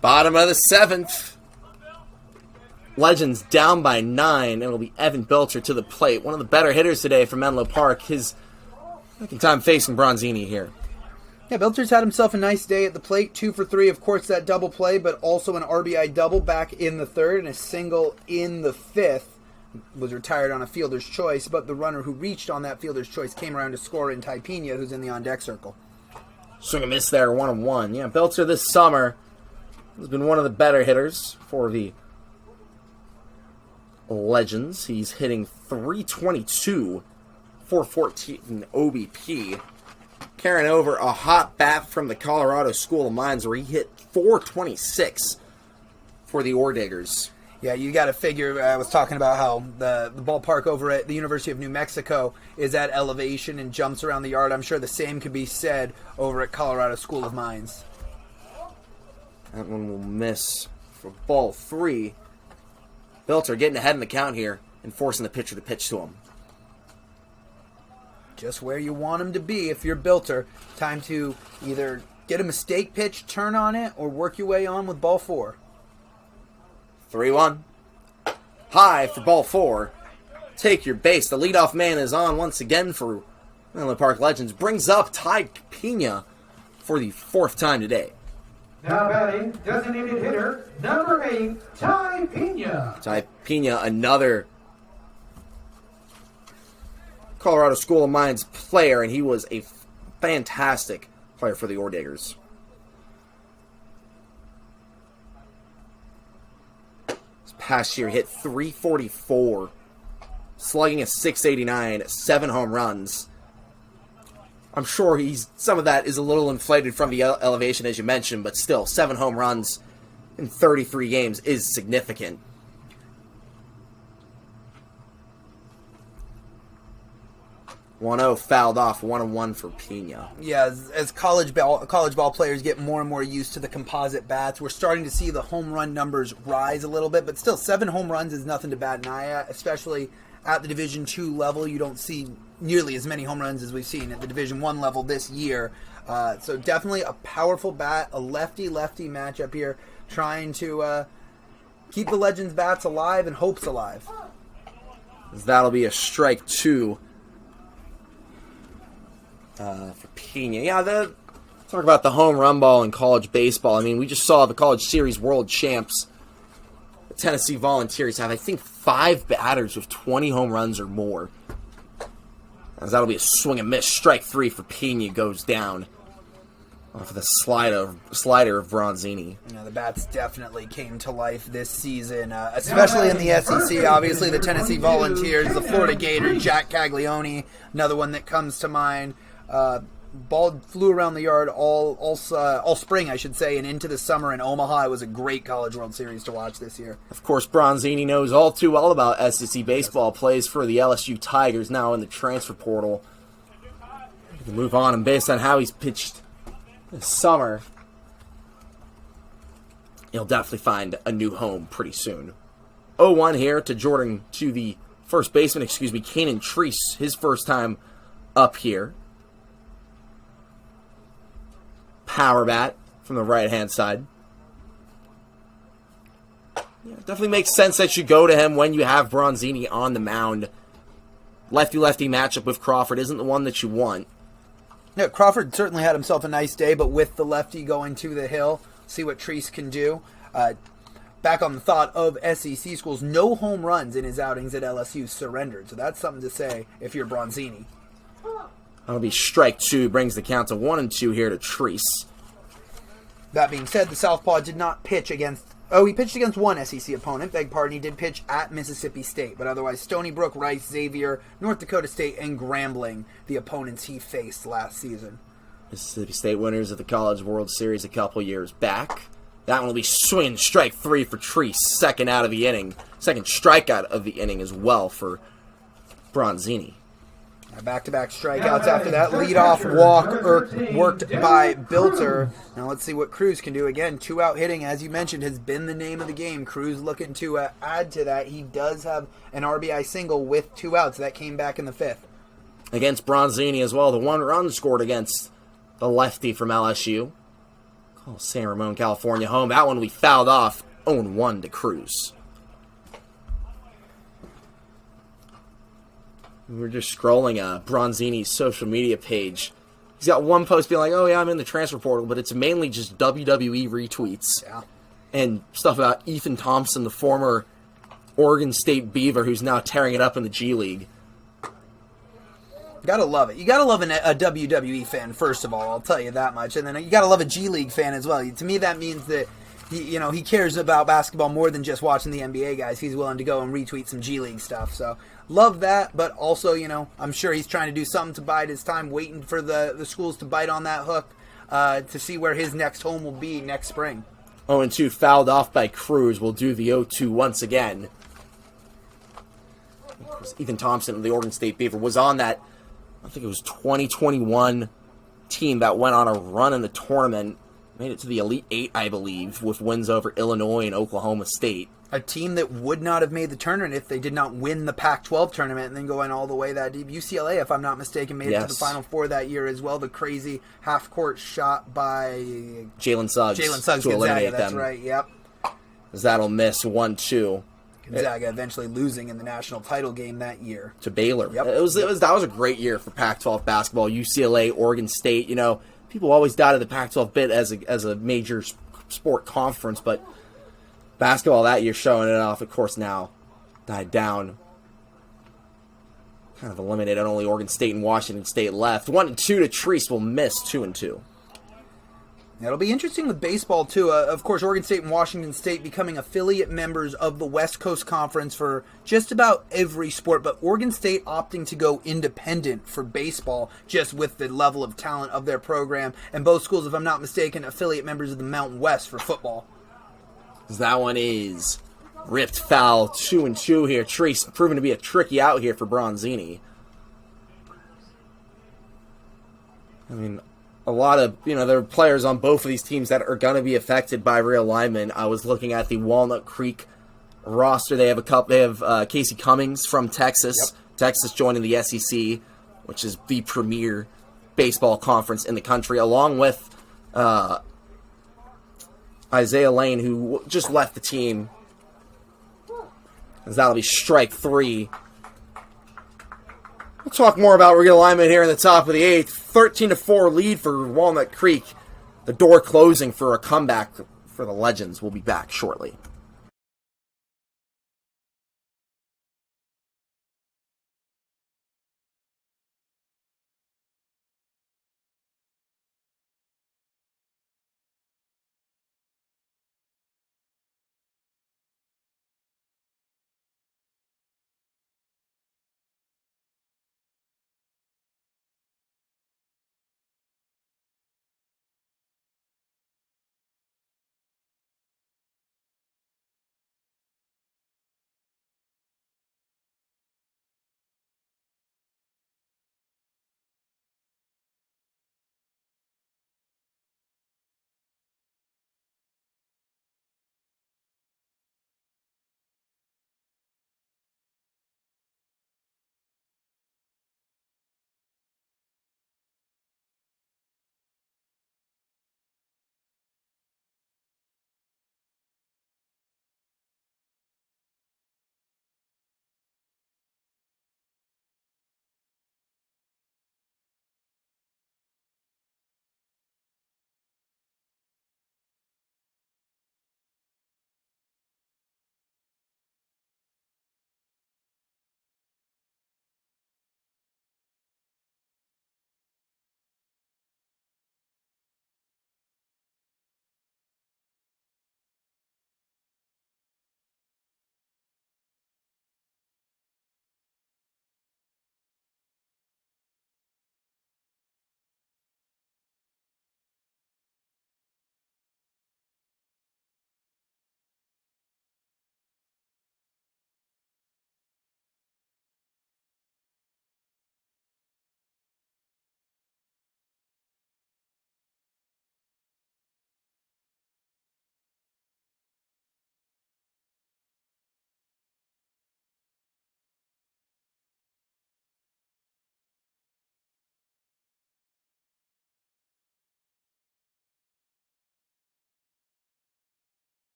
Bottom of the 7th. Legends down by 9. It'll be Evan Bilter to the plate. One of the better hitters today from Menlo Park. His second time facing Bronzini here. Yeah, Bilter's had himself a nice day at the plate. 2 for 3, of course, that double play, but also an RBI double back in the 3rd and a single in the 5th. Was retired on a fielder's choice, but the runner who reached on that fielder's choice came around to score in Ty Pena, who's in the on-deck circle. Swing and miss there, 1-1. Yeah, Bilter this summer has been one of the better hitters for the Legends. He's hitting .322, .414 OBP. Carrying over a hot bat from the Colorado School of Mines where he hit .426 for the Ore Diggers. Yeah, you got to figure, I was talking about how the ballpark over at the University of New Mexico is at elevation and jumps around the yard. I'm sure the same could be said over at Colorado School of Mines. That one will miss for ball 3. Bilter getting ahead in the count here and forcing the pitcher to pitch to him. Just where you want him to be if you're Bilter. Time to either get a mistake pitch, turn on it, or work your way on with ball 4. 3-1. High for ball 4. Take your base. The leadoff man is on once again for Menlo Park Legends. Brings up Ty Pena for the 4th time today. Now batting, designated hitter, number 8, Ty Pena. Ty Pena, another Colorado School of Mines player, and he was a fantastic player for the Ore Diggers. This past year hit .344, slugging a .689, 7 home runs. I'm sure some of that is a little inflated from the elevation, as you mentioned, but still, 7 home runs in 33 games is significant. 1-0 fouled off, 1-1 for Pena. Yeah, as college ball players get more and more used to the composite bats, we're starting to see the home run numbers rise a little bit, but still 7 home runs is nothing to bat an eye at, especially at the Division II level. You don't see nearly as many home runs as we've seen at the Division I level this year. So definitely a powerful bat, a lefty-lefty matchup here, trying to keep the Legends bats alive and hopes alive. That'll be a strike 2 for Pena. Yeah, talk about the home run ball in college baseball. I mean, we just saw the College Series world champs, the Tennessee Volunteers, have, I think, 5 batters with 20 home runs or more. As that'll be a swing and miss. Strike 3 for Pena goes down off of the slider of Bronzini. The bats definitely came to life this season, especially in the SEC. Obviously, the Tennessee Volunteers, the Florida Gators, Jack Caglione, another one that comes to mind. Ball flew around the yard all spring, I should say, and into the summer in Omaha. It was a great College World Series to watch this year. Of course, Bronzini knows all too well about SEC baseball. Plays for the LSU Tigers now in the transfer portal. We can move on, and based on how he's pitched this summer, he'll definitely find a new home pretty soon. 0-1 here to the first baseman, Kanan Treese, his first time up here. Power bat from the right-hand side. Yeah, it definitely makes sense that you go to him when you have Bronzini on the mound. Lefty-lefty matchup with Crawford isn't the one that you want. Yeah, Crawford certainly had himself a nice day, but with the lefty going to the hill, see what Treese can do. Back on the thought of SEC schools, no home runs in his outings at LSU surrendered, so that's something to say if you're Bronzini. That'll be strike 2, brings the count to 1-2 here to Treese. That being said, the Southpaw did not pitch against... Oh, he pitched against one SEC opponent, beg pardon. He did pitch at Mississippi State, but otherwise Stony Brook, Rice, Xavier, North Dakota State, and Grambling, the opponents he faced last season. Mississippi State winners of the College World Series a couple years back. That one will be swinging strike 3 for Treese, second strikeout of the inning as well for Bronzini. Back-to-back strikeouts after that leadoff walk worked by Bilter. Now let's see what Cruz can do. Again, 2-out hitting, as you mentioned, has been the name of the game. Cruz looking to add to that. He does have an RBI single with 2 outs. That came back in the 5th. Against Bronzini as well, the 1 run scored against the lefty from LSU. Call San Ramon, California home. That one we fouled off. 0-1 to Cruz. We're just scrolling Bronzini's social media page. He's got one post being like, oh yeah, I'm in the transfer portal, but it's mainly just WWE retweets. Yeah. And stuff about Ethan Thompson, the former Oregon State Beaver, who's now tearing it up in the G League. Gotta love it. You gotta love a WWE fan, first of all, I'll tell you that much. And then you gotta love a G League fan as well. To me, that means that he cares about basketball more than just watching the NBA guys. He's willing to go and retweet some G League stuff. So love that, but also, I'm sure he's trying to do something to bide his time, waiting for the schools to bite on that hook to see where his next home will be next spring. 0-2 fouled off by Cruz. We'll do the 0-2 once again. Ethan Thompson of the Oregon State Beaver was on that, I think it was 2021 team that went on a run in the tournament. Made it to the Elite 8, I believe, with wins over Illinois and Oklahoma State. A team that would not have made the tournament if they did not win the Pac-12 tournament and then going all the way that deep. UCLA, if I'm not mistaken, made it to the Final Four that year as well. The crazy half-court shot by Jalen Suggs to Gonzaga, eliminate that's them. Right, yep. As that'll miss 1-2. Gonzaga eventually losing in the national title game that year. To Baylor. Yep. That was a great year for Pac-12 basketball. UCLA, Oregon State, people always doubted the Pac-12 bit as a major sport conference, but basketball that year showing it off, of course, now died down. Kind of eliminated only Oregon State and Washington State left. 1-2 to Treese will miss 2-2. It'll be interesting with baseball, too. Of course, Oregon State and Washington State becoming affiliate members of the West Coast Conference for just about every sport, but Oregon State opting to go independent for baseball just with the level of talent of their program. And both schools, if I'm not mistaken, affiliate members of the Mountain West for football. That one is ripped foul. 2-2 here. Treese proving to be a tricky out here for Bronzini. I mean, a lot of, there are players on both of these teams that are going to be affected by realignment. I was looking at the Walnut Creek roster. They have Casey Cummings from Texas. Yep. Texas joining the SEC, which is the premier baseball conference in the country, along with Isaiah Lane, who just left the team. As that'll be strike 3. We'll talk more about realignment here in the top of the 8th. 13-4 lead for Walnut Creek. The door closing for a comeback for the Legends. We'll be back shortly.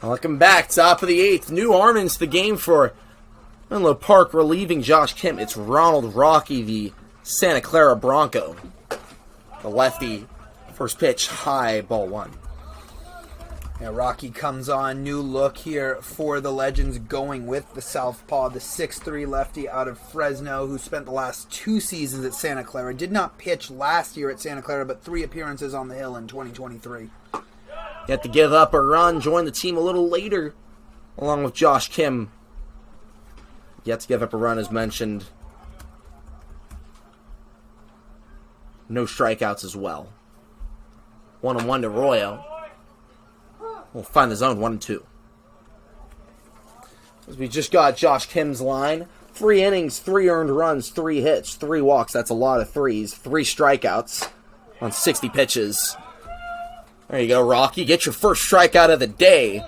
Welcome back, top of the 8th. New arm into the game for Menlo Park, relieving Josh Kemp. It's Ronald Rocky, the Santa Clara Bronco. The lefty, first pitch, high, ball 1. Yeah, Rocky comes on, new look here for the Legends, going with the southpaw, the 6'3 lefty out of Fresno, who spent the last 2 seasons at Santa Clara. Did not pitch last year at Santa Clara, but 3 appearances on the hill in 2023. Yet to give up a run, joined the team a little later, along with Josh Kim. Yet to give up a run, as mentioned. No strikeouts as well. 1-1 to Royo. We'll find the zone, 1-2. As we just got Josh Kim's line. 3 innings, 3 earned runs, 3 hits, 3 walks. That's a lot of threes. 3 strikeouts on 60 pitches. There you go, Rocky. Get your first strikeout of the day.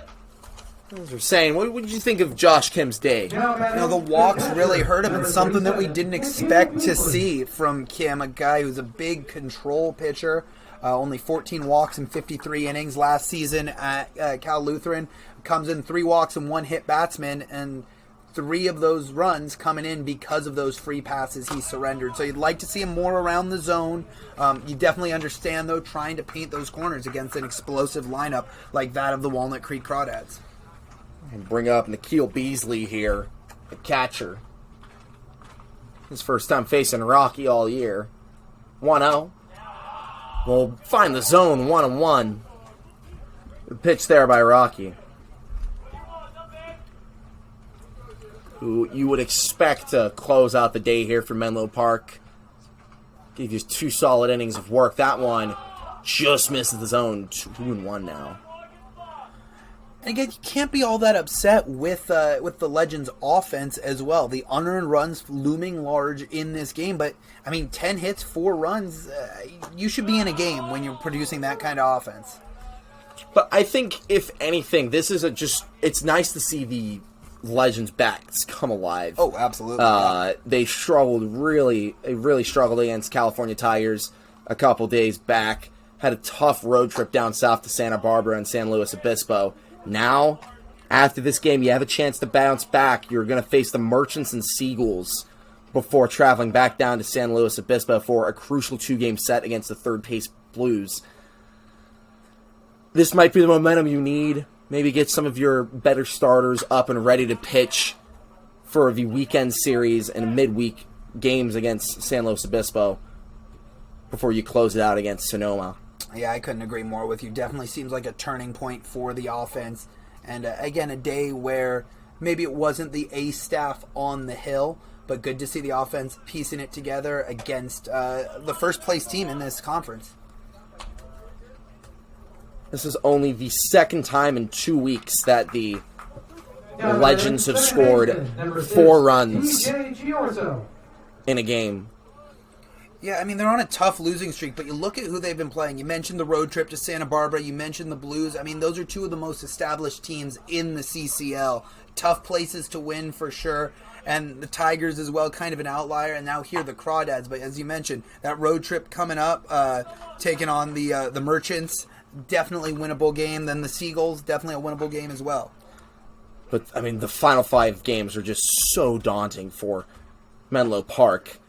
As we're saying, what did you think of Josh Kim's day? The walks really hurt him, and something that we didn't expect to see from Kim, a guy who's a big control pitcher. Only 14 walks in 53 innings last season at Cal Lutheran. Comes in 3 walks and 1 hit batsman, and 3 of those runs coming in because of those free passes he surrendered. So you'd like to see him more around the zone. You definitely understand, though, trying to paint those corners against an explosive lineup like that of the Walnut Creek Crawdads. And bring up Nikhil Beasley here, the catcher. His first time facing Rocky all year. 1-0. We'll find the zone, 1-1. The pitch there by Rocky, who you would expect to close out the day here for Menlo Park. Gave you 2 solid innings of work. That one just misses the zone. 2-1 now. And again, you can't be all that upset with the Legends offense as well. The unearned runs looming large in this game, but I mean, 10 hits, 4 runs. You should be in a game when you're producing that kind of offense. But I think, if anything, this is it's nice to see the Legends backs come alive. Oh, absolutely. They really struggled against California Tigers a couple days back. Had a tough road trip down south to Santa Barbara and San Luis Obispo. Now, after this game, you have a chance to bounce back. You're going to face the Merchants and Seagulls before traveling back down to San Luis Obispo for a crucial 2-game set against the third-place Blues. This might be the momentum you need. Maybe get some of your better starters up and ready to pitch for the weekend series and midweek games against San Luis Obispo before you close it out against Sonoma. Yeah, I couldn't agree more with you. Definitely seems like a turning point for the offense. And again, a day where maybe it wasn't the A staff on the hill, but good to see the offense piecing it together against the first place team in this conference. This is only the second time in 2 weeks that the Legends have scored 4 runs in a game. Yeah, I mean, they're on a tough losing streak, but you look at who they've been playing. You mentioned the road trip to Santa Barbara. You mentioned the Blues. I mean, those are 2 of the most established teams in the CCL. Tough places to win for sure. And the Tigers as well, kind of an outlier. And now here the Crawdads. But as you mentioned, that road trip coming up, taking on the Merchants, definitely winnable game. Then the Seagulls, definitely a winnable game as well. But, I mean, the final 5 games are just so daunting for Menlo Park.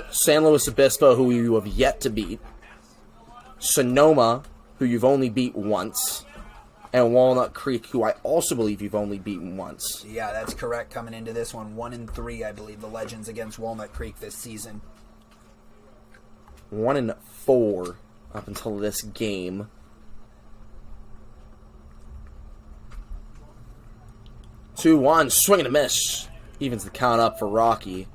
San Luis Obispo, who you have yet to beat. Sonoma, who you've only beat once. And Walnut Creek, who I also believe you've only beaten once. Yeah, that's correct. Coming into this one, 1-3, I believe, the Legends against Walnut Creek this season. 1-4 up until this game. Two, 2-1, swing and a miss. Evens the count up for Rocky.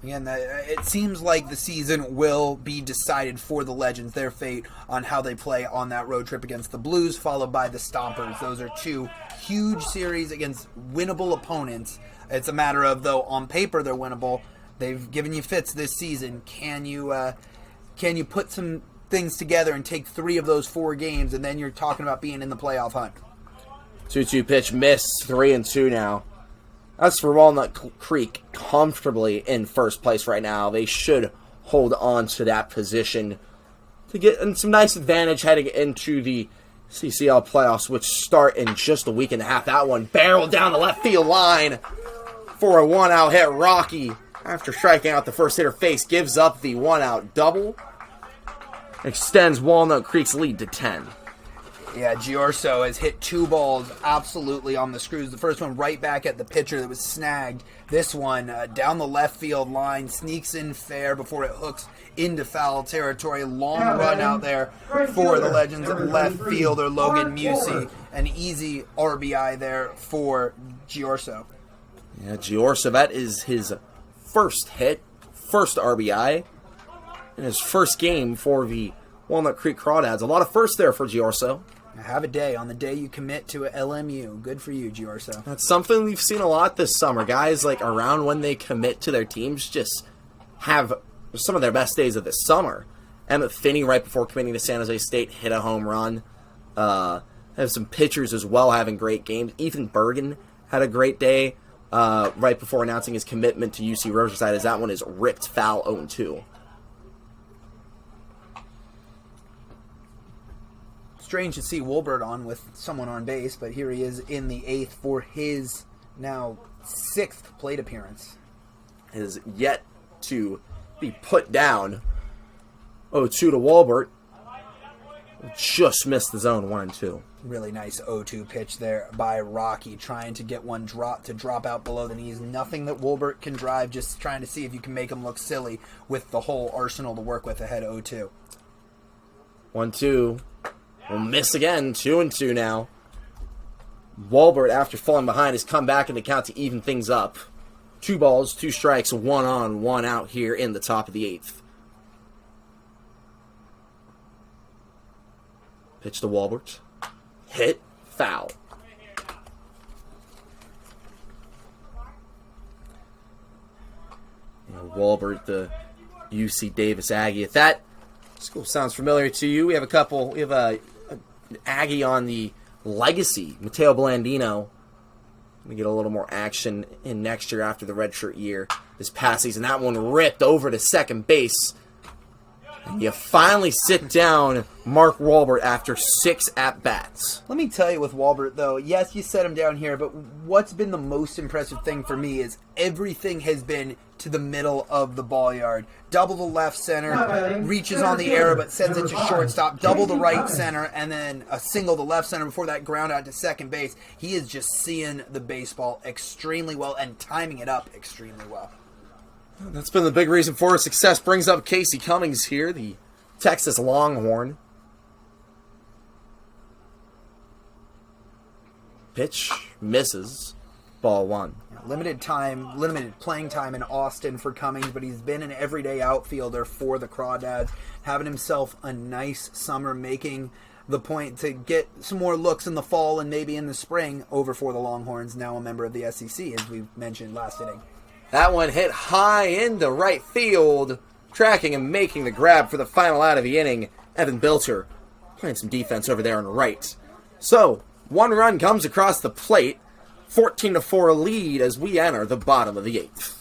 Again, it seems like the season will be decided for the Legends, their fate on how they play on that road trip against the Blues, followed by the Stompers. Those are 2 huge series against winnable opponents. It's a matter of, though, on paper they're winnable. They've given you fits this season. Can you put some things together and take 3 of those 4 games, and then you're talking about being in the playoff hunt? 2-2 pitch missed. 3-2 now. As for Walnut Creek, comfortably in first place right now. They should hold on to that position to get some nice advantage heading into the CCL playoffs, which start in just a week and a half. That one barreled down the left field line for a 1-out hit. Rocky, after striking out the first hitter face, gives up the 1-out double. Extends Walnut Creek's lead to 10. Yeah, Giorso has hit 2 balls absolutely on the screws. The first one right back at the pitcher that was snagged. This one down the left field line, sneaks in fair before it hooks into foul territory. Long run out there for the Legends left fielder Logan Musey. An easy RBI there for Giorso. Yeah, Giorso, that is his first hit, first RBI in his first game for the Walnut Creek Crawdads. A lot of firsts there for Giorso. Have a day on the day you commit to a LMU. Good for you, Giorso. That's something we've seen a lot this summer. Guys, like, around when they commit to their teams, just have some of their best days of the summer. Emmett Finney, right before committing to San Jose State, hit a home run. Have some pitchers as well having great games. Ethan Bergen had a great day right before announcing his commitment to UC Riverside, as that one is ripped foul 0-2. Strange to see Wolbert on with someone on base, but here he is in the 8th for his now 6th plate appearance. Is yet to be put down. 0-2 to Wolbert. Just missed the zone, 1-2. Really nice 0-2 pitch there by Rocky, trying to get one drop out below the knees. Nothing that Wolbert can drive, just trying to see if you can make him look silly with the whole arsenal to work with ahead 0-2. 1-2. Will miss again, 2-2 now. Wolbert, after falling behind, has come back in the count to even things up. 2 balls, 2 strikes, 1 on, 1 out here in the top of the 8th. Pitch to Walbert. Hit. Foul. Walbert, the UC Davis Aggie. If that school sounds familiar to you, we have an Aggie on the legacy, Mateo Blandino. We get a little more action in next year after the redshirt year. This past season, that one ripped over to second base. And you finally sit down Mark Walbert after 6 at-bats. Let me tell you with Walbert, though, yes, you set him down here, but what's been the most impressive thing for me is everything has been to the middle of the ball yard. Double the left center, reaches on the air but sends it to shortstop. Double the right center, and then a single to left center before that ground out to second base. He is just seeing the baseball extremely well and timing it up extremely well. That's been the big reason for his success. Brings up Casey Cummings here, the Texas Longhorn. Pitch misses. Ball 1. Limited playing time in Austin for Cummings, but he's been an everyday outfielder for the Crawdads, having himself a nice summer, making the point to get some more looks in the fall and maybe in the spring over for the Longhorns, now a member of the SEC, as we mentioned last inning. That one hit high into right field, tracking and making the grab for the final out of the inning. Evan Bilter playing some defense over there on the right. So, 1 run comes across the plate, 14-4 lead as we enter the bottom of the 8th.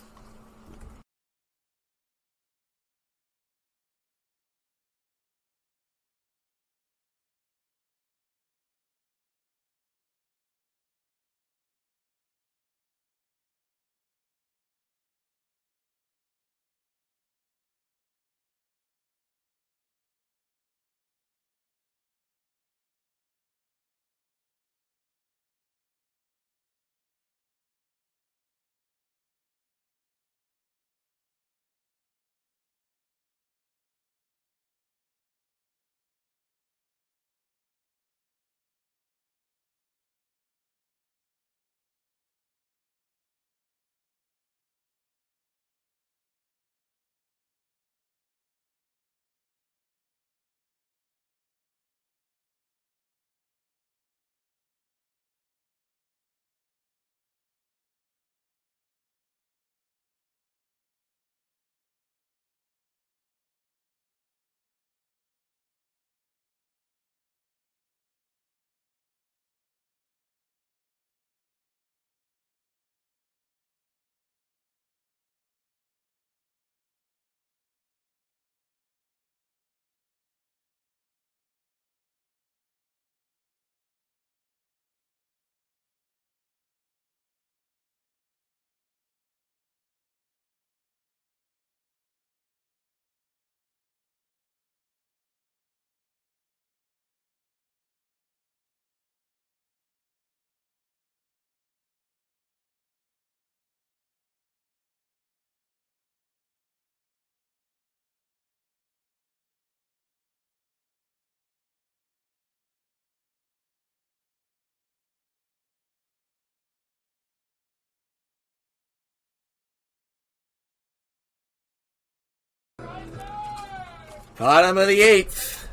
Bottom of the 8th.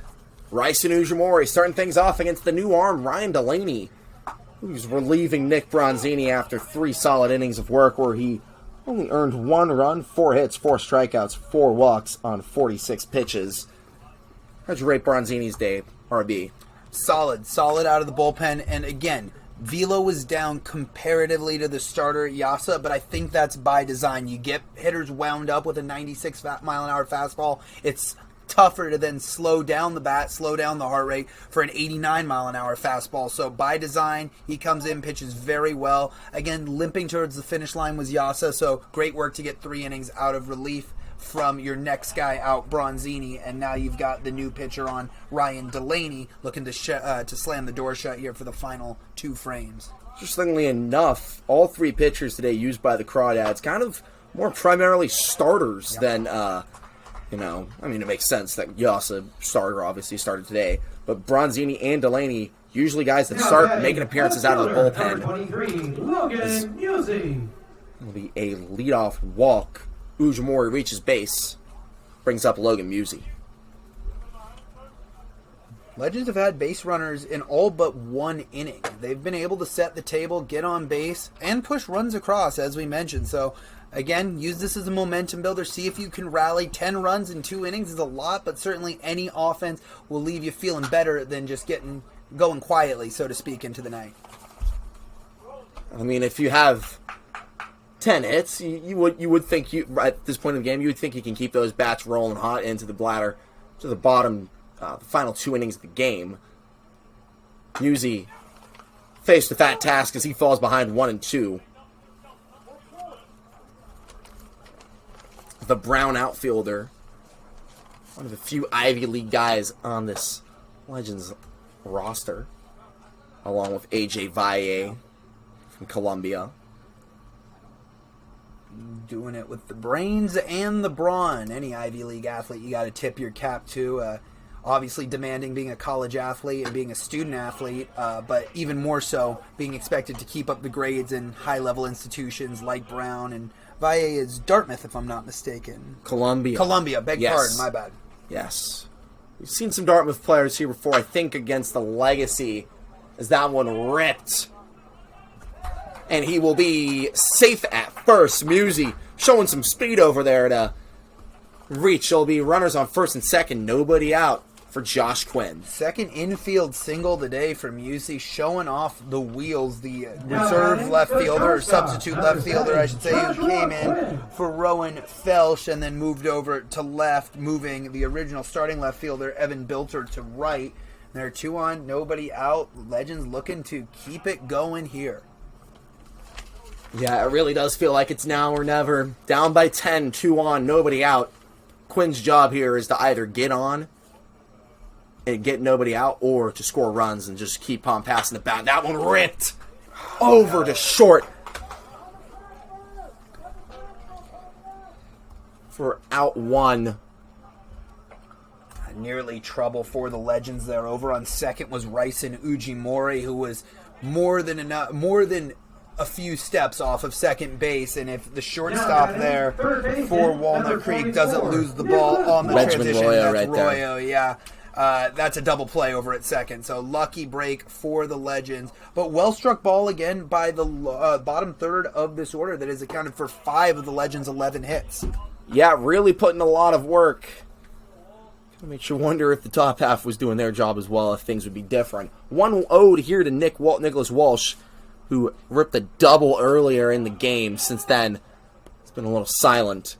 Ryson Ujimori starting things off against the new arm, Ryan Delaney, who's relieving Nick Bronzini after 3 solid innings of work where he only earned 1 run, 4 hits, 4 strikeouts, 4 walks on 46 pitches. How'd you rate Bronzini's day, RB? Solid out of the bullpen, and again, velo was down comparatively to the starter Yasa, but I think that's by design. You get hitters wound up with a 96 mile an hour fastball. It's tougher to then slow down the bat, slow down the heart rate for an 89 mile an hour fastball. So by design, he comes in, pitches very well. Again, limping towards the finish line was Yasa, so great work to get 3 innings out of relief from your next guy out, Bronzini, and now you've got the new pitcher on, Ryan Delaney, looking to slam the door shut here for the final 2 frames. Interestingly enough, all 3 pitchers today used by the Crawdads kind of more primarily starters than, it makes sense that Yasa starter obviously started today, but Bronzini and Delaney, usually guys that start making appearances out of the bullpen. It'll be a leadoff walk. Ujimori reaches base. Brings up Logan Musey. Legends have had base runners in all but one inning. They've been able to set the table, get on base, and push runs across, as we mentioned. So, again, use this as a momentum builder. See if you can rally 10 runs in 2 innings is a lot, but certainly any offense will leave you feeling better than just going quietly, so to speak, into the night. I mean, if you have 10 hits, you would think at this point in the game, you would think you can keep those bats rolling hot into the bladder to the bottom, the final 2 innings of the game. Musey faced with that task as he falls behind 1-2. The Brown outfielder, one of the few Ivy League guys on this Legends roster, along with A.J. Valle from Columbia. Doing it with the brains and the brawn. Any Ivy League athlete you got to tip your cap to. Obviously demanding being a college athlete and being a student athlete, but even more so being expected to keep up the grades in high-level institutions like Brown. And Valle is Dartmouth, if I'm not mistaken. Columbia, beg pardon, my bad. Yes. We've seen some Dartmouth players here before, I think against the Legacy, as that one ripped. And he will be safe at first. Musey showing some speed over there to reach. There'll be runners on first and second. Nobody out for Josh Quinn. Second infield single today for Musey, showing off the wheels. The reserve left fielder, or substitute left fielder, I should say, who came in for Rowan Felsch and then moved over to left, moving the original starting left fielder, Evan Bilter, to right. There are 2 on, nobody out. Legends looking to keep it going here. Yeah, it really does feel like it's now or never. Down by 10, 2 on, nobody out. Quinn's job here is to either get on and get nobody out, or to score runs and just keep on passing the bat. That one ripped over to short for out 1. Nearly trouble for the Legends there. Over on second was Ryson Ujimori, who was more than a few steps off of second base, and if the shortstop there for Walnut Creek doesn't lose the ball on the transition, Royo that's right there. Royo, yeah. That's a double play over at second, so lucky break for the Legends. But well-struck ball again by the bottom third of this order that has accounted for 5 of the Legends' 11 hits. Yeah, really putting a lot of work. Makes you wonder if the top half was doing their job as well, if things would be different. 1-0 here to Nicholas Walsh, who ripped a double earlier in the game. Since then, it's been a little silent.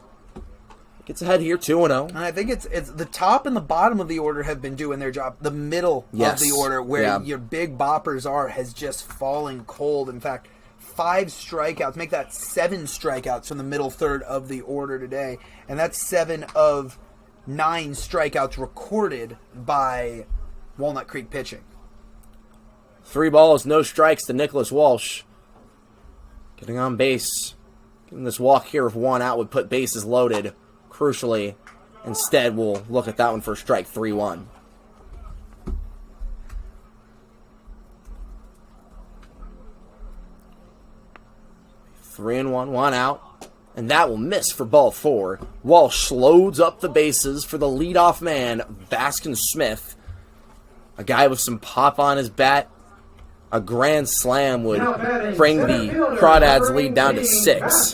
Gets ahead here, 2-0. And I think it's the top and the bottom of the order have been doing their job. The middle of the order, where your big boppers are, has just fallen cold. In fact, 5 strikeouts. Make that 7 strikeouts from the middle third of the order today. And that's 7 of 9 strikeouts recorded by Walnut Creek pitching. 3 balls, no strikes to Nicholas Walsh. Getting on base. Getting this walk here with 1 out would put bases loaded. Crucially, instead, we'll look at that one for strike 3-1. Three and one out. And that will miss for ball 4. Walsh loads up the bases for the leadoff man, Baskin Smith. A guy with some pop on his bat. A grand slam would bring the Crawdads lead down to 6.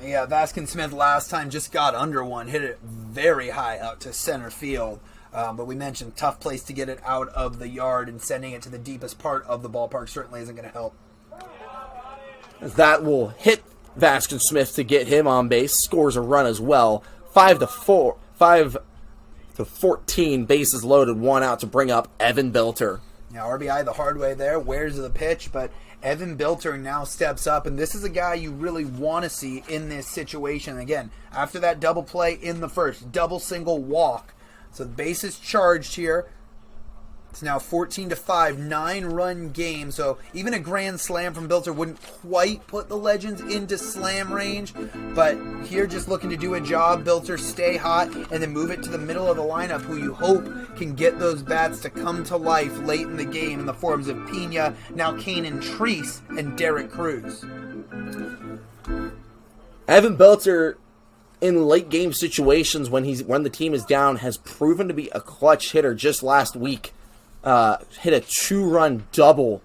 Yeah, Baskin Smith last time just got under one, hit it very high out to center field. But we mentioned tough place to get it out of the yard, and sending it to the deepest part of the ballpark certainly isn't going to help. That will hit Baskin Smith to get him on base. Scores a run as well. 5-14, bases loaded, 1 out to bring up Evan Bilter. Now, RBI the hard way there, wears the pitch, but Evan Bilter now steps up, and this is a guy you really want to see in this situation. Again, after that double play in the first, double single walk. So the base is charged here. It's now 14-5, 9-run game. So even a grand slam from Bilter wouldn't quite put the Legends into slam range. But here, just looking to do a job, Bilter stay hot and then move it to the middle of the lineup, who you hope can get those bats to come to life late in the game in the forms of Pena, now Kanan Treese, and Derek Cruz. Evan Belter, in late game situations when the team is down, has proven to be a clutch hitter. Just last week, hit a 2-run double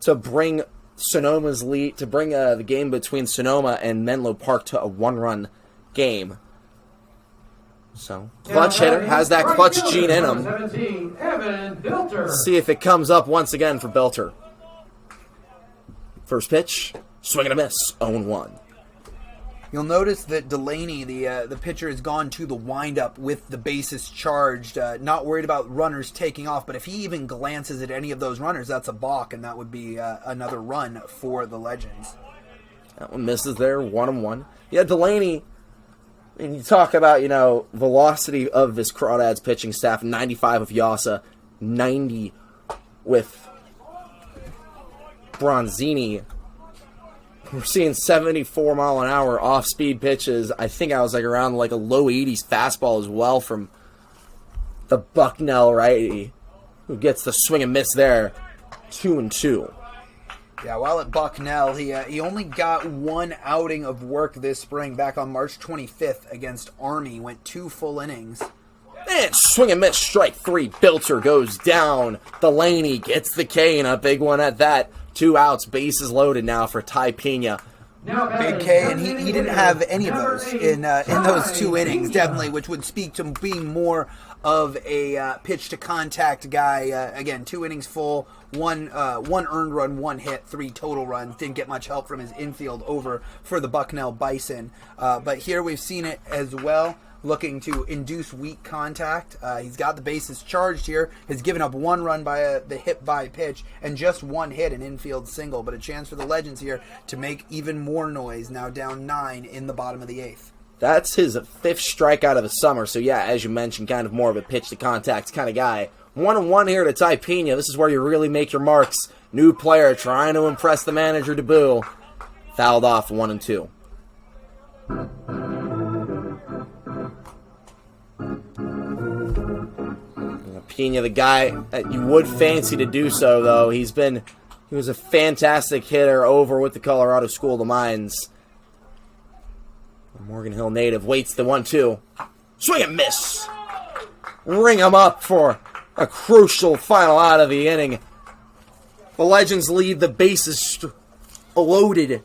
to bring Sonoma's lead, to bring the game between Sonoma and Menlo Park to a 1-run game. So, clutch hitter, has that clutch gene in him. 17, Evan Belter. See if it comes up once again for Belter. First pitch, swing and a miss, 0-1. You'll notice that Delaney, the pitcher, has gone to the windup with the bases charged, not worried about runners taking off, but if he even glances at any of those runners, that's a balk, and that would be another run for the Legends. That one misses there, 1-1. Yeah, Delaney, and you talk about, velocity of this Crawdads pitching staff, 95 with Yasa, 90 with Bronzini. We're seeing 74-mile-an-hour off-speed pitches. I think I was around a low 80s fastball as well from the Bucknell righty, who gets the swing and miss there, 2-2. Yeah, while at Bucknell, he only got one outing of work this spring back on March 25th against Army. Went 2 full innings. And swing and miss, strike 3. Belter goes down. Delaney gets the K, and a big one at that. 2 outs, bases loaded now for Ty Pena. Big K, and he didn't have any of those in those 2 innings, definitely, which would speak to being more of a pitch-to-contact guy. Again, 2 innings full, one earned run, 1 hit, 3 total runs. Didn't get much help from his infield over for the Bucknell Bison. But here we've seen it as well, looking to induce weak contact. He's got the bases charged here. Has given up 1 run by the hit by pitch and just 1 hit, an infield single. But a chance for the Legends here to make even more noise. Now down 9 in the bottom of the 8th. That's his 5th strikeout of the summer. So yeah, as you mentioned, kind of more of a pitch-to-contact kind of guy. 1-1 here to Ty Pena. This is where you really make your marks. New player trying to impress the manager, DeBoo. Fouled off 1-2. Pena, the guy that you would fancy to do so, though. He was a fantastic hitter over with the Colorado School of the Mines. Morgan Hill native waits the 1-2. Swing and miss. Ring him up for a crucial final out of the inning. The Legends lead, the bases loaded.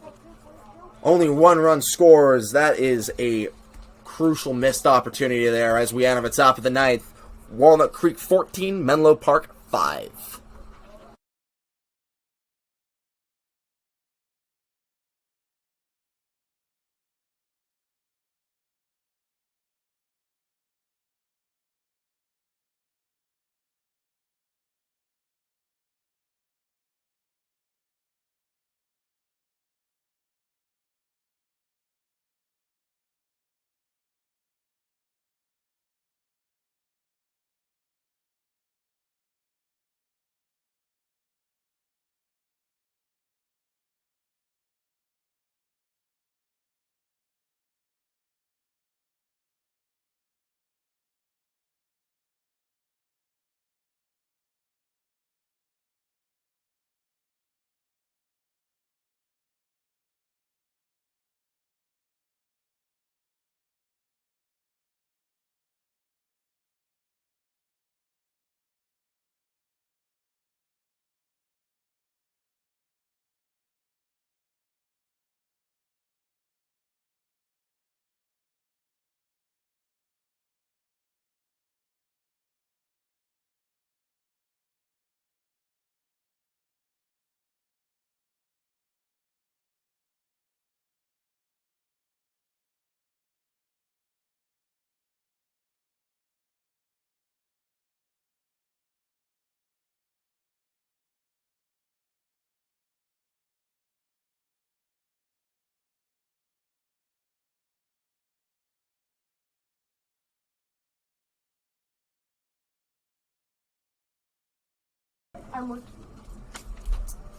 Only 1 run scores. That is a crucial missed opportunity there as we enter the top of the 9th. Walnut Creek 14, Menlo Park 5.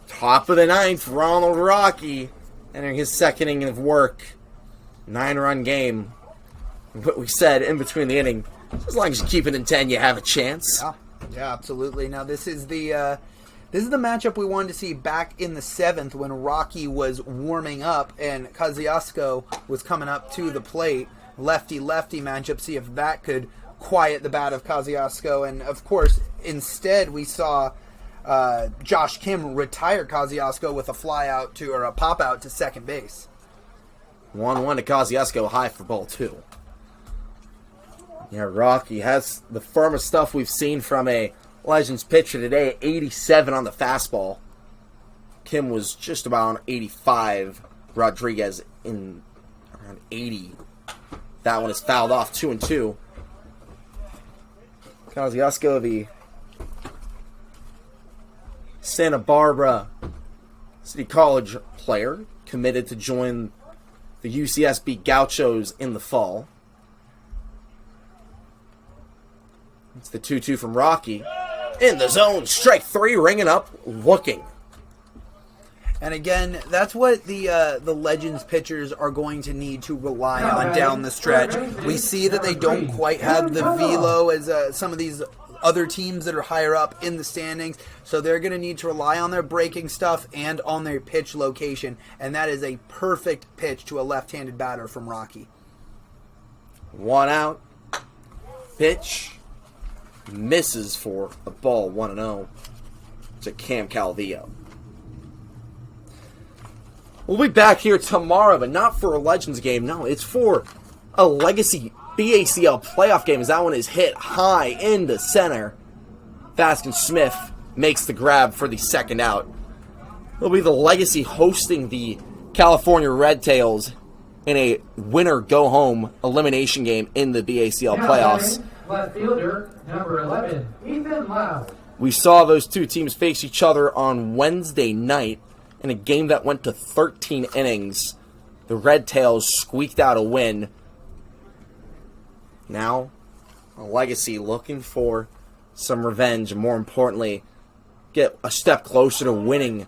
Top of the 9th, Ronald Rocky entering his 2nd inning of work. 9-run game. What we said in between the inning, as long as you keep it in 10, you have a chance. Yeah, absolutely. Now this is the This is the matchup we wanted to see back in the 7th when Rocky was warming up and Kosciuszko was coming up to the plate. Lefty-lefty matchup, see if that could quiet the bat of Kosciuszko. And, of course, instead we saw Josh Kim retire Kosciuszko with a fly-out to, or a pop-out to second base. 1-1 to Kosciuszko, high for ball 2. Yeah, Rocky has the firmest stuff we've seen from a Legends pitcher today, 87 on the fastball. Kim was just about on 85. Rodriguez in around 80. That one is fouled off, 2-2. Kosciuszko, the Santa Barbara City College player, committed to join the UCSB Gauchos in the fall. It's the 2-2 from Rocky. In the zone, strike 3, ringing up, looking. And again, that's what the Legends pitchers are going to need to rely on down the stretch. We see that they don't quite have the velo as some of these other teams that are higher up in the standings, so they're going to need to rely on their breaking stuff and on their pitch location, and that is a perfect pitch to a left-handed batter from Rocky. 1 out. Pitch. Misses for a ball, 1-0 to Cam Calvillo. We'll be back here tomorrow, but not for a Legends game. No, it's for a Legacy BACL playoff game, as that one is hit high into center. Vaskin Smith makes the grab for the second out. It'll be the Legacy hosting the California Red Tails in a winner-go-home elimination game in the BACL playoffs. Left fielder, number 11, Ethan Loud. We saw those two teams face each other on Wednesday night in a game that went to 13 innings. The Red Tails squeaked out a win. Now, a Legacy looking for some revenge, and more importantly, get a step closer to winning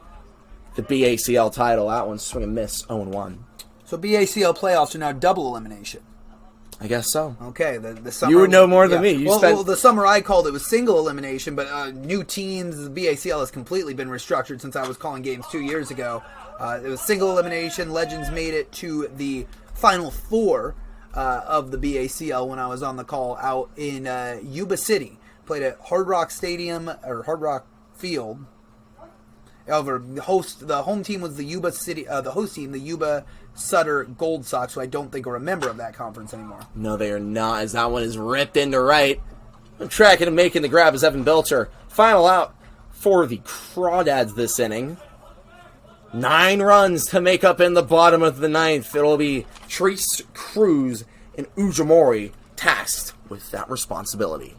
the BACL title. That one's swing and miss, 0-1. So BACL playoffs are now double elimination. I guess so. Okay, the summer, You would know more than me. Well, the summer I called it was single elimination, but new teams, the BACL has completely been restructured since I was calling games 2 years ago. It was single elimination. Legends made it to the Final Four of the BACL when I was on the call out in Yuba City. Played at Hard Rock Stadium, or Hard Rock Field. However, the home team was the Yuba City, the host team, the Yuba Sutter Gold Sox, who I don't think are a member of that conference anymore. No, they are not, as that one is ripped into right. Tracking and making the grab is Evan Belcher. Final out for the Crawdads this inning. 9 runs to make up in the bottom of the 9th. It'll be Treese, Cruz, and Ujimori tasked with that responsibility.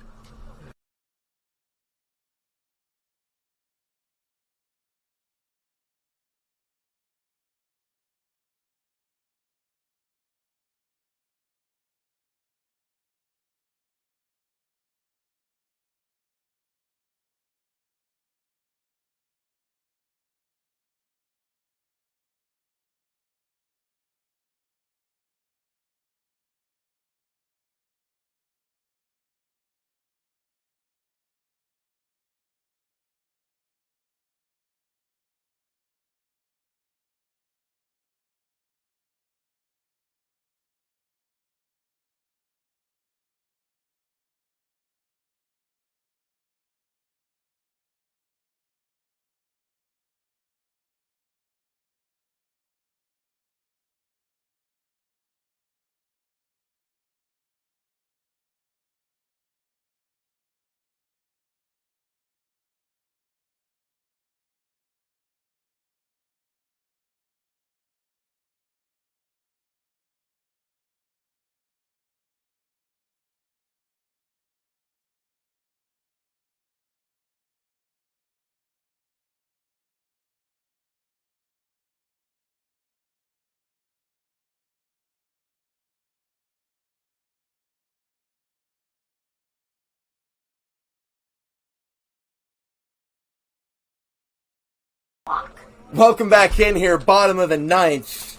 Welcome back in here, bottom of the 9th.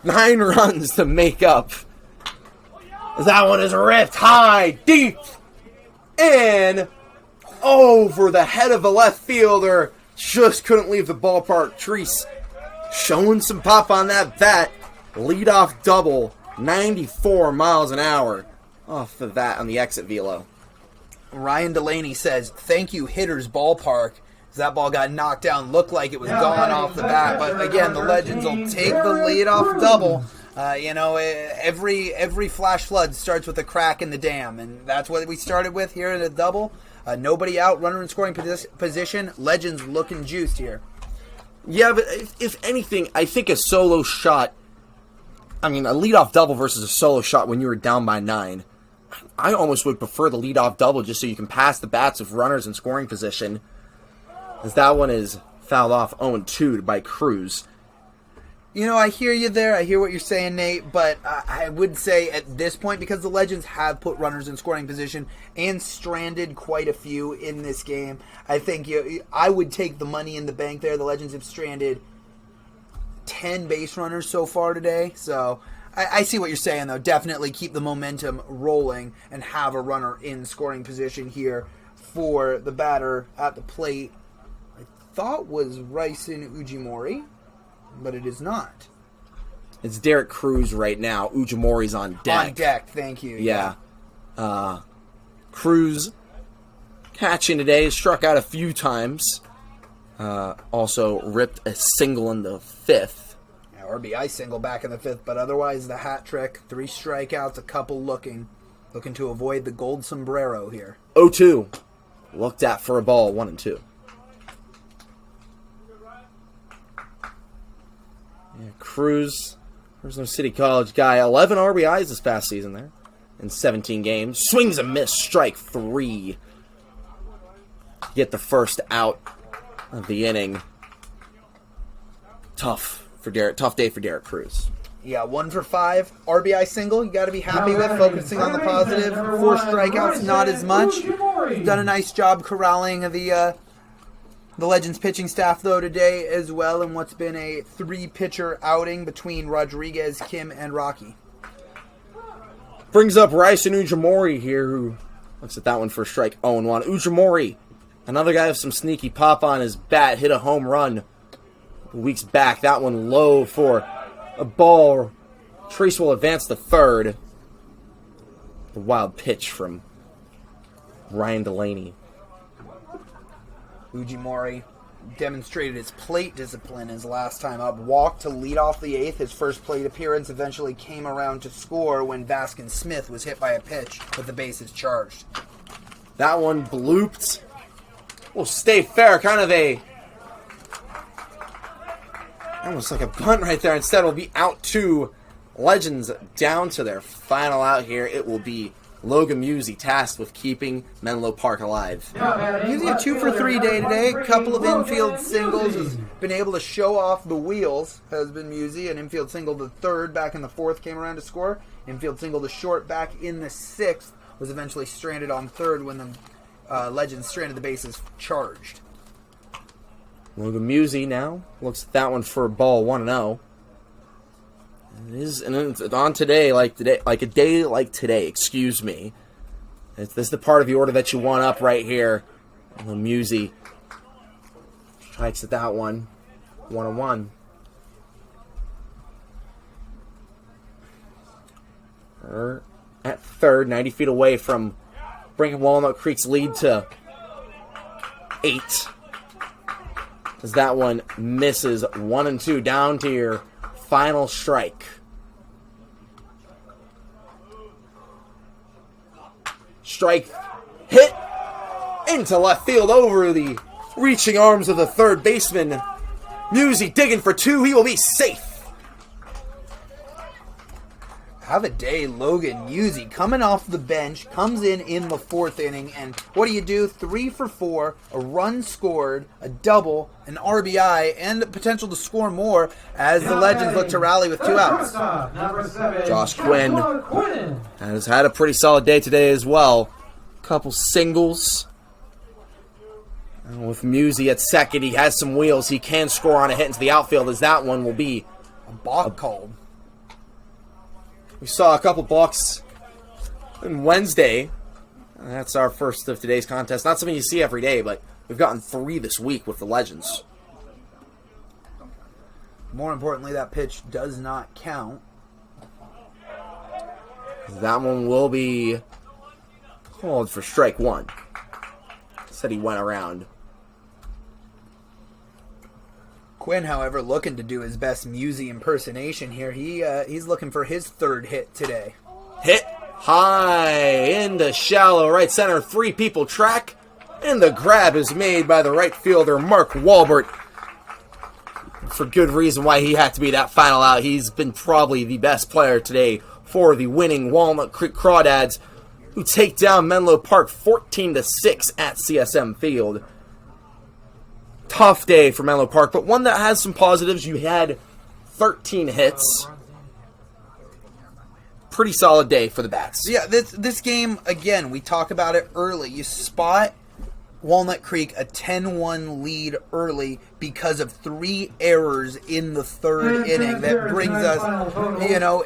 9 runs to make up. As that one is ripped high, deep, and over the head of the left fielder. Just couldn't leave the ballpark. Treese showing some pop on that bat. Leadoff double, 94 miles an hour off of that on the exit velo. Ryan Delaney says, "Thank you, Hitters Ballpark." That ball got knocked down, looked like it was gone off the bat. But again, the Legends will take the leadoff double. Every flash flood starts with a crack in the dam, and that's what we started with here in the double. Nobody out, runner in scoring position. Legends looking juiced here. Yeah, but if anything, I think a solo shot, a leadoff double versus a solo shot when you were down by 9, I almost would prefer the leadoff double just so you can pass the bats with runners in scoring position, as that one is fouled off 0-2 by Cruz. I hear you there. I hear what you're saying, Nate, but I would say at this point, because the Legends have put runners in scoring position and stranded quite a few in this game, I think I would take the money in the bank there. The Legends have stranded 10 base runners so far today, so I see what you're saying, though. Definitely keep the momentum rolling and have a runner in scoring position here for the batter at the plate. I thought was Ryson Ujimori, but it is not. It's Derek Cruz right now. Ujimori's on deck. On deck, thank you. Yeah. Cruz catching today, struck out a few times. Also ripped a single in the 5th. Yeah, RBI single back in the 5th, but otherwise the hat trick, 3 strikeouts, a couple looking to avoid the gold sombrero here. 0-2. Looked at for a ball, 1-2. Yeah, Cruz, Fresno City College guy, 11 RBIs this past season there in 17 games. Swings and miss, strike 3. Get the first out of the inning. Tough day for Derek Cruz. Yeah, 1 for 5. RBI single, you got to be happy with, focusing on the positive. 4 strikeouts, not as much. Done a nice job corralling the Legends pitching staff, though, today as well, in what's been a 3-pitcher outing between Rodriguez, Kim, and Rocky. Brings up Ryson Ujimori here, who looks at that one for a strike, 0-1. Ujimori, another guy with some sneaky pop on his bat, hit a home run weeks back. That one low for a ball. Treese will advance to third. The wild pitch from Ryan Delaney. Ujimori demonstrated his plate discipline his last time up. Walked to lead off the 8th. His first plate appearance eventually came around to score when Vaskin Smith was hit by a pitch with the bases charged. That one blooped. Will stay fair. Kind of almost like a bunt right there. Instead, will be out 2. Legends down to their final out here. It will be Logan Musey tasked with keeping Menlo Park alive. Musey a 2 for 3 day today. A couple of infield singles. Has been able to show off the wheels, has been Musey. An infield single to third back in the 4th came around to score. Infield single to short back in the 6th. Was eventually stranded on third when the Legends stranded the bases charged. Logan Musey now looks at that one for a ball, 1-0. It's on today, like a day like today. Excuse me. This is the part of the order that you want up right here. Musey strikes at that one, 1-1. At third, 90 feet away from bringing Walnut Creek's lead to 8. As that one misses, 1-2, down to your final strike. Strike hit into left field over the reaching arms of the third baseman. Musey digging for 2. He will be safe. Have a day, Logan Musey, coming off the bench, comes in the 4th inning, and what do? 3 for 4, a run scored, a double, an RBI, and the potential to score more as the Legends look to rally with 2 outs. Josh Quinn has had a pretty solid day today as well. Couple singles. And with Musey at second, he has some wheels. He can score on a hit into the outfield, as that one will be a balk called. We saw a couple balks on Wednesday That's our first of today's contest. Not something you see every day, but we've gotten 3 this week with the Legends. More importantly, that pitch does not count. That one will be called for strike 1. Said he went around. Quinn, however, looking to do his best Musey impersonation here. He's looking for his 3rd hit today. Hit high into shallow right center. 3 people track. And the grab is made by the right fielder, Mark Walbert. For good reason why he had to be that final out. He's been probably the best player today for the winning Walnut Creek Crawdads, who take down Menlo Park 14-6 at CSM Field. Tough day for Menlo Park, but one that has some positives. You had 13 hits. Pretty solid day for the Bats. Yeah, this game, again, we talk about it early. You spot Walnut Creek a 10-1 lead early because of 3 errors in the 3rd inning. That brings us,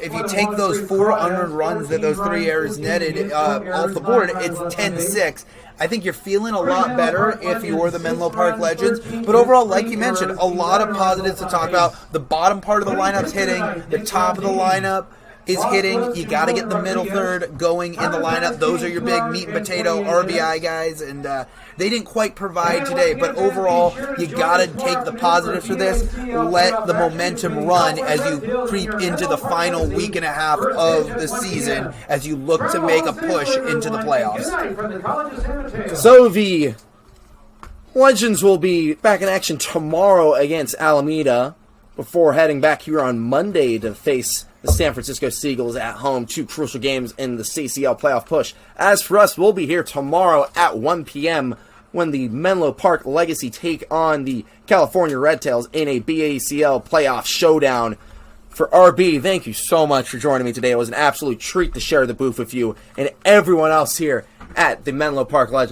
if you take those 4 unearned runs that those 3 errors netted off the board, it's 10-6. I think you're feeling a lot better if you're the Menlo Park Legends. But overall, like you mentioned, a lot of positives to talk about. The bottom part of the lineup's hitting. The top of the lineup is hitting. You got to get the middle third going in the lineup. Those are your big meat and potato RBI guys, and they didn't quite provide today. But overall, you got to take the positives for this. Let the momentum run as you creep into the final week and a half of the season as you look to make a push into the playoffs. So the Legends will be back in action tomorrow against Alameda before heading back here on Monday to face the San Francisco Seagulls at home. 2 crucial games in the CCL playoff push. As for us, we'll be here tomorrow at 1 p.m. when the Menlo Park Legacy take on the California Red Tails in a BACL playoff showdown. For RB, thank you so much for joining me today. It was an absolute treat to share the booth with you and everyone else here at the Menlo Park Legends.